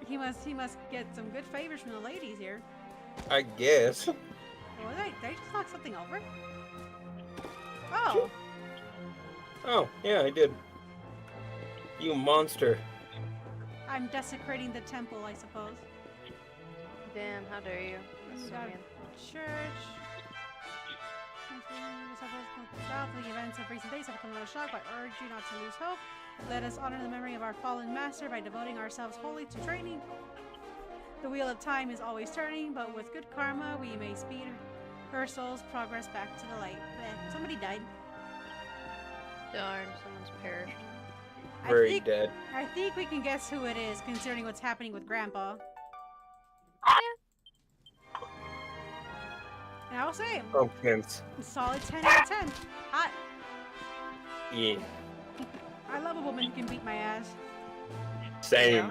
[SPEAKER 1] He must get some good favors from the ladies here.
[SPEAKER 2] I guess.
[SPEAKER 1] Oh, they just knock something over? Oh.
[SPEAKER 2] Oh, yeah, I did. You monster.
[SPEAKER 1] I'm desecrating the temple, I suppose.
[SPEAKER 3] damn. How dare you? That's
[SPEAKER 1] We
[SPEAKER 3] so
[SPEAKER 1] got
[SPEAKER 3] mean.
[SPEAKER 1] church. The events of recent days have come no shock, but I urge you not to lose hope. Let us honor the memory of our fallen master by devoting ourselves wholly to training. The wheel of time is always turning, but with good karma, we may speed her soul's progress back to the light. Somebody died.
[SPEAKER 3] Darn, someone's perished.
[SPEAKER 2] Very dead.
[SPEAKER 1] I think we can guess who it is, considering what's happening with Grandpa. And I will say,
[SPEAKER 2] Oh, Vince.
[SPEAKER 1] solid 10 out of 10. Hot.
[SPEAKER 2] Yeah.
[SPEAKER 1] I love a woman who can beat my ass.
[SPEAKER 2] Same.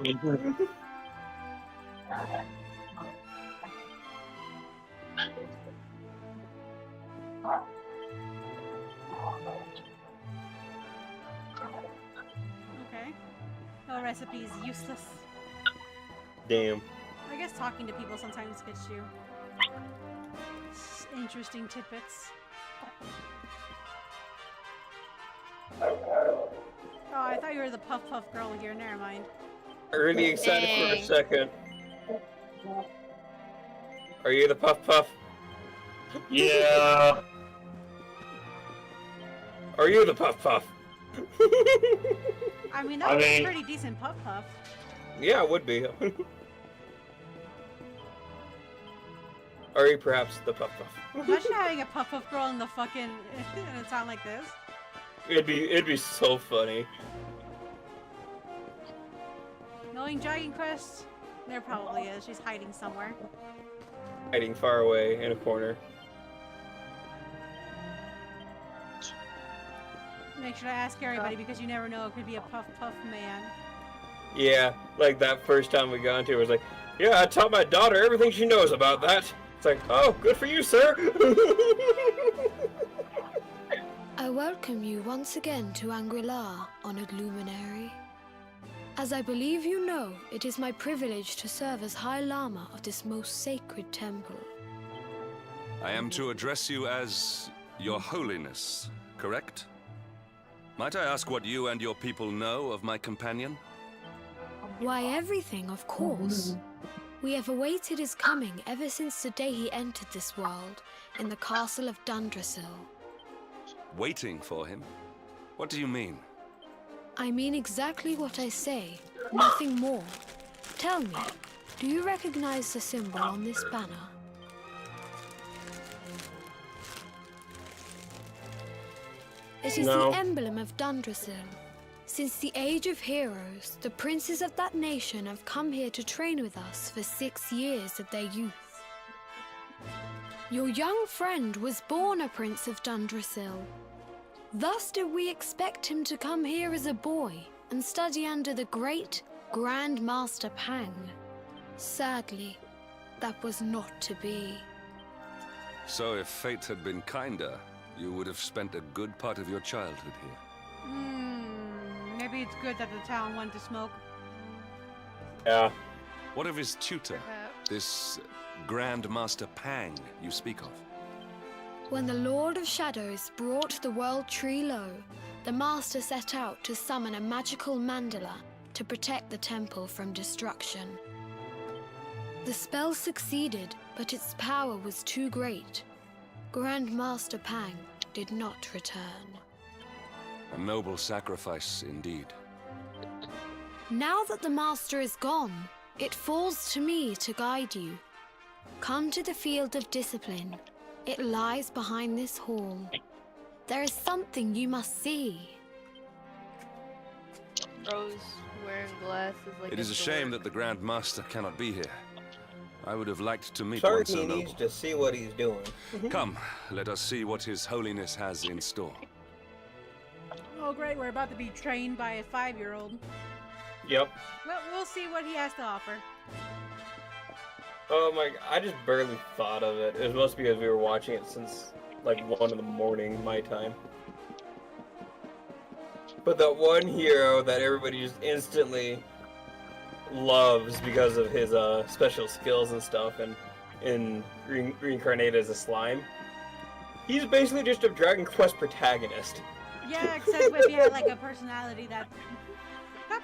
[SPEAKER 1] Okay. No recipe is useless.
[SPEAKER 2] Damn.
[SPEAKER 1] I guess talking to people sometimes gets you interesting tidbits. Oh, I thought you were the Puff Puff girl here. Never mind.
[SPEAKER 2] Really excited for a
[SPEAKER 3] Dang.
[SPEAKER 2] second. Are you the Puff Puff?
[SPEAKER 12] Yeah.
[SPEAKER 2] Are you the Puff Puff?
[SPEAKER 1] I mean, that
[SPEAKER 12] I
[SPEAKER 1] was a
[SPEAKER 12] mean-
[SPEAKER 1] pretty decent Puff Puff.
[SPEAKER 2] Yeah, it would be. Are you perhaps the Puff Puff?
[SPEAKER 1] Imagine having a Puff Puff girl in the fucking in a town like this.
[SPEAKER 2] It'd be so funny.
[SPEAKER 1] Knowing Dragon Quest, there probably is. She's hiding somewhere.
[SPEAKER 2] Hiding far away in a corner.
[SPEAKER 1] Make sure to ask everybody because you never know. It could be a Puff Puff man.
[SPEAKER 2] Yeah, like that first time we got into it was like, yeah, I taught my daughter everything she knows about that. It's like, oh, good for you, sir.
[SPEAKER 14] I welcome you once again to Angri-La, honored luminary. As I believe you know, it is my privilege to serve as High Lama of this most sacred temple.
[SPEAKER 5] I am to address you as Your Holiness, correct? Might I ask what you and your people know of my companion?
[SPEAKER 14] Why, everything, of course. We have awaited his coming ever since the day he entered this world in the castle of Dundrasil.
[SPEAKER 5] Waiting for him? What do you mean?
[SPEAKER 14] I mean exactly what I say, nothing more. Tell me, do you recognize the symbol on this banner? It is
[SPEAKER 12] No.
[SPEAKER 14] the emblem of Dundrasil. Since the Age of Heroes, the princes of that nation have come here to train with us for 6 years of their youth. Your young friend was born a prince of Dundrasil. Thus did we expect him to come here as a boy and study under the great Grand Master Pang. Sadly, that was not to be.
[SPEAKER 5] So if fate had been kinder, you would have spent a good part of your childhood here.
[SPEAKER 1] Maybe it's good that the town went to smoke.
[SPEAKER 12] Yeah.
[SPEAKER 5] What of his tutor? This Grand Master Pang you speak of?
[SPEAKER 14] When the Lord of Shadows brought the world tree low, the Master set out to summon a magical mandala to protect the temple from destruction. The spell succeeded, but its power was too great. Grand Master Pang did not return.
[SPEAKER 5] A noble sacrifice indeed.
[SPEAKER 14] Now that the Master is gone, it falls to me to guide you. Come to the field of discipline. It lies behind this hall. There is something you must see.
[SPEAKER 3] Rose wearing glasses like
[SPEAKER 5] It is a shame that the Grand Master cannot be here. I would have liked to meet
[SPEAKER 2] Sorry,
[SPEAKER 5] one so
[SPEAKER 2] he
[SPEAKER 5] noble.
[SPEAKER 2] needs to see what he's doing.
[SPEAKER 5] Come, let us see what His Holiness has in store.
[SPEAKER 1] Oh, great, we're about to be trained by a 5-year-old.
[SPEAKER 2] Yep.
[SPEAKER 1] Well, we'll see what he has to offer.
[SPEAKER 2] Oh my, I just barely thought of it. It was mostly because we were watching it since like 1 in the morning, my time. But that one hero that everybody just instantly loves because of his special skills and stuff, and reincarnated as a slime. He's basically just a Dragon Quest protagonist.
[SPEAKER 1] Yeah, except if he had like a personality that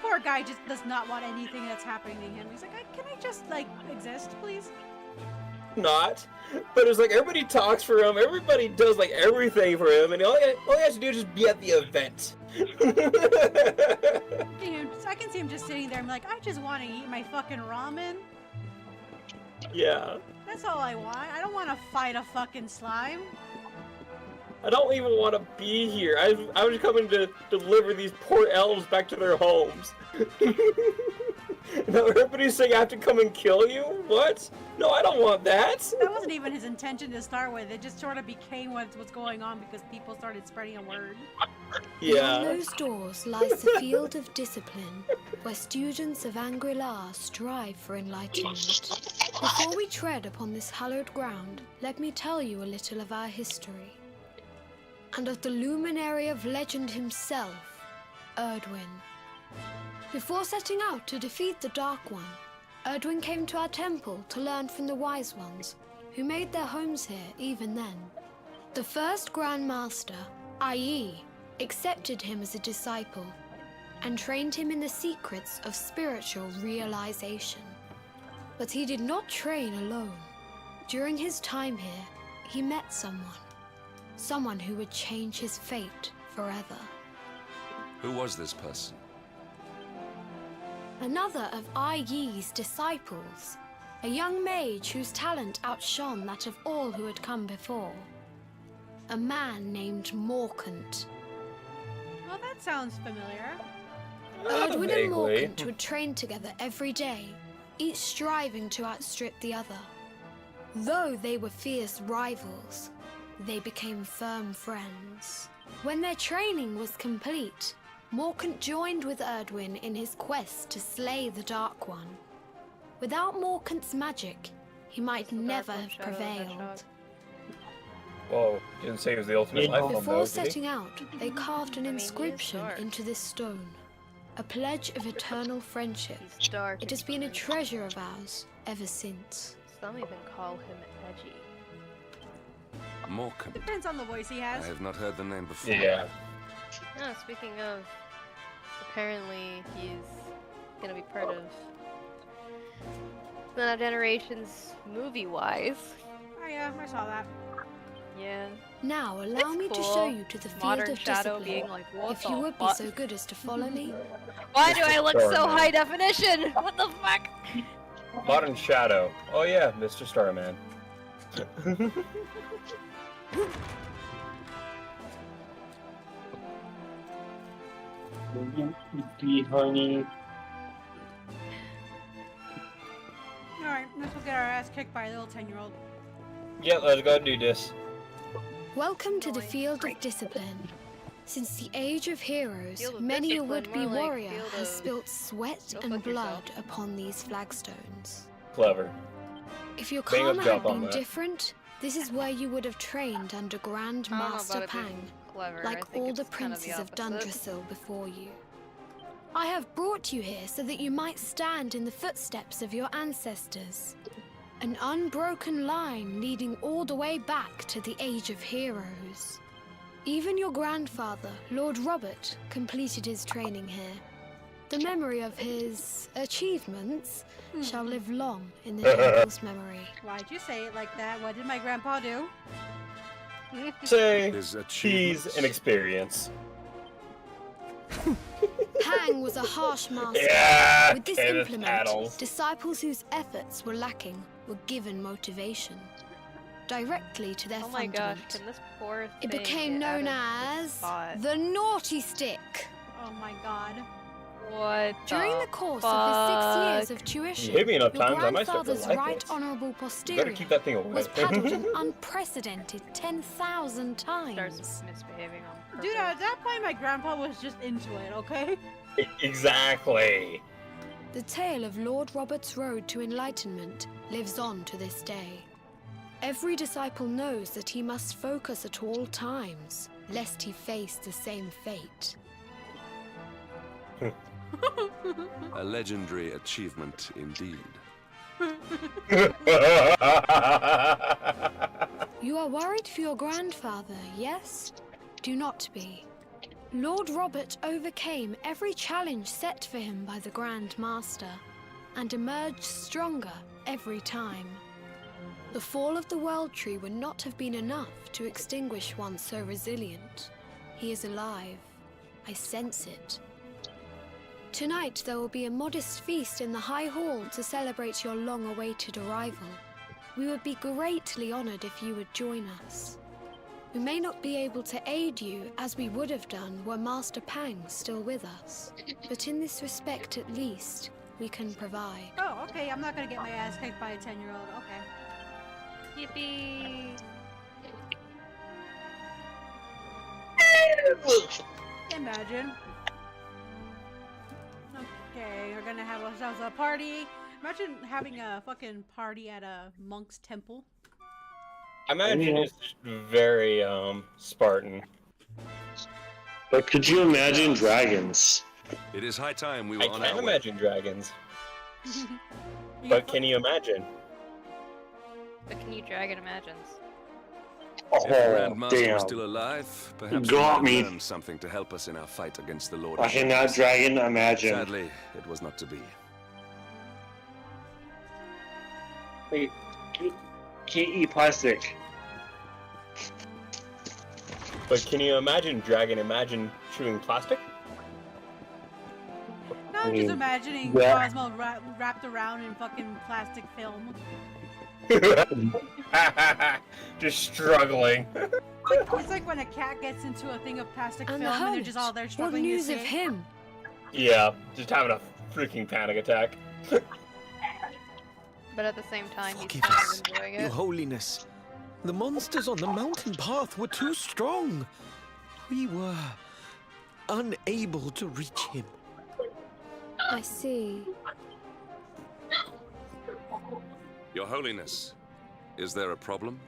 [SPEAKER 1] poor guy just does not want anything that's happening to him. He's like, can I just like exist, please?
[SPEAKER 2] Not, but it's like everybody talks for him, everybody does like everything for him, and all he has to do is just be at the event.
[SPEAKER 1] I can see him just sitting there and be like, I just want to eat my fucking ramen.
[SPEAKER 2] Yeah.
[SPEAKER 1] That's all I want. I don't want to fight a fucking slime.
[SPEAKER 2] I don't even want to be here. I was coming to deliver these poor elves back to their homes. Now everybody's saying I have to come and kill you? What? No, I don't want that.
[SPEAKER 1] That wasn't even his intention to start with. It just sort of became what's going on because people started spreading a word.
[SPEAKER 14] Beyond those doors lies the field of discipline, where students of Angri-La strive for enlightenment. Before we tread upon this hallowed ground, let me tell you a little of our history. And of the luminary of legend himself, Erdwin. Before setting out to defeat the Dark One, Erdwin came to our temple to learn from the Wise Ones, who made their homes here even then. The first Grand Master, i.e., accepted him as a disciple, and trained him in the secrets of spiritual realization. But he did not train alone. During his time here, he met someone who would change his fate forever.
[SPEAKER 5] Who was this person?
[SPEAKER 14] Another of Ai Yi's disciples, a young mage whose talent outshone that of all who had come before. A man named Morkant.
[SPEAKER 1] Well, that sounds familiar.
[SPEAKER 14] Erdwin and Morkant would train together every day, each striving to outstrip the other. Though they were fierce rivals, they became firm friends. When their training was complete, Morkant joined with Erdwin in his quest to slay the Dark One. Without Morkant's magic, he might never have prevailed.
[SPEAKER 2] Whoa, didn't say he was the ultimate life form, though,
[SPEAKER 14] Before
[SPEAKER 2] did he?
[SPEAKER 14] setting out, they carved an inscription into this stone, a pledge of eternal friendship. It has been a treasure of ours ever since.
[SPEAKER 3] Some even call him edgy.
[SPEAKER 5] Morkan.
[SPEAKER 1] Depends on the voice he
[SPEAKER 5] I
[SPEAKER 1] has.
[SPEAKER 5] have not heard the name before.
[SPEAKER 2] Yeah.
[SPEAKER 3] Oh, speaking of, apparently he's gonna be part of the Generations movie-wise.
[SPEAKER 1] Oh yeah, I saw that.
[SPEAKER 3] Yeah.
[SPEAKER 14] Now allow me to
[SPEAKER 3] cool.
[SPEAKER 14] show you to the field
[SPEAKER 3] Modern
[SPEAKER 14] of
[SPEAKER 3] Shadow
[SPEAKER 14] discipline.
[SPEAKER 3] being like, what
[SPEAKER 14] If
[SPEAKER 3] the
[SPEAKER 14] you would be
[SPEAKER 3] fuck?
[SPEAKER 14] so good as to follow me.
[SPEAKER 3] Why do I look so
[SPEAKER 2] Starman.
[SPEAKER 3] high definition? What the fuck?
[SPEAKER 2] Modern Shadow. Oh yeah, Mr. Starman.
[SPEAKER 12] Honey.
[SPEAKER 1] Alright, let's go get our ass kicked by a little 10-year-old.
[SPEAKER 2] Yeah, let's go do this.
[SPEAKER 14] Welcome to the field of discipline. Since the age of heroes,
[SPEAKER 3] Field of
[SPEAKER 14] many a
[SPEAKER 3] discipline,
[SPEAKER 14] would-be
[SPEAKER 3] more like
[SPEAKER 14] warrior
[SPEAKER 3] field
[SPEAKER 14] has
[SPEAKER 3] of-
[SPEAKER 14] spilt sweat
[SPEAKER 3] Go
[SPEAKER 14] and
[SPEAKER 3] fuck
[SPEAKER 14] blood
[SPEAKER 3] yourself.
[SPEAKER 14] upon these flagstones.
[SPEAKER 2] Clever.
[SPEAKER 14] If your
[SPEAKER 2] Bang up
[SPEAKER 14] karma
[SPEAKER 2] jump
[SPEAKER 14] had
[SPEAKER 2] on
[SPEAKER 14] been
[SPEAKER 2] that.
[SPEAKER 14] different, this is where you would have trained under Grand
[SPEAKER 3] I don't know
[SPEAKER 14] Master
[SPEAKER 3] about it being
[SPEAKER 14] Pang,
[SPEAKER 3] clever. I
[SPEAKER 14] like
[SPEAKER 3] think
[SPEAKER 14] all the
[SPEAKER 3] it's kind
[SPEAKER 14] princes of
[SPEAKER 3] opposite.
[SPEAKER 14] Dundrasil before you. I have brought you here so that you might stand in the footsteps of your ancestors. An unbroken line leading all the way back to the Age of Heroes. Even your grandfather, Lord Robert, completed his training here. The memory of his achievements shall live long in the temple's memory.
[SPEAKER 1] Why'd you say it like that? What did my grandpa do?
[SPEAKER 2] Say,
[SPEAKER 5] His
[SPEAKER 2] cheese
[SPEAKER 5] achievements.
[SPEAKER 2] and experience.
[SPEAKER 14] Pang was a harsh master.
[SPEAKER 2] Yeah,
[SPEAKER 14] With this
[SPEAKER 2] Kenneth
[SPEAKER 14] implement,
[SPEAKER 2] Paddles.
[SPEAKER 14] disciples whose efforts were lacking were given motivation. Directly to their
[SPEAKER 3] Oh my gosh,
[SPEAKER 14] fundament.
[SPEAKER 3] can this poor
[SPEAKER 14] It
[SPEAKER 3] thing
[SPEAKER 14] became
[SPEAKER 3] get out
[SPEAKER 14] known
[SPEAKER 3] of this
[SPEAKER 14] as
[SPEAKER 3] spot?
[SPEAKER 14] the Naughty Stick.
[SPEAKER 1] Oh my god.
[SPEAKER 3] What
[SPEAKER 14] During the course of his 6 years of tuition,
[SPEAKER 2] You hit me enough
[SPEAKER 14] your
[SPEAKER 2] times, I might start to
[SPEAKER 14] grandfather's
[SPEAKER 2] like
[SPEAKER 14] right
[SPEAKER 2] it.
[SPEAKER 14] honourable
[SPEAKER 2] You better
[SPEAKER 14] posterior
[SPEAKER 2] keep that thing away.
[SPEAKER 14] was paddled an unprecedented 10,000 times.
[SPEAKER 3] Starts misbehaving on purpose.
[SPEAKER 1] Dude, at that point my grandpa was just into it, okay?
[SPEAKER 2] Exactly.
[SPEAKER 14] The tale of Lord Robert's road to enlightenment lives on to this day. Every disciple knows that he must focus at all times, lest he face the same fate.
[SPEAKER 5] A legendary achievement indeed.
[SPEAKER 14] You are worried for your grandfather, yes? Do not be. Lord Robert overcame every challenge set for him by the Grand Master, and emerged stronger every time. The fall of the World Tree would not have been enough to extinguish one so resilient. He is alive. I sense it. Tonight there will be a modest feast in the High Hall to celebrate your long-awaited arrival. We would be greatly honored if you would join us. We may not be able to aid you as we would have done were Master Pang still with us, but in this respect at least, we can provide.
[SPEAKER 1] Oh, okay, I'm not gonna get my ass kicked by a 10-year-old, okay.
[SPEAKER 3] Yippee!
[SPEAKER 1] Imagine. Okay, we're gonna have ourselves a party. Imagine having a fucking party at a monk's temple.
[SPEAKER 2] I imagine it's very Spartan.
[SPEAKER 12] But could you imagine dragons?
[SPEAKER 5] It is high time we were
[SPEAKER 2] I
[SPEAKER 5] on
[SPEAKER 2] can
[SPEAKER 5] our way.
[SPEAKER 2] imagine dragons, but can you imagine?
[SPEAKER 3] But can you dragon imagines?
[SPEAKER 5] If the
[SPEAKER 12] Oh,
[SPEAKER 5] Grand Master
[SPEAKER 12] damn.
[SPEAKER 5] was still alive, perhaps
[SPEAKER 12] Got
[SPEAKER 5] we
[SPEAKER 12] me.
[SPEAKER 5] might have learned something to help us in our fight against the Lord.
[SPEAKER 12] I
[SPEAKER 5] of
[SPEAKER 12] cannot
[SPEAKER 5] Shadows.
[SPEAKER 12] dragon imagine.
[SPEAKER 5] Sadly, it was not to be.
[SPEAKER 12] Wait, can't eat plastic.
[SPEAKER 2] But can you imagine dragon? Imagine chewing plastic?
[SPEAKER 1] No, I'm just imagining
[SPEAKER 12] yeah.
[SPEAKER 1] Cosmo wrapped around in fucking plastic film.
[SPEAKER 2] Just struggling.
[SPEAKER 1] It's like when a cat gets into a thing of plastic
[SPEAKER 14] And
[SPEAKER 1] film
[SPEAKER 14] the
[SPEAKER 1] and they're just all there
[SPEAKER 14] What
[SPEAKER 1] struggling to
[SPEAKER 14] news of
[SPEAKER 1] escape.
[SPEAKER 14] him?
[SPEAKER 2] Yeah, just having a freaking panic attack.
[SPEAKER 3] But at the same time, he's
[SPEAKER 13] Forgive
[SPEAKER 3] kind
[SPEAKER 13] us,
[SPEAKER 3] of enjoying
[SPEAKER 13] Your
[SPEAKER 3] it.
[SPEAKER 13] Holiness. The monsters on the mountain path were too strong. We were unable to reach him.
[SPEAKER 14] I see.
[SPEAKER 5] Your Holiness, is there a problem?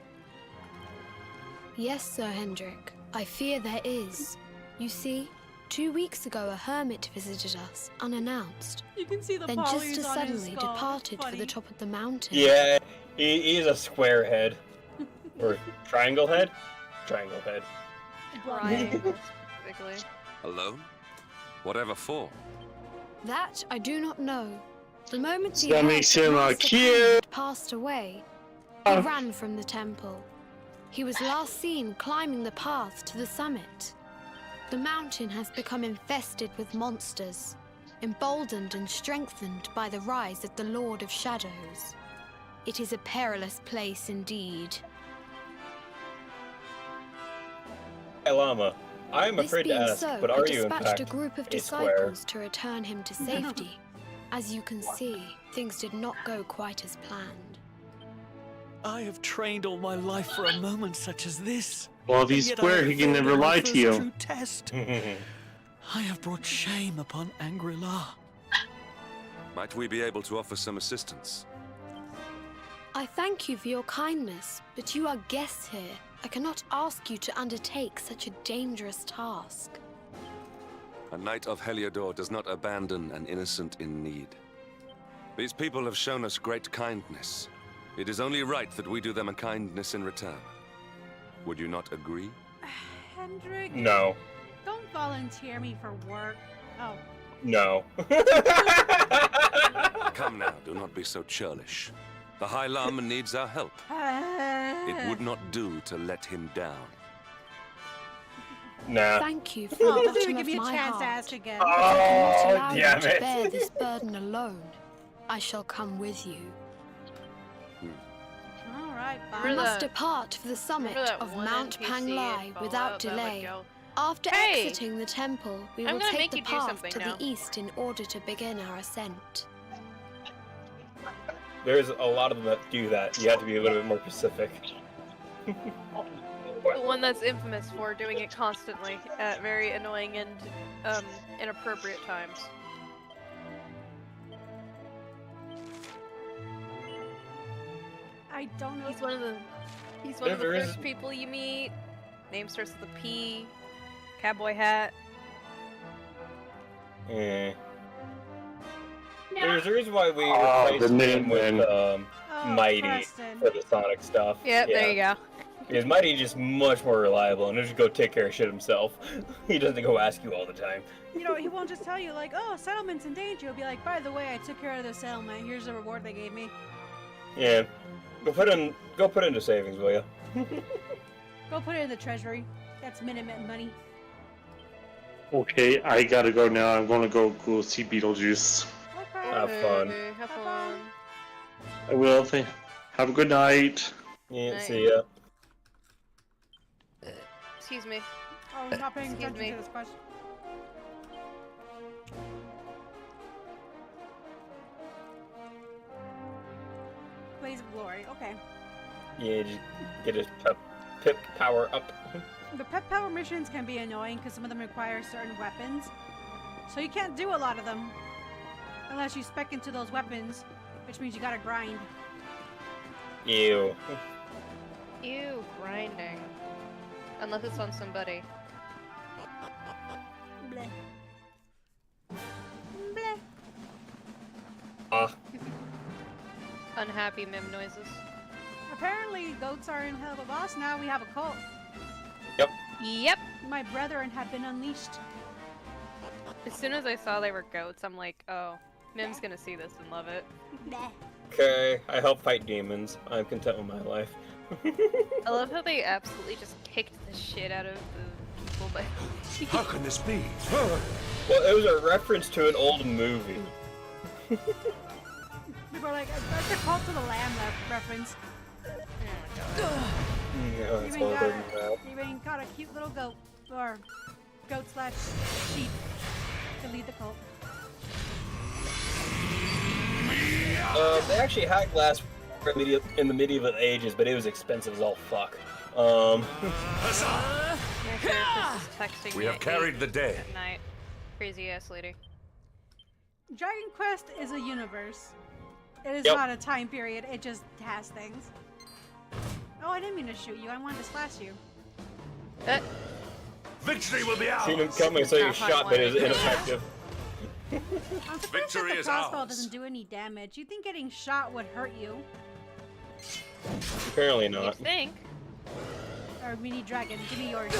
[SPEAKER 14] Yes, Sir Hendrik. I fear there is. You see, 2 weeks ago a hermit visited us, unannounced.
[SPEAKER 1] You can see the
[SPEAKER 14] Then
[SPEAKER 1] polys
[SPEAKER 14] just as
[SPEAKER 1] on his
[SPEAKER 14] suddenly
[SPEAKER 1] skull.
[SPEAKER 14] departed for
[SPEAKER 1] Funny.
[SPEAKER 14] the top of the mountain.
[SPEAKER 2] Yeah, he is a squarehead. Or triangle head? Triangle head.
[SPEAKER 3] Triangle, specifically.
[SPEAKER 5] Alone? Whatever for?
[SPEAKER 14] That I do not know. The moment
[SPEAKER 12] So
[SPEAKER 14] he
[SPEAKER 12] that
[SPEAKER 14] heard
[SPEAKER 12] makes
[SPEAKER 14] that
[SPEAKER 12] him
[SPEAKER 14] Master
[SPEAKER 12] cute.
[SPEAKER 14] Pen had passed away, he ran from the temple. He was last seen climbing the path to the summit. The mountain has become infested with monsters, emboldened and strengthened by the rise of the Lord of Shadows. It is a perilous place indeed.
[SPEAKER 2] Hey, Llama, I'm
[SPEAKER 14] This
[SPEAKER 2] afraid to
[SPEAKER 14] being
[SPEAKER 2] ask,
[SPEAKER 14] so,
[SPEAKER 2] but
[SPEAKER 14] I
[SPEAKER 2] are you in
[SPEAKER 14] dispatched
[SPEAKER 2] fact
[SPEAKER 14] a group of
[SPEAKER 2] a square?
[SPEAKER 14] disciples to return him to safety. As you can see, things did not go quite as planned.
[SPEAKER 13] I have trained all my life for a moment such as this.
[SPEAKER 12] Well, if he's
[SPEAKER 13] and yet I
[SPEAKER 12] square,
[SPEAKER 13] have
[SPEAKER 12] he can
[SPEAKER 13] failed
[SPEAKER 12] never
[SPEAKER 13] in my
[SPEAKER 12] lie to
[SPEAKER 13] first
[SPEAKER 12] you.
[SPEAKER 13] true test. I have brought shame upon Angri-La.
[SPEAKER 5] Might we be able to offer some assistance?
[SPEAKER 14] I thank you for your kindness, but you are guests here. I cannot ask you to undertake such a dangerous task.
[SPEAKER 5] A knight of Heliodor does not abandon an innocent in need. These people have shown us great kindness. It is only right that we do them a kindness in return. Would you not agree?
[SPEAKER 1] Hendrik,
[SPEAKER 2] No.
[SPEAKER 1] don't volunteer me for work. Oh.
[SPEAKER 2] No.
[SPEAKER 5] Come now, do not be so churlish. The High Lama needs our help. It would not do to let him down.
[SPEAKER 2] Nah.
[SPEAKER 14] Thank you from
[SPEAKER 1] Oh,
[SPEAKER 14] the
[SPEAKER 1] doesn't
[SPEAKER 14] bottom
[SPEAKER 1] even
[SPEAKER 14] of
[SPEAKER 1] give you a
[SPEAKER 14] my
[SPEAKER 1] chance to
[SPEAKER 14] heart.
[SPEAKER 1] ask again.
[SPEAKER 14] But I cannot allow you
[SPEAKER 2] damn
[SPEAKER 14] to
[SPEAKER 2] it.
[SPEAKER 14] bear this burden alone. I shall come with you.
[SPEAKER 1] All right,
[SPEAKER 14] We
[SPEAKER 1] fine.
[SPEAKER 14] must depart for the summit
[SPEAKER 3] Remember that
[SPEAKER 14] of
[SPEAKER 3] one
[SPEAKER 14] Mount
[SPEAKER 3] NPC
[SPEAKER 14] Panglai
[SPEAKER 3] in
[SPEAKER 14] without
[SPEAKER 3] Fallout that would
[SPEAKER 14] delay.
[SPEAKER 3] go,
[SPEAKER 14] After
[SPEAKER 3] "Hey,
[SPEAKER 14] exiting the temple, we
[SPEAKER 3] I'm
[SPEAKER 14] will
[SPEAKER 3] gonna
[SPEAKER 14] take
[SPEAKER 3] make
[SPEAKER 14] the
[SPEAKER 3] you do
[SPEAKER 14] path
[SPEAKER 3] something
[SPEAKER 14] to
[SPEAKER 3] now."
[SPEAKER 14] the east in order to begin our ascent.
[SPEAKER 2] There's a lot of them that do that. You have to be a little bit more specific.
[SPEAKER 3] The one that's infamous for doing it constantly at very annoying and inappropriate times.
[SPEAKER 1] I don't know.
[SPEAKER 3] He's one of the first people you meet. Name starts with a P. Cowboy hat.
[SPEAKER 2] Eh. There's a reason why we
[SPEAKER 12] Ah,
[SPEAKER 2] replaced
[SPEAKER 12] the
[SPEAKER 2] him with
[SPEAKER 12] Min-Min.
[SPEAKER 2] Mighty
[SPEAKER 1] Preston.
[SPEAKER 2] for the Sonic stuff.
[SPEAKER 3] Yep,
[SPEAKER 2] Yeah.
[SPEAKER 3] there you go.
[SPEAKER 2] Because Mighty just much more reliable and he'll just go take care of shit himself. He doesn't go ask you all the time.
[SPEAKER 1] You know, he won't just tell you, like, oh, settlement's in danger. He'll be like, by the way, I took care of the settlement. Here's the reward they gave me.
[SPEAKER 2] Yeah. Go put it into savings, will ya?
[SPEAKER 1] Go put it in the treasury. That's minute money.
[SPEAKER 12] Okay, I gotta go now. I'm gonna go see Beetlejuice.
[SPEAKER 1] Okay.
[SPEAKER 2] Have fun.
[SPEAKER 3] Hey, have fun.
[SPEAKER 12] I will. Have a good night.
[SPEAKER 2] Yeah,
[SPEAKER 3] Night.
[SPEAKER 2] see ya.
[SPEAKER 3] Excuse me.
[SPEAKER 1] Oh, I'm not paying
[SPEAKER 3] Excuse
[SPEAKER 1] attention
[SPEAKER 3] me.
[SPEAKER 1] to this question. Blaze of Glory. Okay.
[SPEAKER 2] Yeah, just get his pip power up.
[SPEAKER 1] The pet power missions can be annoying because some of them require certain weapons. So you can't do a lot of them unless you spec into those weapons, which means you gotta grind.
[SPEAKER 2] Ew.
[SPEAKER 3] Ew, grinding. Unless it's on somebody.
[SPEAKER 1] Bleh. Bleh.
[SPEAKER 2] Ah.
[SPEAKER 3] Unhappy mim noises.
[SPEAKER 1] Apparently, goats are in hell of a boss. Now we have a cult.
[SPEAKER 3] Yep.
[SPEAKER 1] My brethren have been unleashed.
[SPEAKER 3] As soon as I saw they were goats, I'm like, oh, Mim's gonna see this and love it.
[SPEAKER 1] Bleh.
[SPEAKER 2] Okay, I help fight demons. I'm content with my life.
[SPEAKER 3] I love how they absolutely just kicked the shit out of the people, but
[SPEAKER 9] How can this be?
[SPEAKER 2] Well, it was a reference to an old movie.
[SPEAKER 1] People are like, that's the cult to the lamb reference.
[SPEAKER 2] Yeah,
[SPEAKER 1] You
[SPEAKER 2] it's
[SPEAKER 1] even
[SPEAKER 2] older than that.
[SPEAKER 1] you even caught a cute little goat, or goat slash sheep to lead the cult.
[SPEAKER 2] They actually had glass in the medieval ages, but it was expensive as all fuck.
[SPEAKER 3] my therapist is texting
[SPEAKER 5] We
[SPEAKER 3] me
[SPEAKER 5] have
[SPEAKER 3] at
[SPEAKER 5] carried
[SPEAKER 3] 8
[SPEAKER 5] the day.
[SPEAKER 3] at night. Crazy ass lady.
[SPEAKER 1] Dragon Quest is a universe. It is
[SPEAKER 2] Yep.
[SPEAKER 1] not a time period. It just has things. Oh, I didn't mean to shoot you. I wanted to slash you.
[SPEAKER 9] Victory will be ours.
[SPEAKER 2] Seen him coming, so you
[SPEAKER 3] Not
[SPEAKER 2] shot, but it was
[SPEAKER 3] high-flying.
[SPEAKER 2] ineffective.
[SPEAKER 1] I'm surprised
[SPEAKER 5] Victory
[SPEAKER 1] that the
[SPEAKER 5] is
[SPEAKER 1] crossbow
[SPEAKER 5] ours.
[SPEAKER 1] doesn't do any damage. You think getting shot would hurt you?
[SPEAKER 2] Apparently
[SPEAKER 3] You'd
[SPEAKER 2] not.
[SPEAKER 3] think.
[SPEAKER 1] Or mini dragon. Give me yours.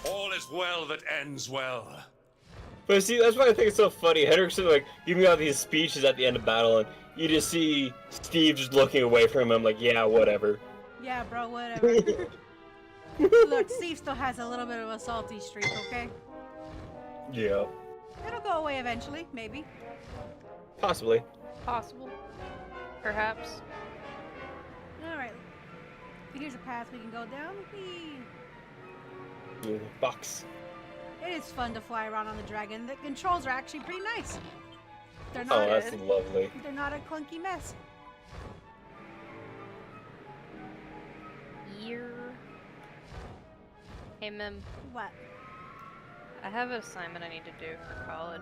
[SPEAKER 5] All is well that ends well.
[SPEAKER 2] But see, that's why I think it's so funny. Hendrick's like giving out these speeches at the end of battle, and you just see Steve just looking away from him, like, yeah, whatever.
[SPEAKER 1] Yeah, bro, whatever. Look, Steve still has a little bit of a salty streak, okay?
[SPEAKER 2] Yeah.
[SPEAKER 1] It'll go away eventually, maybe.
[SPEAKER 2] Possibly.
[SPEAKER 3] Possible. Perhaps.
[SPEAKER 1] Alright. Here's a path we can go down. Whee!
[SPEAKER 2] Box.
[SPEAKER 1] It is fun to fly around on the dragon. The controls are actually pretty nice. They're
[SPEAKER 2] Oh,
[SPEAKER 1] not
[SPEAKER 2] that's lovely.
[SPEAKER 1] They're not a clunky mess.
[SPEAKER 3] Year. Hey, Mim.
[SPEAKER 1] What?
[SPEAKER 3] I have an assignment I need to do for college.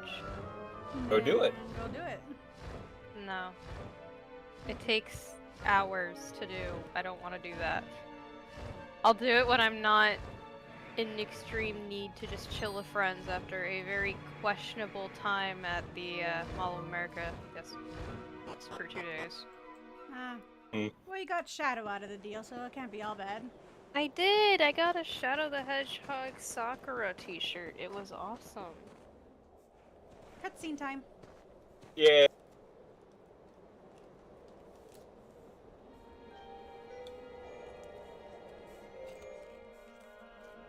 [SPEAKER 2] Go do it.
[SPEAKER 1] Go do it.
[SPEAKER 3] No. It takes hours to do. I don't want to do that. I'll do it when I'm not in extreme need to just chill with friends after a very questionable time at the Mall of America. Yes. It's for 2 days.
[SPEAKER 1] Well, you got Shadow out of the deal, so it can't be all bad.
[SPEAKER 3] I did! I got a Shadow the Hedgehog Sakura t-shirt. It was awesome.
[SPEAKER 1] Cutscene time.
[SPEAKER 2] Yeah.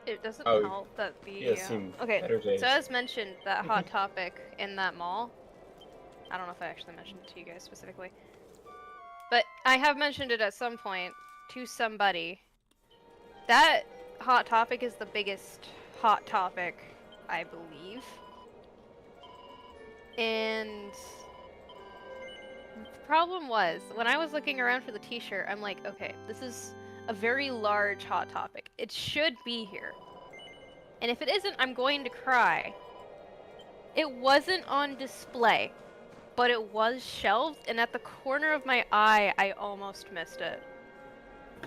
[SPEAKER 3] It doesn't
[SPEAKER 2] Oh,
[SPEAKER 3] help that the
[SPEAKER 2] yeah, seen
[SPEAKER 3] okay,
[SPEAKER 2] better days.
[SPEAKER 3] so as mentioned, that hot topic in that mall. I don't know if I actually mentioned it to you guys specifically, but I have mentioned it at some point to somebody. That hot topic is the biggest hot topic, I believe. And the problem was, when I was looking around for the t-shirt, I'm like, okay, this is a very large hot topic. It should be here. And if it isn't, I'm going to cry. It wasn't on display, but it was shelved, and at the corner of my eye, I almost missed it.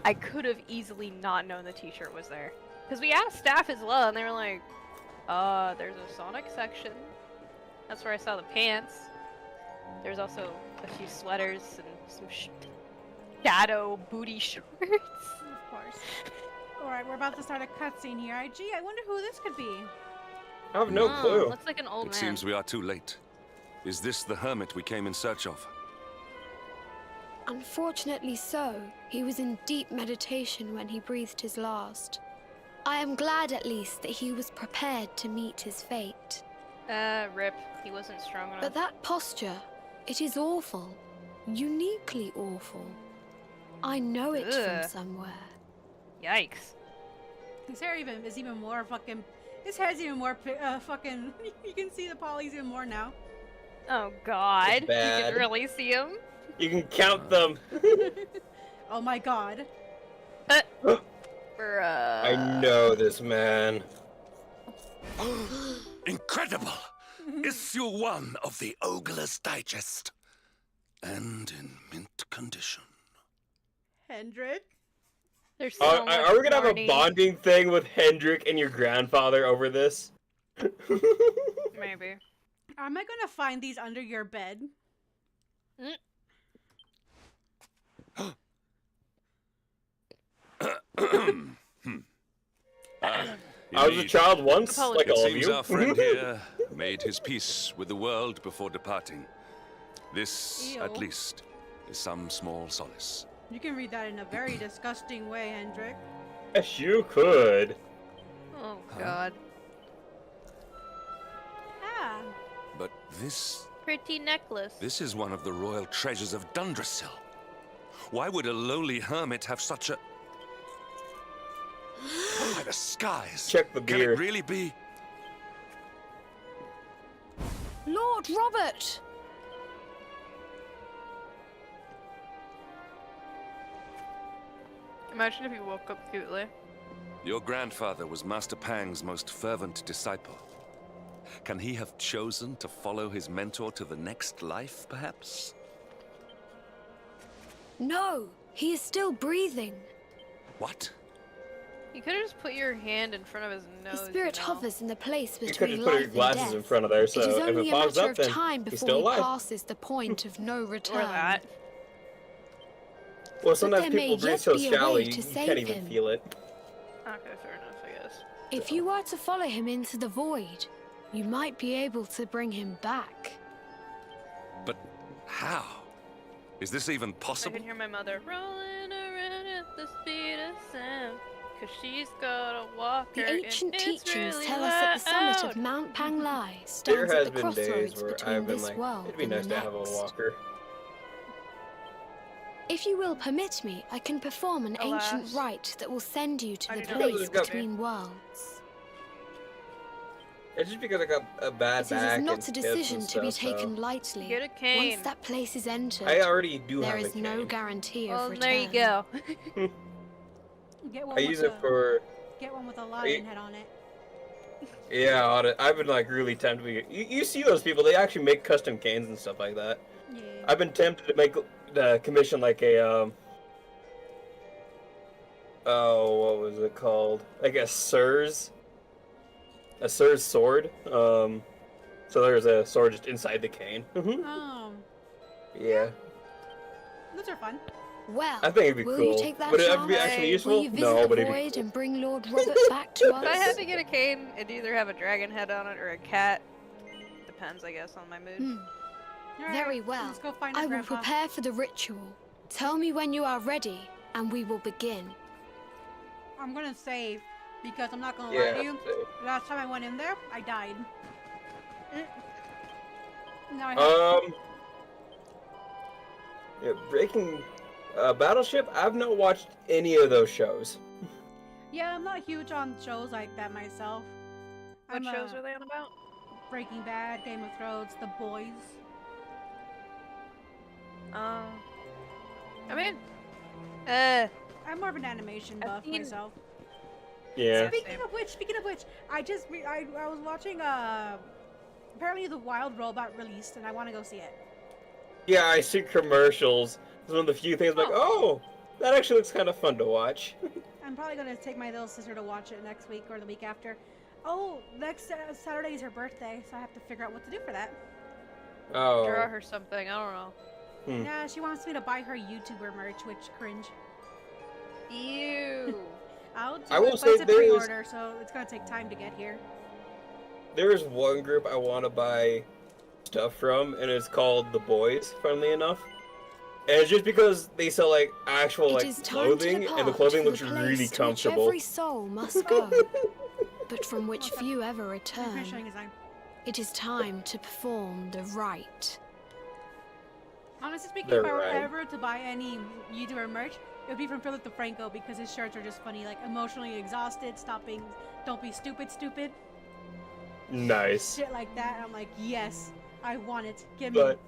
[SPEAKER 3] I could have easily not known the t-shirt was there. Because we asked staff as well, and they were like, there's a Sonic section. That's where I saw the pants. There's also a few sweaters and some shadow booty shorts.
[SPEAKER 1] Of course. Alright, we're about to start a cutscene here. Gee, I wonder who this could be.
[SPEAKER 2] I have no clue.
[SPEAKER 3] Looks like an old
[SPEAKER 5] It
[SPEAKER 3] man.
[SPEAKER 5] seems we are too late. Is this the hermit we came in search of?
[SPEAKER 14] Unfortunately so. He was in deep meditation when he breathed his last. I am glad at least that he was prepared to meet his fate.
[SPEAKER 3] Rip. He wasn't strong enough.
[SPEAKER 14] But that posture, it is awful. Uniquely awful. I know it from somewhere.
[SPEAKER 3] Yikes.
[SPEAKER 1] His hair is even more fucking... His hair's even more fucking... You can see the polys even more now.
[SPEAKER 3] Oh god. You
[SPEAKER 2] bad.
[SPEAKER 3] can really see him?
[SPEAKER 2] You can count them.
[SPEAKER 1] Oh my god.
[SPEAKER 2] I know this man.
[SPEAKER 5] Incredible! Issue 1 of the Ogler's Digest. And in mint condition.
[SPEAKER 1] Hendrick?
[SPEAKER 3] There's so much
[SPEAKER 2] are we gonna have a
[SPEAKER 3] warning.
[SPEAKER 2] bonding thing with Hendrick and your grandfather over this?
[SPEAKER 3] Maybe.
[SPEAKER 1] Am I gonna find these under your bed?
[SPEAKER 2] I was a child once, like
[SPEAKER 5] It
[SPEAKER 2] all of
[SPEAKER 5] seems
[SPEAKER 2] you.
[SPEAKER 5] our friend here made his peace with the world before departing. This,
[SPEAKER 1] Ew.
[SPEAKER 5] at least, is some small solace.
[SPEAKER 1] You can read that in a very disgusting way, Hendrick.
[SPEAKER 2] Yes, you could.
[SPEAKER 3] Oh god.
[SPEAKER 1] Ah.
[SPEAKER 5] But this
[SPEAKER 3] Pretty necklace.
[SPEAKER 5] This is one of the royal treasures of Dundrasil. Why would a lowly hermit have such a... By the skies!
[SPEAKER 2] Check the
[SPEAKER 5] Can
[SPEAKER 2] beard.
[SPEAKER 5] it really be?
[SPEAKER 14] Lord Robert!
[SPEAKER 3] Imagine if he woke up cutely.
[SPEAKER 5] Your grandfather was Master Pang's most fervent disciple. Can he have chosen to follow his mentor to the next life, perhaps?
[SPEAKER 14] No, he is still breathing.
[SPEAKER 5] What?
[SPEAKER 3] You could have just put your hand in front of his nose.
[SPEAKER 14] His spirit
[SPEAKER 3] you know?
[SPEAKER 14] hovers in the place
[SPEAKER 2] You could
[SPEAKER 14] between
[SPEAKER 2] just put your
[SPEAKER 14] life and
[SPEAKER 2] glasses
[SPEAKER 14] death.
[SPEAKER 2] in front of there, so
[SPEAKER 14] it is
[SPEAKER 2] if
[SPEAKER 14] only
[SPEAKER 2] it
[SPEAKER 14] a
[SPEAKER 2] fogs
[SPEAKER 14] matter
[SPEAKER 2] up,
[SPEAKER 14] of
[SPEAKER 2] then
[SPEAKER 14] time
[SPEAKER 2] he's
[SPEAKER 14] before
[SPEAKER 2] still
[SPEAKER 14] he
[SPEAKER 2] alive.
[SPEAKER 14] passes the point of no return.
[SPEAKER 3] Or that.
[SPEAKER 2] Well, sometimes
[SPEAKER 14] there may
[SPEAKER 2] people breathe
[SPEAKER 14] yet
[SPEAKER 2] so
[SPEAKER 14] be a
[SPEAKER 2] shallow
[SPEAKER 14] way
[SPEAKER 2] you
[SPEAKER 14] to
[SPEAKER 2] can't
[SPEAKER 14] save
[SPEAKER 2] even
[SPEAKER 14] him.
[SPEAKER 2] feel it.
[SPEAKER 3] Okay, fair enough, I guess.
[SPEAKER 14] If you were to follow him into the void, you might be able to bring him back.
[SPEAKER 5] But how? Is this even
[SPEAKER 3] I
[SPEAKER 5] possible?
[SPEAKER 3] can hear my mother rolling around at the speed of sound. Cause she's got a walker
[SPEAKER 14] The ancient
[SPEAKER 3] and it's
[SPEAKER 14] teachings
[SPEAKER 3] really
[SPEAKER 14] tell us that the summit of
[SPEAKER 3] loud.
[SPEAKER 14] Mount Panglai
[SPEAKER 2] There
[SPEAKER 14] stands at
[SPEAKER 2] has
[SPEAKER 14] the
[SPEAKER 2] been days
[SPEAKER 14] crossroads
[SPEAKER 2] where
[SPEAKER 14] between
[SPEAKER 2] I've been
[SPEAKER 14] this
[SPEAKER 2] like,
[SPEAKER 14] world
[SPEAKER 2] it'd be
[SPEAKER 14] and
[SPEAKER 2] nice
[SPEAKER 14] the
[SPEAKER 2] to have a
[SPEAKER 14] next.
[SPEAKER 2] walker.
[SPEAKER 14] If you will permit me, I can perform an ancient
[SPEAKER 3] Alas.
[SPEAKER 14] rite that will send you to
[SPEAKER 3] I
[SPEAKER 14] the
[SPEAKER 3] do not
[SPEAKER 14] place
[SPEAKER 2] believe that.
[SPEAKER 14] between worlds.
[SPEAKER 2] It's just because I got a bad
[SPEAKER 14] It
[SPEAKER 2] back
[SPEAKER 14] is
[SPEAKER 2] and
[SPEAKER 14] not a
[SPEAKER 2] hips and
[SPEAKER 14] decision to be
[SPEAKER 2] stuff, so-
[SPEAKER 14] taken lightly.
[SPEAKER 3] Get a cane.
[SPEAKER 14] Once that place is entered,
[SPEAKER 2] I already do
[SPEAKER 14] there
[SPEAKER 2] have a
[SPEAKER 14] is no
[SPEAKER 2] cane.
[SPEAKER 14] guarantee
[SPEAKER 3] Well,
[SPEAKER 14] of return.
[SPEAKER 3] there you go.
[SPEAKER 1] Get one
[SPEAKER 2] I
[SPEAKER 1] with
[SPEAKER 2] use it for...
[SPEAKER 1] Get one with a lion head on it.
[SPEAKER 2] Yeah, I've been like really tempted. You see those people, they actually make custom canes and stuff like that.
[SPEAKER 1] Yeah.
[SPEAKER 2] I've been tempted to make commission like a oh, what was it called? Like a Sir's sword. So there's a sword just inside the cane. Yeah.
[SPEAKER 1] Those are fun.
[SPEAKER 14] Well,
[SPEAKER 2] I think it'd be
[SPEAKER 14] will
[SPEAKER 2] cool.
[SPEAKER 14] you take that
[SPEAKER 2] Would it
[SPEAKER 14] chance?
[SPEAKER 2] ever be actually
[SPEAKER 14] Will
[SPEAKER 2] useful?
[SPEAKER 14] you visit
[SPEAKER 2] No,
[SPEAKER 14] the
[SPEAKER 2] but it'd be
[SPEAKER 14] void
[SPEAKER 2] cool.
[SPEAKER 14] and bring Lord Robert back to us?
[SPEAKER 3] If I had to get a cane, it'd either have a dragon head on it or a cat. Depends, I guess, on my mood.
[SPEAKER 14] Very well.
[SPEAKER 1] Let's go find
[SPEAKER 14] I
[SPEAKER 1] our
[SPEAKER 14] will
[SPEAKER 1] grandpa.
[SPEAKER 14] prepare for the ritual. Tell me when you are ready, and we will begin.
[SPEAKER 1] I'm gonna save because I'm not gonna
[SPEAKER 2] Yeah,
[SPEAKER 1] lie to you.
[SPEAKER 2] save.
[SPEAKER 1] Last time I went in there, I died. Now I have
[SPEAKER 2] Yeah, Breaking Battleship. I've not watched any of those shows.
[SPEAKER 1] Yeah, I'm not huge on shows like that myself.
[SPEAKER 3] What shows are they on about?
[SPEAKER 1] Breaking Bad, Game of Thrones, The Boys.
[SPEAKER 3] I mean,
[SPEAKER 1] I'm more of an animation buff
[SPEAKER 3] seen-
[SPEAKER 1] myself.
[SPEAKER 2] Yeah.
[SPEAKER 1] Speaking of which, I was watching apparently the Wild Robot released, and I want to go see it.
[SPEAKER 2] Yeah, I see commercials. It's one of the few things I'm like, oh, that actually looks kind of fun to watch.
[SPEAKER 1] I'm probably gonna take my little sister to watch it next week or the week after. Oh, next Saturday is her birthday, so I have to figure out what to do for that.
[SPEAKER 2] Oh.
[SPEAKER 3] Draw her something, I don't know.
[SPEAKER 1] Yeah, she wants me to buy her YouTuber merch, which cringe.
[SPEAKER 3] Ew.
[SPEAKER 1] I'll do
[SPEAKER 2] I
[SPEAKER 1] it,
[SPEAKER 2] will
[SPEAKER 1] but
[SPEAKER 2] say
[SPEAKER 1] it's a
[SPEAKER 2] there is-
[SPEAKER 1] pre-order, so it's gonna take time to get here.
[SPEAKER 2] There is one group I want to buy stuff from, and it's called The Boys, funnily enough. And it's just because they sell like actual
[SPEAKER 14] It
[SPEAKER 2] like
[SPEAKER 14] is time to
[SPEAKER 2] clothing,
[SPEAKER 14] depart
[SPEAKER 2] and the clothing
[SPEAKER 14] to
[SPEAKER 2] looks
[SPEAKER 14] the
[SPEAKER 2] really
[SPEAKER 14] place to which
[SPEAKER 2] comfortable.
[SPEAKER 14] every soul must go, but from which few ever
[SPEAKER 1] I'm
[SPEAKER 14] return.
[SPEAKER 1] showing his eye.
[SPEAKER 14] It is time to perform the rite.
[SPEAKER 1] Honestly speaking,
[SPEAKER 2] They're
[SPEAKER 1] if I were
[SPEAKER 2] right.
[SPEAKER 1] ever to buy any YouTuber merch, it would be from Philip DeFranco because his shirts are just funny, like emotionally exhausted, stopping, don't be stupid, stupid,
[SPEAKER 2] Nice.
[SPEAKER 1] shit like that. I'm like, yes, I want it. Give
[SPEAKER 2] But
[SPEAKER 1] me.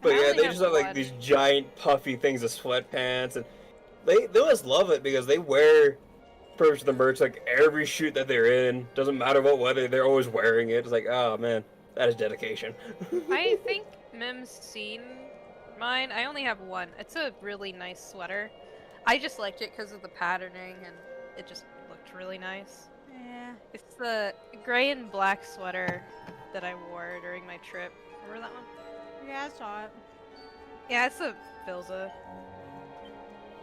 [SPEAKER 2] but
[SPEAKER 3] I
[SPEAKER 2] yeah,
[SPEAKER 3] only
[SPEAKER 2] they
[SPEAKER 3] have
[SPEAKER 2] just have like
[SPEAKER 3] one.
[SPEAKER 2] these giant puffy things of sweatpants, and they must love it because they wear pretty much the merch like every shoot that they're in. Doesn't matter what weather, they're always wearing it. It's like, oh man, that is dedication.
[SPEAKER 3] I think Mim's seen mine. I only have one. It's a really nice sweater. I just liked it because of the patterning and it just looked really nice.
[SPEAKER 1] Yeah.
[SPEAKER 3] It's the gray and black sweater that I wore during my trip. Remember that one?
[SPEAKER 1] Yeah, I saw it.
[SPEAKER 3] Yeah, it's a Filza.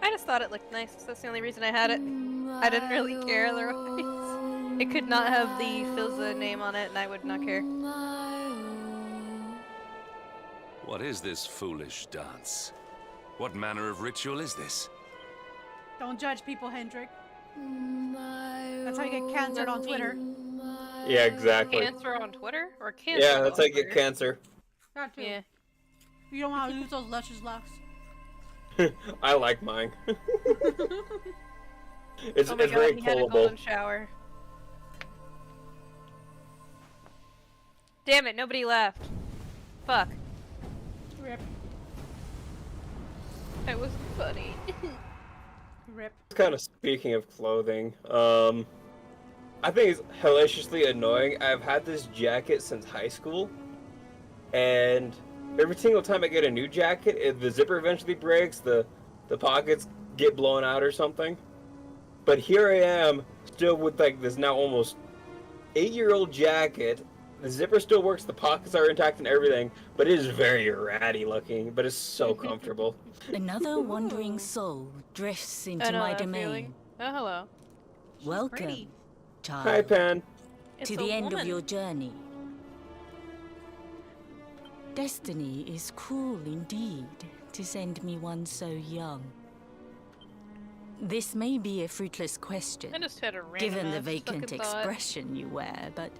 [SPEAKER 3] I just thought it looked nice. That's the only reason I had it. I didn't really care otherwise. It could not have the Filza name on it and I would not care.
[SPEAKER 5] What is this foolish dance? What manner of ritual is this?
[SPEAKER 1] Don't judge people, Hendrik. That's how you get canceled on Twitter.
[SPEAKER 2] Yeah, exactly.
[SPEAKER 3] Cancer on Twitter? Or cancer
[SPEAKER 2] Yeah, that's
[SPEAKER 3] on
[SPEAKER 2] how you get
[SPEAKER 3] Twitter?
[SPEAKER 2] cancer.
[SPEAKER 1] Got to.
[SPEAKER 3] Yeah.
[SPEAKER 1] You don't want to lose those luscious locks.
[SPEAKER 2] I like mine. It's
[SPEAKER 3] Oh my
[SPEAKER 2] it's
[SPEAKER 3] god,
[SPEAKER 2] very
[SPEAKER 3] he had a
[SPEAKER 2] pullable.
[SPEAKER 3] golden shower. Damn it, nobody left. Fuck.
[SPEAKER 1] Rip.
[SPEAKER 3] That was funny.
[SPEAKER 1] Rip.
[SPEAKER 2] Kind of speaking of clothing, I think it's hilariously annoying. I've had this jacket since high school, and every single time I get a new jacket, the zipper eventually breaks, the pockets get blown out or something. But here I am, still with like this now almost 8-year-old jacket, The zipper still works, the pockets are intact and everything, but it is very ratty looking, but it's so comfortable.
[SPEAKER 15] Another wandering soul drifts into my domain.
[SPEAKER 3] Oh, hello.
[SPEAKER 15] Welcome,
[SPEAKER 1] pretty.
[SPEAKER 15] child.
[SPEAKER 2] Hi, Pan.
[SPEAKER 3] It's
[SPEAKER 15] to
[SPEAKER 3] a
[SPEAKER 15] the end of
[SPEAKER 3] woman.
[SPEAKER 15] your journey. Destiny is cruel indeed to send me one so young. This may be a fruitless question,
[SPEAKER 3] I just had a random
[SPEAKER 15] given the
[SPEAKER 3] ass
[SPEAKER 15] vacant
[SPEAKER 3] fucking thought.
[SPEAKER 15] expression you wear, but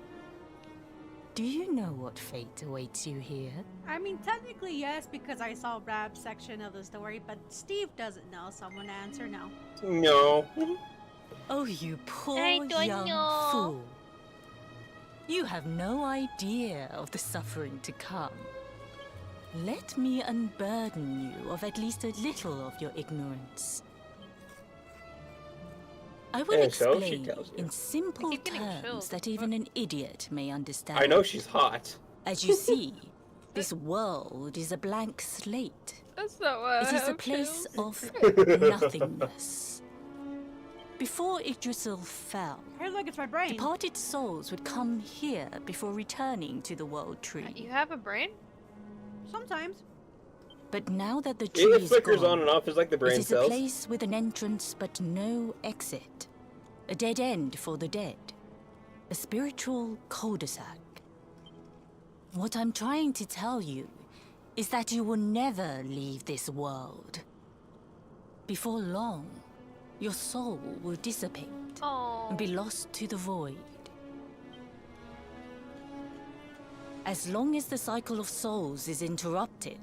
[SPEAKER 15] do you know what fate awaits you here?
[SPEAKER 1] I mean, technically yes, because I saw Rab's section of the story, but Steve doesn't know, so I'm gonna answer no.
[SPEAKER 2] No.
[SPEAKER 15] Oh, you poor
[SPEAKER 3] I don't
[SPEAKER 15] young
[SPEAKER 3] know.
[SPEAKER 15] fool. You have no idea of the suffering to come. Let me unburden you of at least a little of your ignorance. I will
[SPEAKER 2] And so she
[SPEAKER 15] explain
[SPEAKER 2] tells you.
[SPEAKER 15] in simple
[SPEAKER 3] keep getting
[SPEAKER 15] terms
[SPEAKER 3] chilled.
[SPEAKER 15] that even an idiot may understand.
[SPEAKER 2] I know she's hot.
[SPEAKER 15] As you see, this world is a blank slate.
[SPEAKER 3] That's not what
[SPEAKER 15] It
[SPEAKER 3] I
[SPEAKER 15] is a
[SPEAKER 3] have
[SPEAKER 15] place
[SPEAKER 3] chills.
[SPEAKER 15] of nothingness. Before Yggdrasil fell,
[SPEAKER 1] Hey, look, it's my brain.
[SPEAKER 15] departed souls would come here before returning to the world tree.
[SPEAKER 3] You have a brain?
[SPEAKER 1] Sometimes.
[SPEAKER 15] But now that the tree
[SPEAKER 2] It
[SPEAKER 15] is
[SPEAKER 2] flickers
[SPEAKER 15] gone,
[SPEAKER 2] on and off just like the brain
[SPEAKER 15] it is
[SPEAKER 2] cells.
[SPEAKER 15] a place with an entrance but no exit. A dead end for the dead. A spiritual cul-de-sac. What I'm trying to tell you is that you will never leave this world. Before long, your soul will dissipate and be lost to the void. As long as the cycle of souls is interrupted,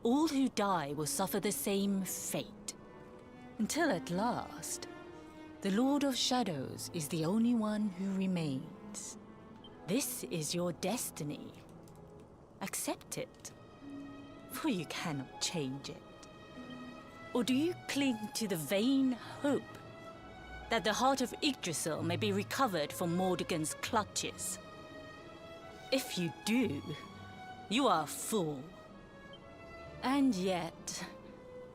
[SPEAKER 15] all who die will suffer the same fate. Until at last, the Lord of Shadows is the only one who remains. This is your destiny. Accept it, for you cannot change it. Or do you cling to the vain hope that the heart of Yggdrasil may be recovered from Mordegon's clutches? If you do, you are a fool. And yet,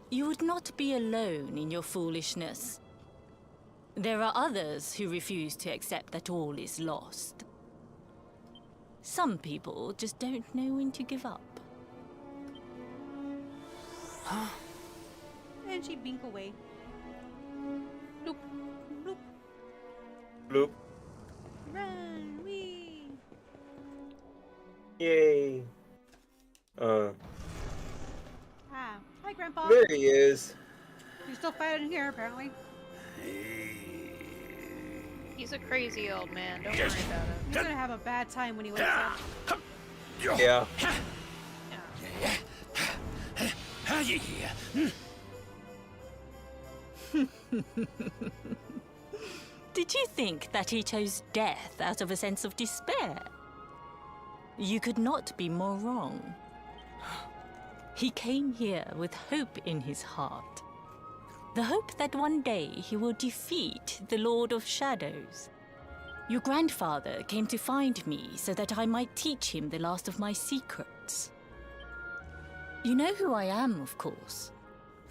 [SPEAKER 15] you would not be alone in your foolishness. There are others who refuse to accept that all is lost. Some people just don't know when to give up.
[SPEAKER 1] And she bink away. Bloop. Bloop.
[SPEAKER 2] Bloop.
[SPEAKER 1] Run, wee.
[SPEAKER 2] Yay.
[SPEAKER 1] Ah. Hi, Grandpa.
[SPEAKER 2] There he is.
[SPEAKER 1] You're still fighting here, apparently.
[SPEAKER 3] He's a crazy old man. Don't worry about him.
[SPEAKER 1] He's gonna have a bad time when he wakes up.
[SPEAKER 2] Yeah.
[SPEAKER 10] Are you here?
[SPEAKER 15] Did you think that he chose death out of a sense of despair? You could not be more wrong. He came here with hope in his heart. The hope that one day he will defeat the Lord of Shadows. Your grandfather came to find me so that I might teach him the last of my secrets. You know who I am, of course.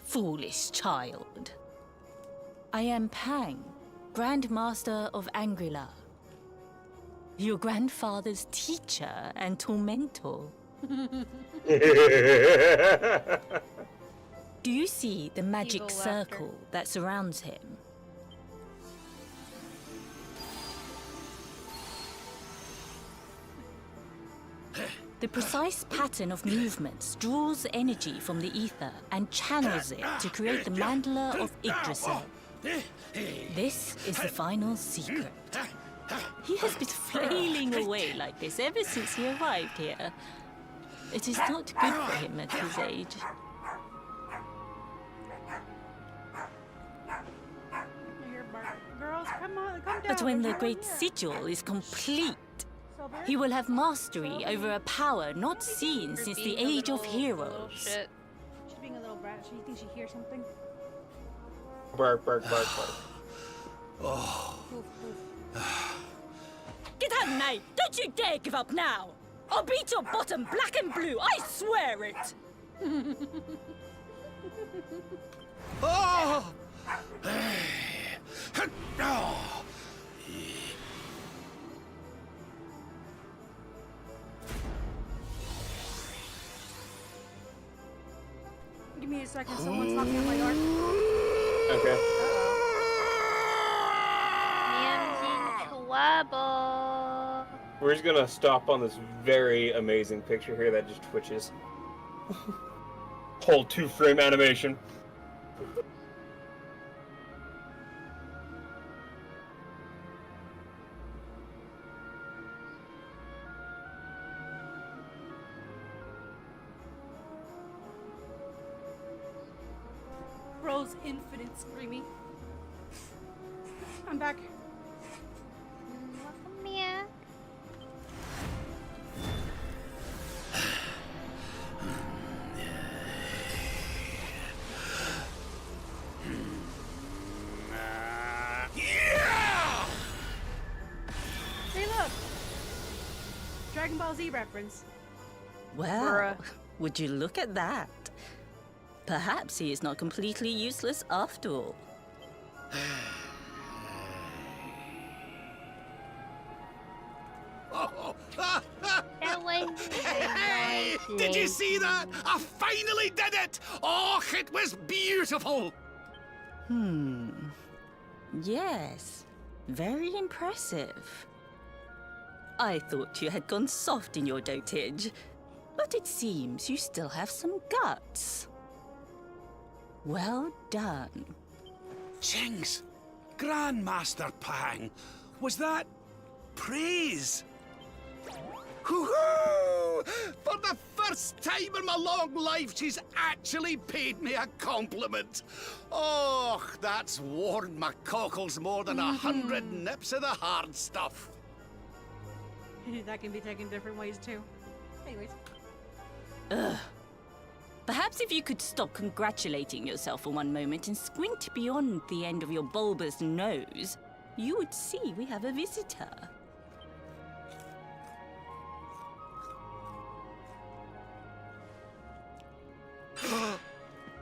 [SPEAKER 15] Foolish child. I am Pang, Grand Master of Angrilar. Your grandfather's teacher and tormentor. Do you see the magic
[SPEAKER 3] Evil
[SPEAKER 15] circle
[SPEAKER 3] laughter.
[SPEAKER 15] that surrounds him? The precise pattern of movements draws energy from the ether and channels it to create the mandala of Yggdrasil. This is the final secret. He has been flailing away like this ever since he arrived here. It is not good for him at his age.
[SPEAKER 1] Girls, come on, come down.
[SPEAKER 15] But when the
[SPEAKER 1] There's
[SPEAKER 15] great
[SPEAKER 1] no one
[SPEAKER 15] sigil is complete,
[SPEAKER 1] here.
[SPEAKER 15] he will have mastery over a power not seen
[SPEAKER 3] You're
[SPEAKER 15] since the
[SPEAKER 3] being a
[SPEAKER 15] Age of
[SPEAKER 3] little
[SPEAKER 15] Heroes.
[SPEAKER 3] shit.
[SPEAKER 1] She's being a little brat. She thinks she hears something.
[SPEAKER 2] Bark, bark, bark, bark.
[SPEAKER 1] Oof, oof.
[SPEAKER 15] Get out now! Don't you dare give up now! I'll beat your bottom black and blue, I swear it!
[SPEAKER 10] Oh!
[SPEAKER 1] me a second. Someone's knocking on my door.
[SPEAKER 2] Okay.
[SPEAKER 3] Liam's in trouble.
[SPEAKER 2] We're just gonna stop on this very amazing picture here that just twitches. Whole 2-frame animation.
[SPEAKER 1] Rose infinite screaming. I'm back.
[SPEAKER 3] Welcome back.
[SPEAKER 1] Hey, look! Dragon Ball Z reference.
[SPEAKER 15] Well, would you look at that? Perhaps he is not completely useless after all.
[SPEAKER 3] That was
[SPEAKER 10] Hey! Did you see that? I finally did it! Oh, it was beautiful!
[SPEAKER 15] Yes, very impressive. I thought you had gone soft in your dotage, but it seems you still have some guts. Well done.
[SPEAKER 10] Jinx! Grandmaster Pang! Was that praise? Hoo-hoo! For the first time in my long life, she's actually paid me a compliment. Oh, that's warmed my cockles more than 100 nips of the hard stuff.
[SPEAKER 1] That can be taken different ways too. Anyways.
[SPEAKER 15] Ugh. Perhaps if you could stop congratulating yourself for one moment and squint beyond the end of your bulbous nose, you would see we have a visitor.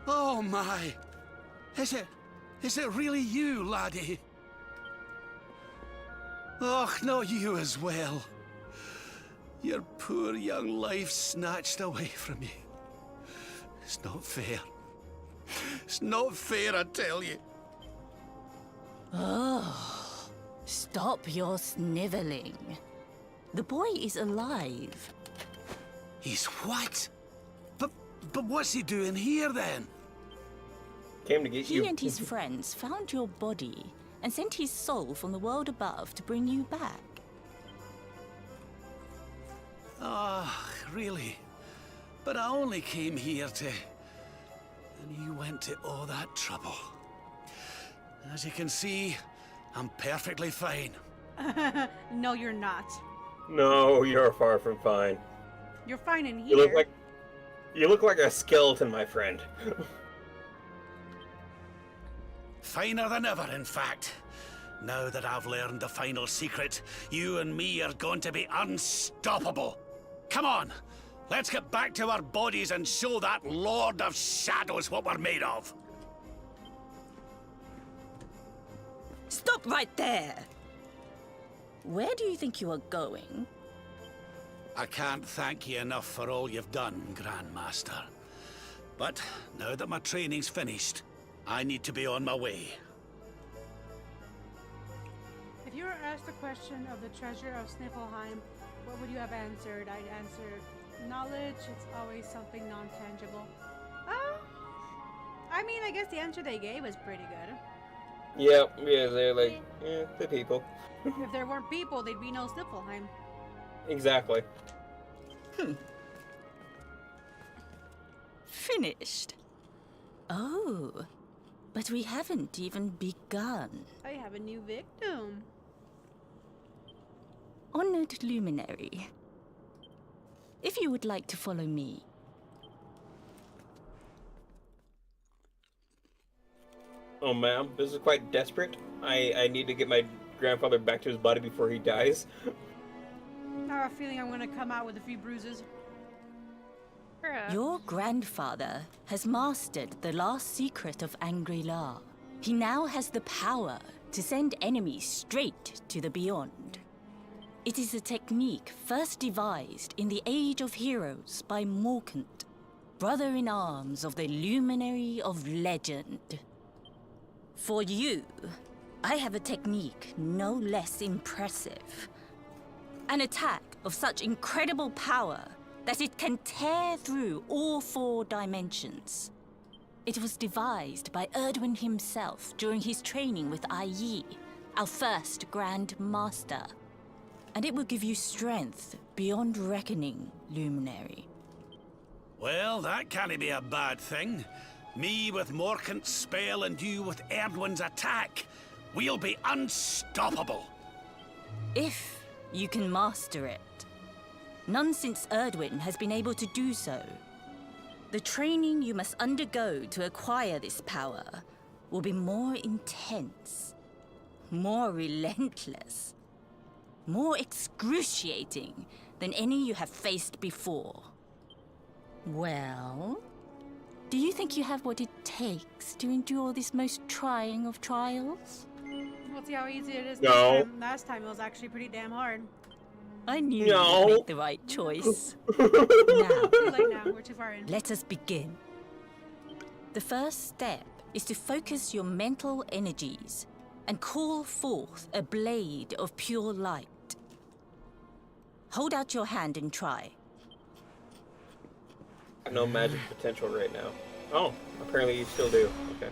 [SPEAKER 10] Oh my! Is it really you, laddie? Oh, not you as well. Your poor young life snatched away from you. It's not fair. It's not fair, I tell you.
[SPEAKER 15] Oh, stop your sniveling. The boy is alive.
[SPEAKER 10] He's what? But what's he doing here then?
[SPEAKER 2] Came to get you.
[SPEAKER 15] He and his friends found your body and sent his soul from the world above to bring you back.
[SPEAKER 10] Ah, really? But I only came here to... And you went to all that trouble. As you can see, I'm perfectly fine.
[SPEAKER 1] No, you're not.
[SPEAKER 2] No, you're far from fine.
[SPEAKER 1] You're fine in here.
[SPEAKER 2] You look like a skeleton, my friend.
[SPEAKER 10] Finer than ever, in fact. Now that I've learned the final secret, you and me are going to be unstoppable. Come on, let's get back to our bodies and show that Lord of Shadows what we're made of.
[SPEAKER 15] Stop right there! Where do you think you are going?
[SPEAKER 10] I can't thank you enough for all you've done, Grandmaster. But now that my training's finished, I need to be on my way.
[SPEAKER 1] If you were asked the question of the treasure of Sniffelheim, what would you have answered? I'd answer knowledge. It's always something non-tangible. I mean, I guess the answer they gave was pretty good.
[SPEAKER 2] Yep, yeah, they're like, the people.
[SPEAKER 1] If there weren't people, there'd be no Sniffelheim.
[SPEAKER 2] Exactly.
[SPEAKER 15] Finished. Oh, but we haven't even begun.
[SPEAKER 1] I have a new victim.
[SPEAKER 15] Honored Luminary, if you would like to follow me.
[SPEAKER 2] Oh, ma'am, this is quite desperate. I need to get my grandfather back to his body before he dies.
[SPEAKER 1] I have a feeling I'm gonna come out with a few bruises.
[SPEAKER 15] Your grandfather has mastered the last secret of Angri-La. He now has the power to send enemies straight to the beyond. It is a technique first devised in the Age of Heroes by Morkant. brother-in-arms of the Luminary of Legend. For you, I have a technique no less impressive. An attack of such incredible power that it can tear through all 4 dimensions. It was devised by Erdwin himself during his training with Yi, our first Grand Master. And it will give you strength beyond reckoning, Luminary.
[SPEAKER 10] Well, that can't be a bad thing. Me with Morkant's spell and you with Erdwin's attack. We'll be unstoppable.
[SPEAKER 15] If you can master it. None since Erdwin has been able to do so. The training you must undergo to acquire this power will be more intense, more relentless, more excruciating than any you have faced before. Well, do you think you have what it takes to endure this most trying of trials?
[SPEAKER 1] We'll see how easy it is
[SPEAKER 2] No.
[SPEAKER 1] this time. Last time it was actually pretty damn hard.
[SPEAKER 15] I knew
[SPEAKER 2] No.
[SPEAKER 15] you'd make the right choice. Now,
[SPEAKER 1] Too late now. We're too far in.
[SPEAKER 15] let us begin. The first step is to focus your mental energies and call forth a blade of pure light. Hold out your hand and try.
[SPEAKER 2] I have no magic potential right now. Oh, apparently you still do. Okay.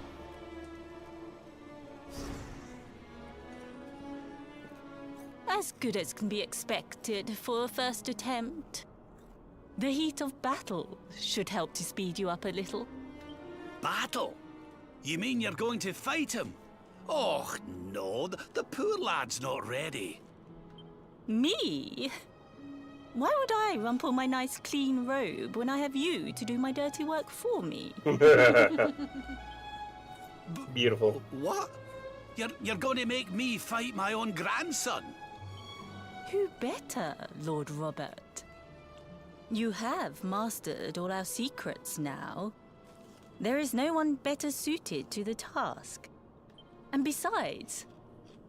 [SPEAKER 15] As good as can be expected for a first attempt. The heat of battle should help to speed you up a little.
[SPEAKER 10] Battle? You mean you're going to fight him? Oh, no, the poor lad's not ready.
[SPEAKER 15] Me? Why would I rumple my nice clean robe when I have you to do my dirty work for me?
[SPEAKER 2] Beautiful.
[SPEAKER 10] What? You're going to make me fight my own grandson?
[SPEAKER 15] Who better, Lord Robert? You have mastered all our secrets now. There is no one better suited to the task. And besides,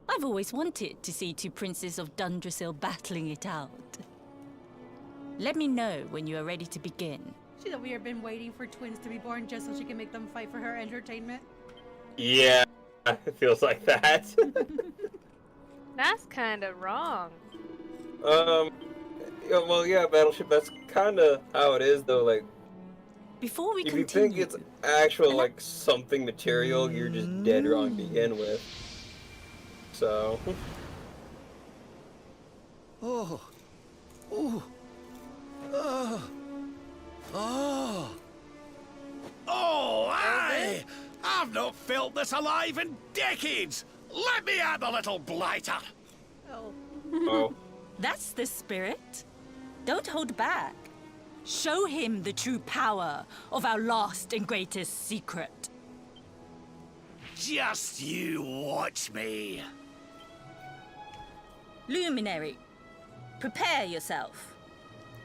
[SPEAKER 15] I've always wanted to see 2 princes of Dundrasil battling it out. Let me know when you are ready to begin.
[SPEAKER 1] She's a weird been waiting for twins to be born just so she can make them fight for her entertainment.
[SPEAKER 2] Yeah, it feels like that.
[SPEAKER 3] That's kind of wrong.
[SPEAKER 2] Yeah, well, yeah, Battleship, that's kind of how it is, though, like,
[SPEAKER 15] Before we
[SPEAKER 2] if
[SPEAKER 15] continue,
[SPEAKER 2] you think it's actual, like, something material, you're just dead wrong to begin with. So...
[SPEAKER 10] Oh. Oh. Oh. Oh. Oh, aye! I've not felt this alive in decades! Let me at the little blighter!
[SPEAKER 1] Oh.
[SPEAKER 2] Oh.
[SPEAKER 15] that's the spirit. Don't hold back. Show him the true power of our last and greatest secret.
[SPEAKER 10] Just you watch me.
[SPEAKER 15] Luminary, prepare yourself.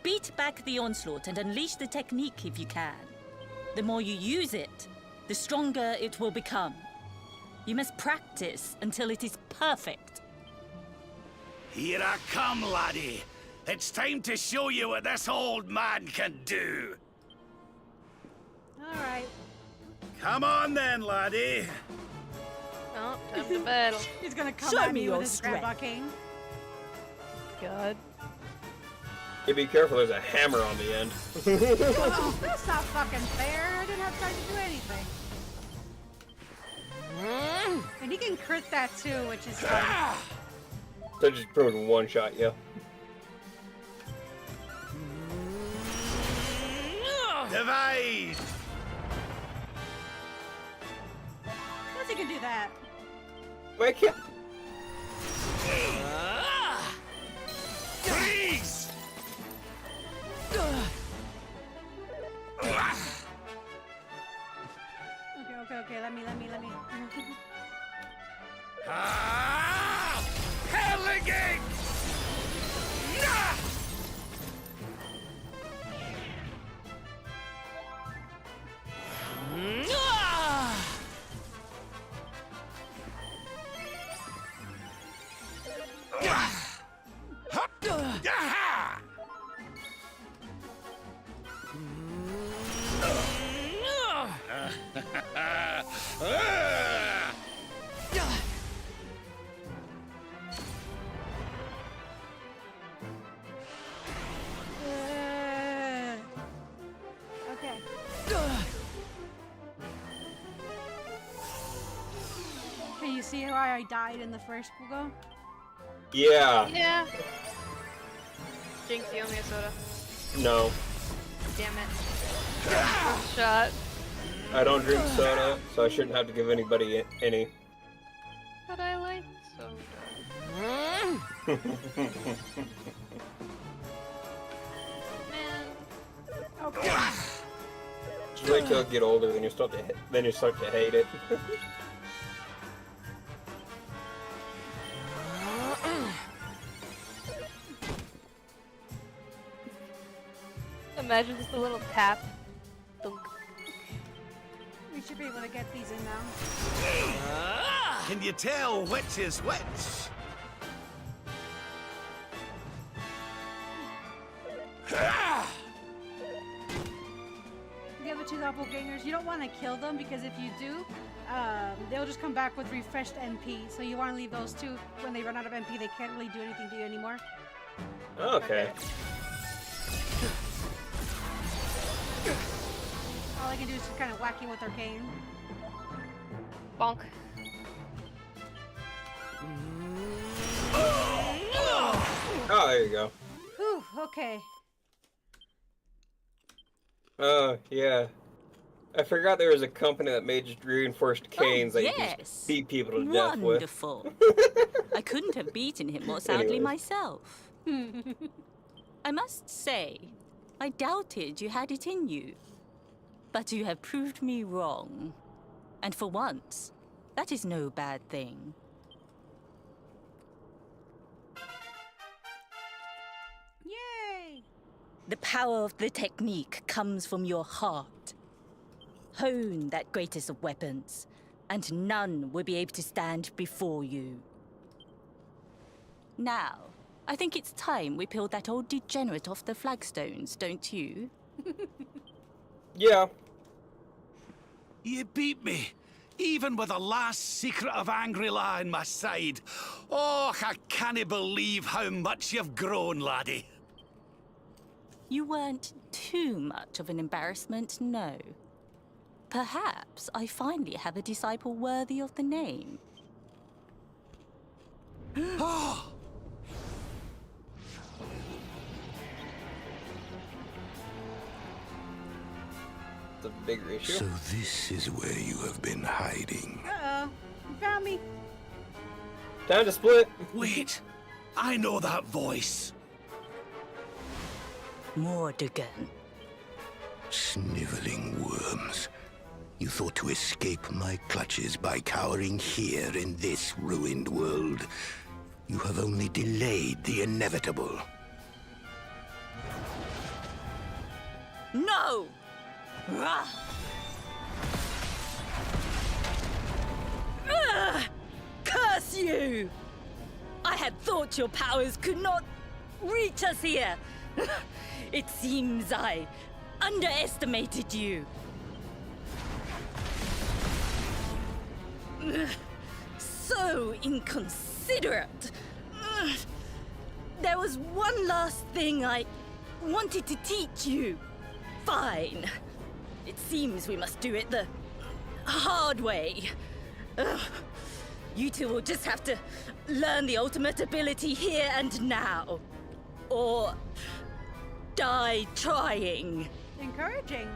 [SPEAKER 15] Beat back the onslaught and unleash the technique if you can. The more you use it, the stronger it will become. You must practice until it is perfect.
[SPEAKER 10] Here I come, laddie. It's time to show you what this old man can do.
[SPEAKER 1] Alright.
[SPEAKER 10] Come on then, laddie.
[SPEAKER 3] Oh, time to battle.
[SPEAKER 1] He's gonna come
[SPEAKER 15] Show
[SPEAKER 1] at
[SPEAKER 15] me
[SPEAKER 1] me
[SPEAKER 15] your
[SPEAKER 1] with his grandpa
[SPEAKER 15] strength.
[SPEAKER 1] king.
[SPEAKER 3] God.
[SPEAKER 2] Yeah, be careful, there's a hammer on the end.
[SPEAKER 1] Oh, that's not fucking fair. I didn't have time to do anything. And he can crit that too, which is fun.
[SPEAKER 2] So just pretty much one shot, yeah.
[SPEAKER 10] Divide!
[SPEAKER 1] Plus he can do that.
[SPEAKER 2] Why can't...
[SPEAKER 10] Freeze!
[SPEAKER 1] Okay, let me.
[SPEAKER 10] Peligate! Nah!
[SPEAKER 1] you see why I died in the first go?
[SPEAKER 2] Yeah.
[SPEAKER 3] Yeah. Jinx, you owe me a soda.
[SPEAKER 2] No.
[SPEAKER 3] Damn it. First shot.
[SPEAKER 2] I don't drink soda, so I shouldn't have to give anybody any.
[SPEAKER 3] But I like soda. Man.
[SPEAKER 1] Okay.
[SPEAKER 2] Just wait till you get older, then you start to hate it.
[SPEAKER 3] Imagine just a little tap. Dunk.
[SPEAKER 1] We should be able to get these in now.
[SPEAKER 10] Can you tell which is which?
[SPEAKER 1] The other two doppelgangers, you don't want to kill them because if you do, they'll just come back with refreshed MP. So you want to leave those two. When they run out of MP, they can't really do anything to you anymore.
[SPEAKER 2] Okay.
[SPEAKER 1] All I can do is just kind of whack you with their cane.
[SPEAKER 3] Bonk.
[SPEAKER 2] Oh, there you go.
[SPEAKER 1] Whew, okay.
[SPEAKER 2] Oh, yeah. I forgot there was a company that made just reinforced canes that you just beat people to death with.
[SPEAKER 15] Wonderful. I couldn't have beaten him more soundly
[SPEAKER 2] Anyways.
[SPEAKER 15] myself. I must say, I doubted you had it in you. But you have proved me wrong. And for once, that is no bad thing.
[SPEAKER 1] Yay!
[SPEAKER 15] The power of the technique comes from your heart. Hone that greatest of weapons, and none will be able to stand before you. Now, I think it's time we peeled that old degenerate off the flagstones, don't you?
[SPEAKER 2] Yeah.
[SPEAKER 10] You beat me, even with the last secret of Angry-La in my side. Oh, I can't believe how much you've grown, laddie.
[SPEAKER 15] You weren't too much of an embarrassment, no. Perhaps I finally have a disciple worthy of the name.
[SPEAKER 10] Oh!
[SPEAKER 2] It's a bigger issue.
[SPEAKER 16] So this is where you have been hiding.
[SPEAKER 1] Uh-oh. You found me.
[SPEAKER 2] Time to split.
[SPEAKER 10] Wait, I know that voice.
[SPEAKER 15] Mordegan.
[SPEAKER 16] Sniveling worms. You thought to escape my clutches by cowering here in this ruined world. You have only delayed the inevitable.
[SPEAKER 15] No! Ugh! Curse you! I had thought your powers could not reach us here. It seems I underestimated you. So inconsiderate. There was one last thing I wanted to teach you. Fine. It seems we must do it the hard way. You two will just have to learn the ultimate ability here and now. Or die trying.
[SPEAKER 1] Encouraging.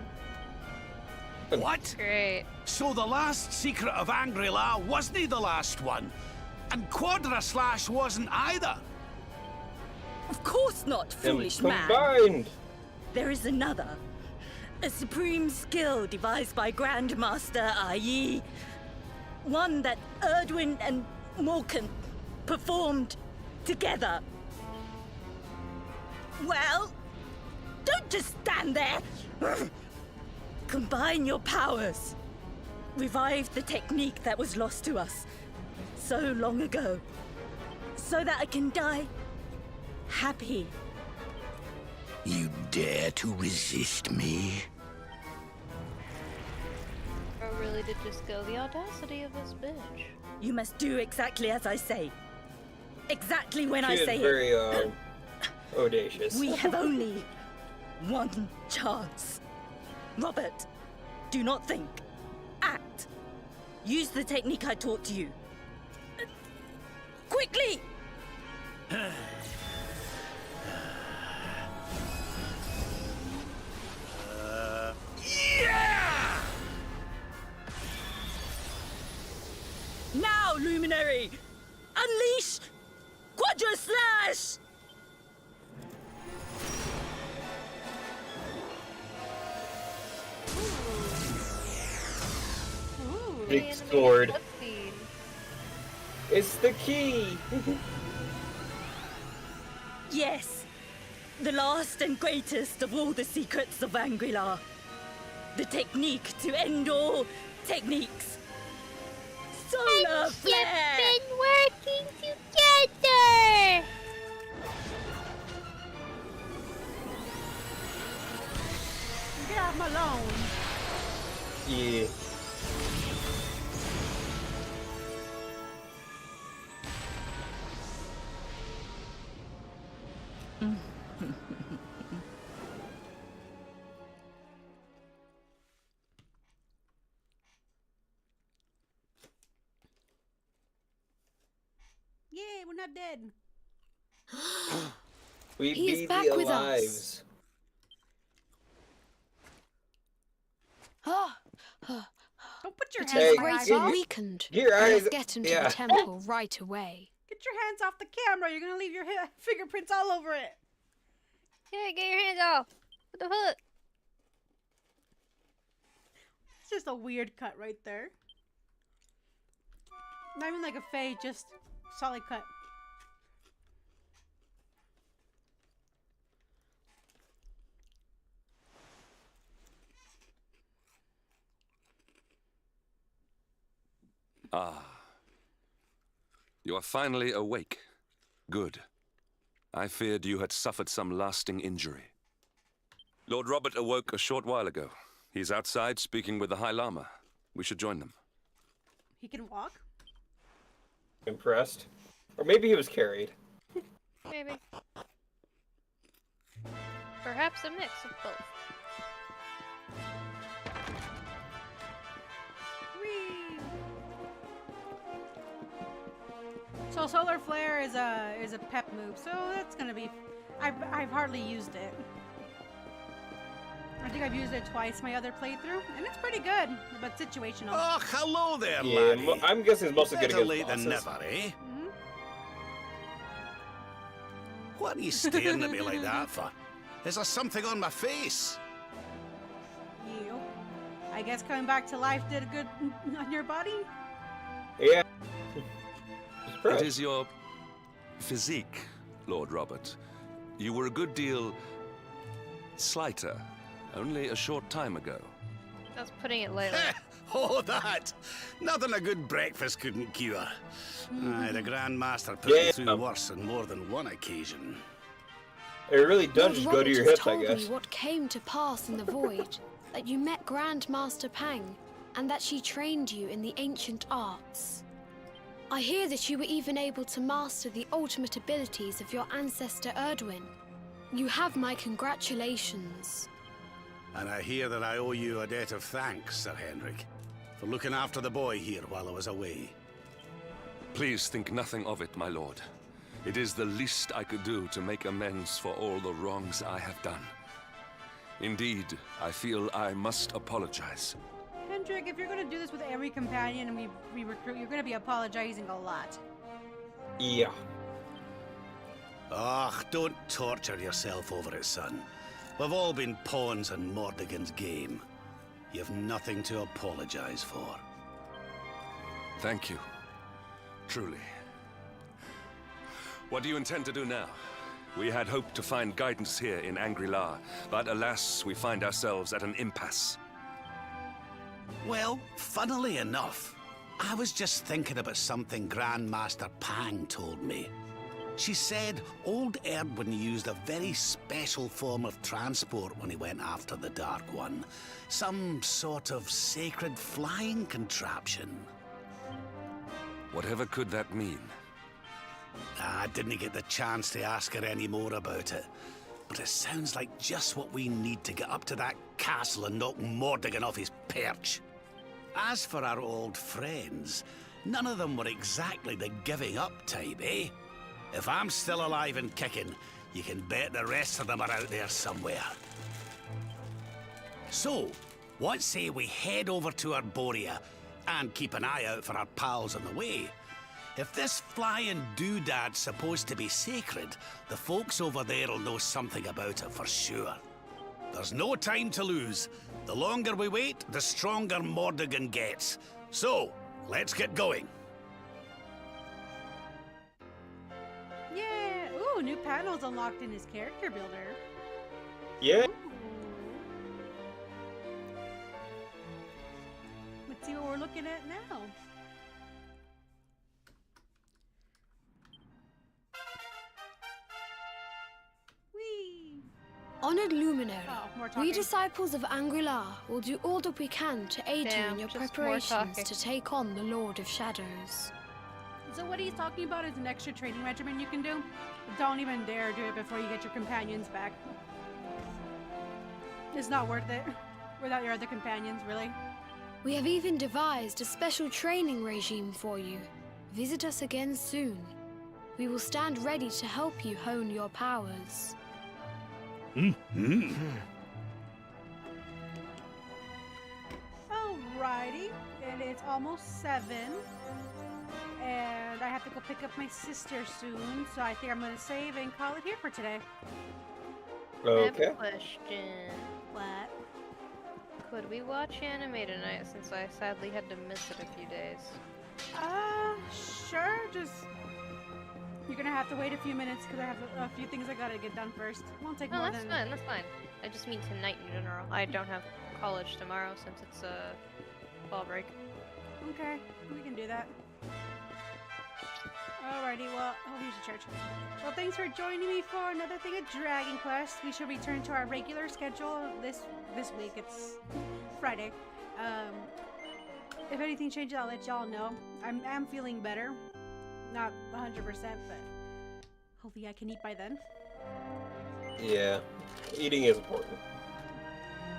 [SPEAKER 10] What?
[SPEAKER 3] Great.
[SPEAKER 10] So the last secret of Angry-La wasn't the last one? And Quadra Slash wasn't either?
[SPEAKER 15] Of course not, foolish man.
[SPEAKER 2] Combined.
[SPEAKER 15] There is another. A supreme skill devised by Grandmaster, i.e. one that Erdwin and Morkan performed together. Well, don't just stand there. Combine your powers. Revive the technique that was lost to us so long ago, so that I can die happy.
[SPEAKER 16] You dare to resist me?
[SPEAKER 3] Or really did just go the audacity of this bitch.
[SPEAKER 15] You must do exactly as I say. Exactly when I
[SPEAKER 2] She is
[SPEAKER 15] say
[SPEAKER 2] very,
[SPEAKER 15] it.
[SPEAKER 2] audacious.
[SPEAKER 15] We have only one chance. Robert, do not think. Act. Use the technique I taught you. quickly!
[SPEAKER 10] Yeah!
[SPEAKER 15] Now, Luminary! Unleash Quadra Slash!
[SPEAKER 2] Big sword. It's the key!
[SPEAKER 15] Yes, the last and greatest of all the secrets of Angri-La. The technique to end all techniques. Solar flare!
[SPEAKER 17] Been working together!
[SPEAKER 1] Get him alone.
[SPEAKER 2] Yeah.
[SPEAKER 1] Yay, we're not dead.
[SPEAKER 2] We
[SPEAKER 14] He is
[SPEAKER 2] be
[SPEAKER 14] back
[SPEAKER 2] the
[SPEAKER 14] with us.
[SPEAKER 2] alives.
[SPEAKER 1] Don't put your
[SPEAKER 14] It
[SPEAKER 1] hands
[SPEAKER 14] is
[SPEAKER 1] on my
[SPEAKER 14] greatly
[SPEAKER 1] eyeball.
[SPEAKER 14] weakened.
[SPEAKER 2] Your
[SPEAKER 14] Let
[SPEAKER 2] eyes-
[SPEAKER 14] us get into
[SPEAKER 2] yeah.
[SPEAKER 14] the temple right away.
[SPEAKER 1] Get your hands off the camera. You're gonna leave your fingerprints all over it.
[SPEAKER 3] Yeah, get your hands off. What the fuck?
[SPEAKER 1] It's just a weird cut right there. Not even like a fade, just solid cut.
[SPEAKER 5] Ah. You are finally awake. Good. I feared you had suffered some lasting injury. Lord Robert awoke a short while ago. He's outside speaking with the High Lama. We should join them.
[SPEAKER 1] He can walk.
[SPEAKER 2] Impressed. Or maybe he was carried.
[SPEAKER 3] Maybe. Perhaps a mix of both.
[SPEAKER 1] Whee! So solar flare is a pep move, so that's gonna be. I've hardly used it. I think I've used it twice my other playthrough, and it's pretty good, but situational.
[SPEAKER 10] Oh, hello there,
[SPEAKER 2] Yeah,
[SPEAKER 10] laddie.
[SPEAKER 2] I'm guessing it's mostly good
[SPEAKER 10] Better
[SPEAKER 2] against
[SPEAKER 10] late than
[SPEAKER 2] bosses.
[SPEAKER 10] never, eh?
[SPEAKER 1] Mhm.
[SPEAKER 10] What are you staring at me like that for? Is there something on my face?
[SPEAKER 1] You. I guess coming back to life did a good on your body.
[SPEAKER 2] Yeah.
[SPEAKER 5] It is your physique, Lord Robert. You were a good deal slighter only a short time ago.
[SPEAKER 3] That's putting it lightly.
[SPEAKER 10] Oh, that! Nothing a good breakfast couldn't cure. Aye, the Grand Master put
[SPEAKER 2] Yeah.
[SPEAKER 10] me through worse on more than one occasion.
[SPEAKER 2] It really does
[SPEAKER 14] Lord
[SPEAKER 2] just go
[SPEAKER 14] Robert
[SPEAKER 2] to your
[SPEAKER 14] has
[SPEAKER 2] hips, I
[SPEAKER 14] told
[SPEAKER 2] guess.
[SPEAKER 14] me what came to pass in the void, that you met Grand Master Pang, and that she trained you in the ancient arts. I hear that you were even able to master the ultimate abilities of your ancestor Erdwin. You have my congratulations.
[SPEAKER 10] And I hear that I owe you a debt of thanks, Sir Henrik, for looking after the boy here while I was away.
[SPEAKER 5] Please think nothing of it, my lord. It is the least I could do to make amends for all the wrongs I have done. Indeed, I feel I must apologize.
[SPEAKER 1] Hendrik, if you're gonna do this with every companion and we recruit, you're gonna be apologizing a lot.
[SPEAKER 2] Yeah.
[SPEAKER 10] Ah, don't torture yourself over it, son. We've all been pawns in Mordigan's game. You've nothing to apologize for.
[SPEAKER 5] Thank you. Truly. What do you intend to do now? We had hoped to find guidance here in Angri-La, but alas, we find ourselves at an impasse.
[SPEAKER 10] Well, funnily enough, I was just thinking about something Grandmaster Pang told me. She said old Erdwin used a very special form of transport when he went after the Dark One. Some sort of sacred flying contraption.
[SPEAKER 5] Whatever could that mean?
[SPEAKER 10] I didn't get the chance to ask her any more about it. But it sounds like just what we need to get up to that castle and knock Mordigan off his perch. As for our old friends,
[SPEAKER 18] None of them were exactly the giving up type, eh? If I'm still alive and kicking, you can bet the rest of them are out there somewhere. So, what say we head over to Arborea and keep an eye out for our pals on the way? If this flying doodad's supposed to be sacred, the folks over there'll know something about it for sure. There's no time to lose. The longer we wait, the stronger Mordegon gets. So, let's get going.
[SPEAKER 1] Yeah. Ooh, new panels unlocked in his character builder.
[SPEAKER 2] Yeah.
[SPEAKER 1] Let's see what we're looking at now. Whee!
[SPEAKER 14] Honored Luminary,
[SPEAKER 1] Oh, more
[SPEAKER 14] we
[SPEAKER 1] talking.
[SPEAKER 14] disciples of Anguilar will do all that we can to aid you
[SPEAKER 3] Damn,
[SPEAKER 14] in your
[SPEAKER 3] just more
[SPEAKER 14] preparations
[SPEAKER 3] talking.
[SPEAKER 14] to take on the Lord of Shadows.
[SPEAKER 1] So what he's talking about is an extra training regimen you can do. Don't even dare do it before you get your companions back. It's not worth it without your other companions, really.
[SPEAKER 14] We have even devised a special training regime for you. Visit us again soon. We will stand ready to help you hone your powers.
[SPEAKER 1] Alrighty, and it's almost 7. And I have to go pick up my sister soon, so I think I'm gonna save and call it here for today.
[SPEAKER 3] I have
[SPEAKER 2] Okay.
[SPEAKER 3] a question.
[SPEAKER 1] What?
[SPEAKER 3] Could we watch anime tonight since I sadly had to miss it a few days?
[SPEAKER 1] Sure, just... You're gonna have to wait a few minutes because I have a few things I gotta get done first. Won't take
[SPEAKER 3] No,
[SPEAKER 1] more
[SPEAKER 3] that's
[SPEAKER 1] than...
[SPEAKER 3] fine, that's fine. I just mean tonight in general. I don't have college tomorrow since it's a fall break.
[SPEAKER 1] Okay, we can do that. Alrighty, well, oh, here's the church. Well, thanks for joining me for another thing of Dragon Quest. We shall return to our regular schedule this week. It's Friday. If anything changes, I'll let y'all know. I'm feeling better. Not 100%, but hopefully I can eat by then.
[SPEAKER 2] Yeah. Eating is important.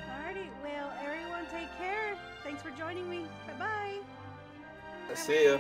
[SPEAKER 1] Alrighty, well, everyone take care. Thanks for joining me. Bye-bye.
[SPEAKER 2] See ya.